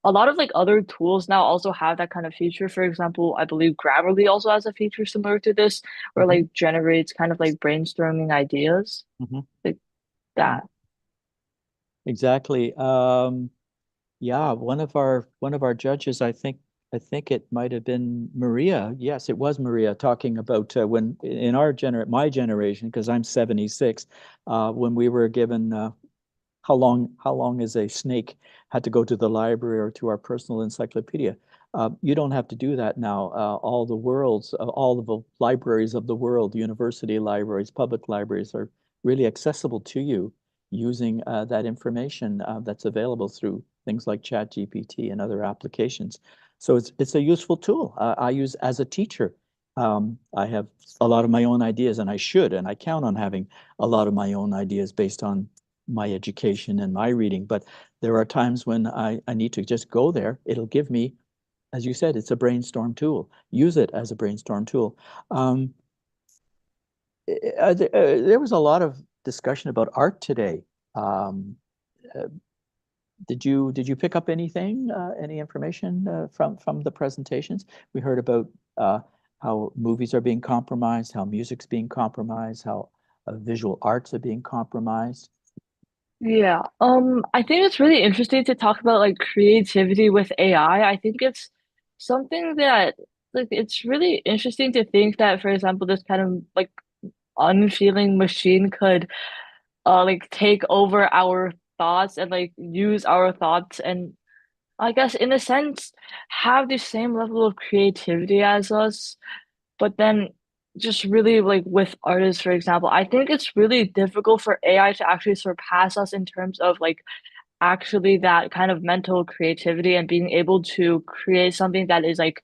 A lot of like other tools now also have that kind of feature. For example, I believe Grammarly also has a feature similar to this, where like generates kind of like brainstorming ideas like that. Exactly. Yeah, one of our judges, I think it might have been Maria. Yes, it was Maria talking about when in my generation, because I'm 76, when we were given how long is a snake had to go to the library or to our personal encyclopedia. You don't have to do that now. All of the libraries of the world, university libraries, public libraries are really accessible to you using that information that's available through things like ChatGPT and other applications. So it's a useful tool. I use as a teacher. I have a lot of my own ideas, and I count on having a lot of my own ideas based on my education and my reading. But there are times when I need to just go there. It'll give me, as you said, it's a brainstorm tool. Use it as a brainstorm tool. There was a lot of discussion about art today. Did you pick up anything, any information from the presentations? We heard about how movies are being compromised, how music's being compromised, how visual arts are being compromised. Yeah, I think it's really interesting to talk about like creativity with AI. I think it's something that like it's really interesting to think that, for example, this kind of like unfeeling machine could like take over our thoughts and like use our thoughts and I guess in a sense have the same level of creativity as us, but then just really like with artists, for example, I think it's really difficult for AI to actually surpass us in terms of like actually that kind of mental creativity and being able to create something that is like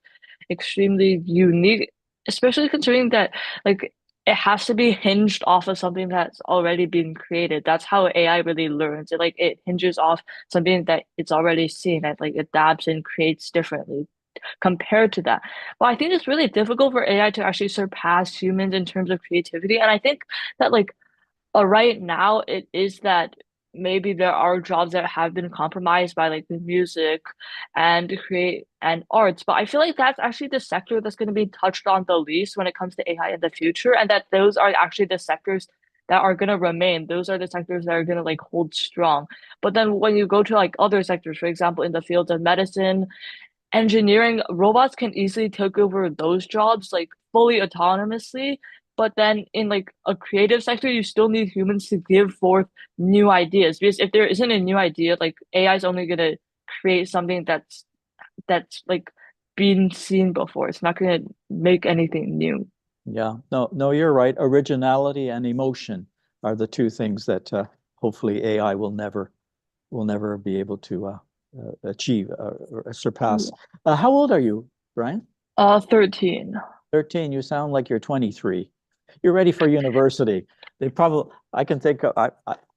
extremely unique, especially considering that like it has to be hinged off of something that's already been created. That's how AI really learns. It hinges off something that it's already seen and like adapts and creates differently compared to that. But I think it's really difficult for AI to actually surpass humans in terms of creativity. And I think that like right now it is that maybe there are jobs that have been compromised by like the music and create and arts, but I feel like that's actually the sector that's going to be touched on the least when it comes to AI in the future, and that those are actually the sectors that are going to remain. Those are the sectors that are going to like hold strong. But then when you go to like other sectors, for example, in the field of medicine, engineering, robots can easily take over those jobs like fully autonomously. But then in like a creative sector, you still need humans to give forth new ideas. Because if there isn't a new idea, like AI is only gonna create something that's like been seen before. It's not gonna make anything new. Yeah, no, you're right. Originality and emotion are the two things that hopefully AI will never be able to achieve or surpass. How old are you, Brian? 13. 13. You sound like you're 23. You're ready for university. I can think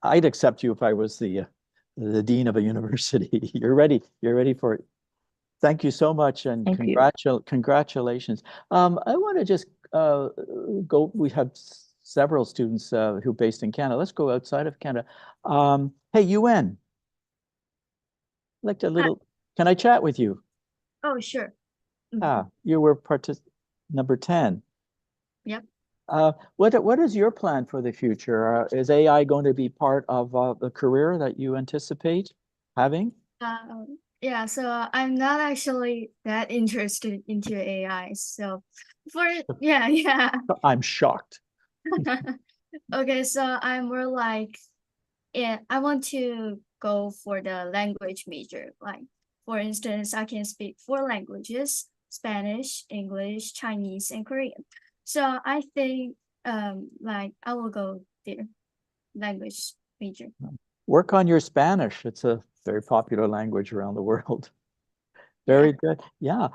I'd accept you if I was the dean of a university. You're ready. You're ready for it. Thank you so much, and congratulations. I want to just go. We have several students who are based in Canada. Let's go outside of Canada. Hey, UN. Like a little. Can I chat with you? Oh, sure. You were number 10. Yep. What is your plan for the future? Is AI going to be part of the career that you anticipate having? Yeah, so I'm not actually that interested into AI. So yeah. I'm shocked. Okay, so I'm more like, yeah, I want to go for the language major. Like, for instance, I can speak 4 languages: Spanish, English, Chinese, and Korean. So I think like I will go there, language major. Work on your Spanish. It's a very popular language around the world. Very good. Yeah.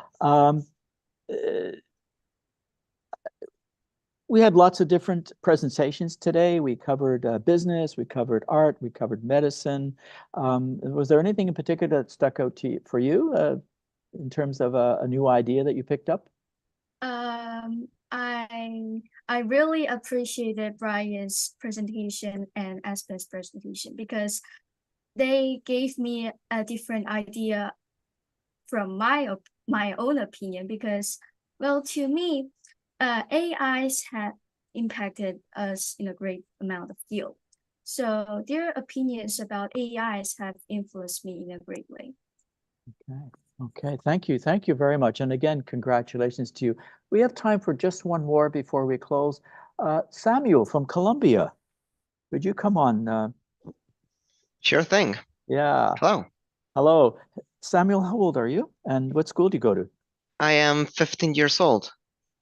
We had lots of different presentations today. We covered business, we covered art, we covered medicine. Was there anything in particular that stuck out for you in terms of a new idea that you picked up? I really appreciated Brian's presentation and Aspen's presentation because they gave me a different idea from my own opinion. Because, well, to me, AIs have impacted us in a great amount of field. So their opinions about AIs have influenced me in a great way. Okay. Okay, thank you. Thank you very much. And again, congratulations to you. We have time for just one more before we close. Samuel from Colombia, would you come on? Sure thing. Yeah. Hello. Hello. Samuel, how old are you? And what school do you go to? I am 15 years old.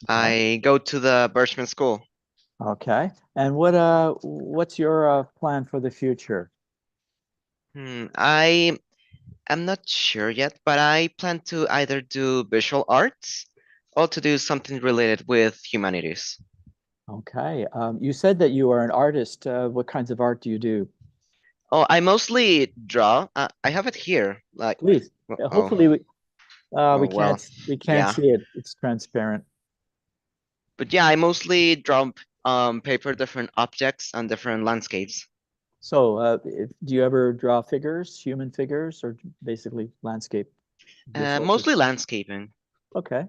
I go to the Birchman School. Okay. And what's your plan for the future? I am not sure yet, but I plan to either do visual arts or to do something related with humanities. Okay. You said that you are an artist. What kinds of art do you do? Oh, I mostly draw. I have it here. Like, Please. oh, Hopefully we well, we can't yeah. see it. It's transparent. But yeah, I mostly draw paper different objects and different landscapes. So, do you ever draw figures, human figures, or basically landscape? Your focus? Mostly landscaping. Okay.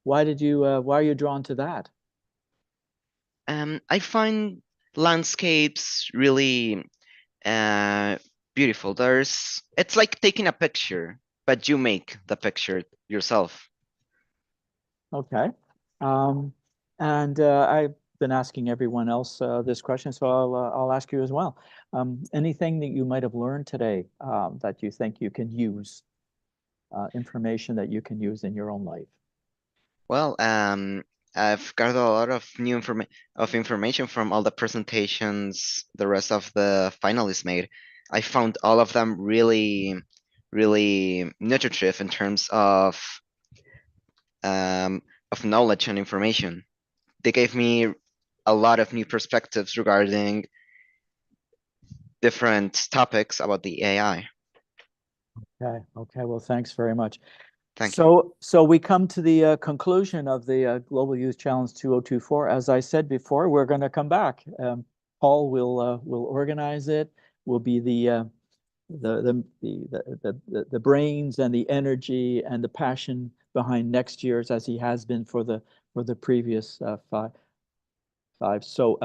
Why are you drawn to that? I find landscapes really beautiful. It's like taking a picture, but you make the picture yourself. Okay. And I've been asking everyone else this question, so I'll ask you as well. Anything that you might have learned today that you think you can use, information that you can use in your own life? Well, I've gathered a lot of new information from all the presentations the rest of the finalists made. I found all of them really, really nutritive in terms of knowledge and information. They gave me a lot of new perspectives regarding different topics about the AI. Okay. Okay. Well, thanks very much. Thank you. So we come to the conclusion of the Global Youth Challenge 2024. As I said before, we're going to come back. Paul will organize it. Will be the brains and the energy and the passion behind next year's, as he has been for the previous five. So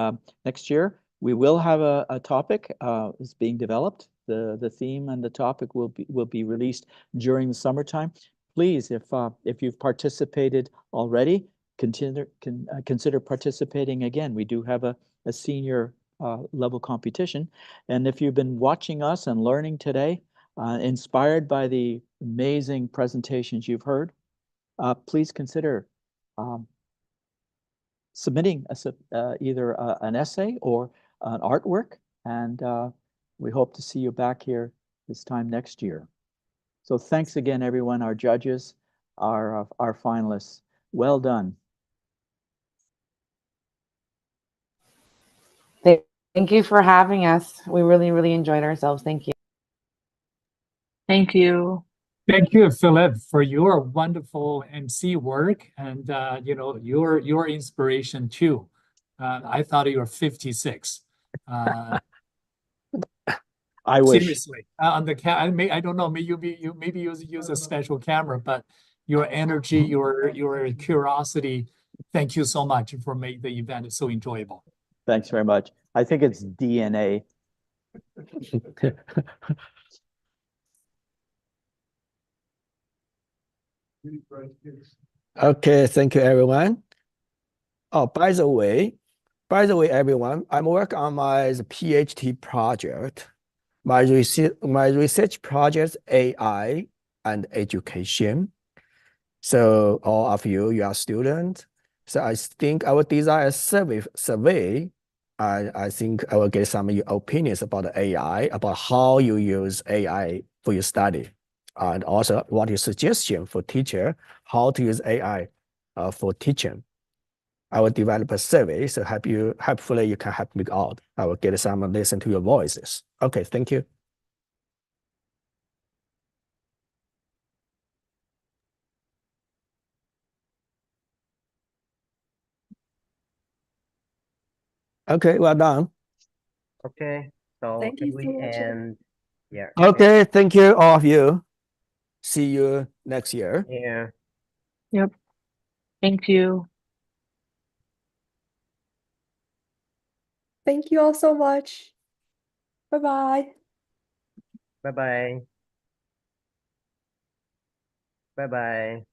next year we will have a topic is being developed. The theme and the topic will be released during the summertime. Please, if you've participated already, consider participating again. We do have a senior level competition, and if you've been watching us and learning today, inspired by the amazing presentations you've heard, please consider submitting either an essay or an artwork, and we hope to see you back here this time next year. So thanks again, everyone, our judges, our finalists. Well done. Thank you for having us. We really, really enjoyed ourselves. Thank you. Thank you. Thank you, Philip, for your wonderful MC work and your inspiration too. I thought you were 56. I wish. Seriously, on the I don't know. Maybe you use a special camera, but your energy, your curiosity. Thank you so much for making the event so enjoyable. Thanks very much. I think it's DNA. Okay, thank you, everyone. Oh, by the way, everyone, I'm working on my PhD project. My research project AI and education. So all of you are students. So I think I will design a survey. I think I will get some of your opinions about AI, about how you use AI for your study. And also what your suggestion for teacher, how to use AI for teaching. I will develop a survey, so hopefully you can help me out. I will get some listen to your voices. Okay, thank you. Okay, well done. Okay, so Thank can you we so much. end? Yeah. Okay, thank you, all of you. See you next year. Yeah. Yep. Thank you. Thank you all so much. Bye-bye. Bye bye. Bye bye.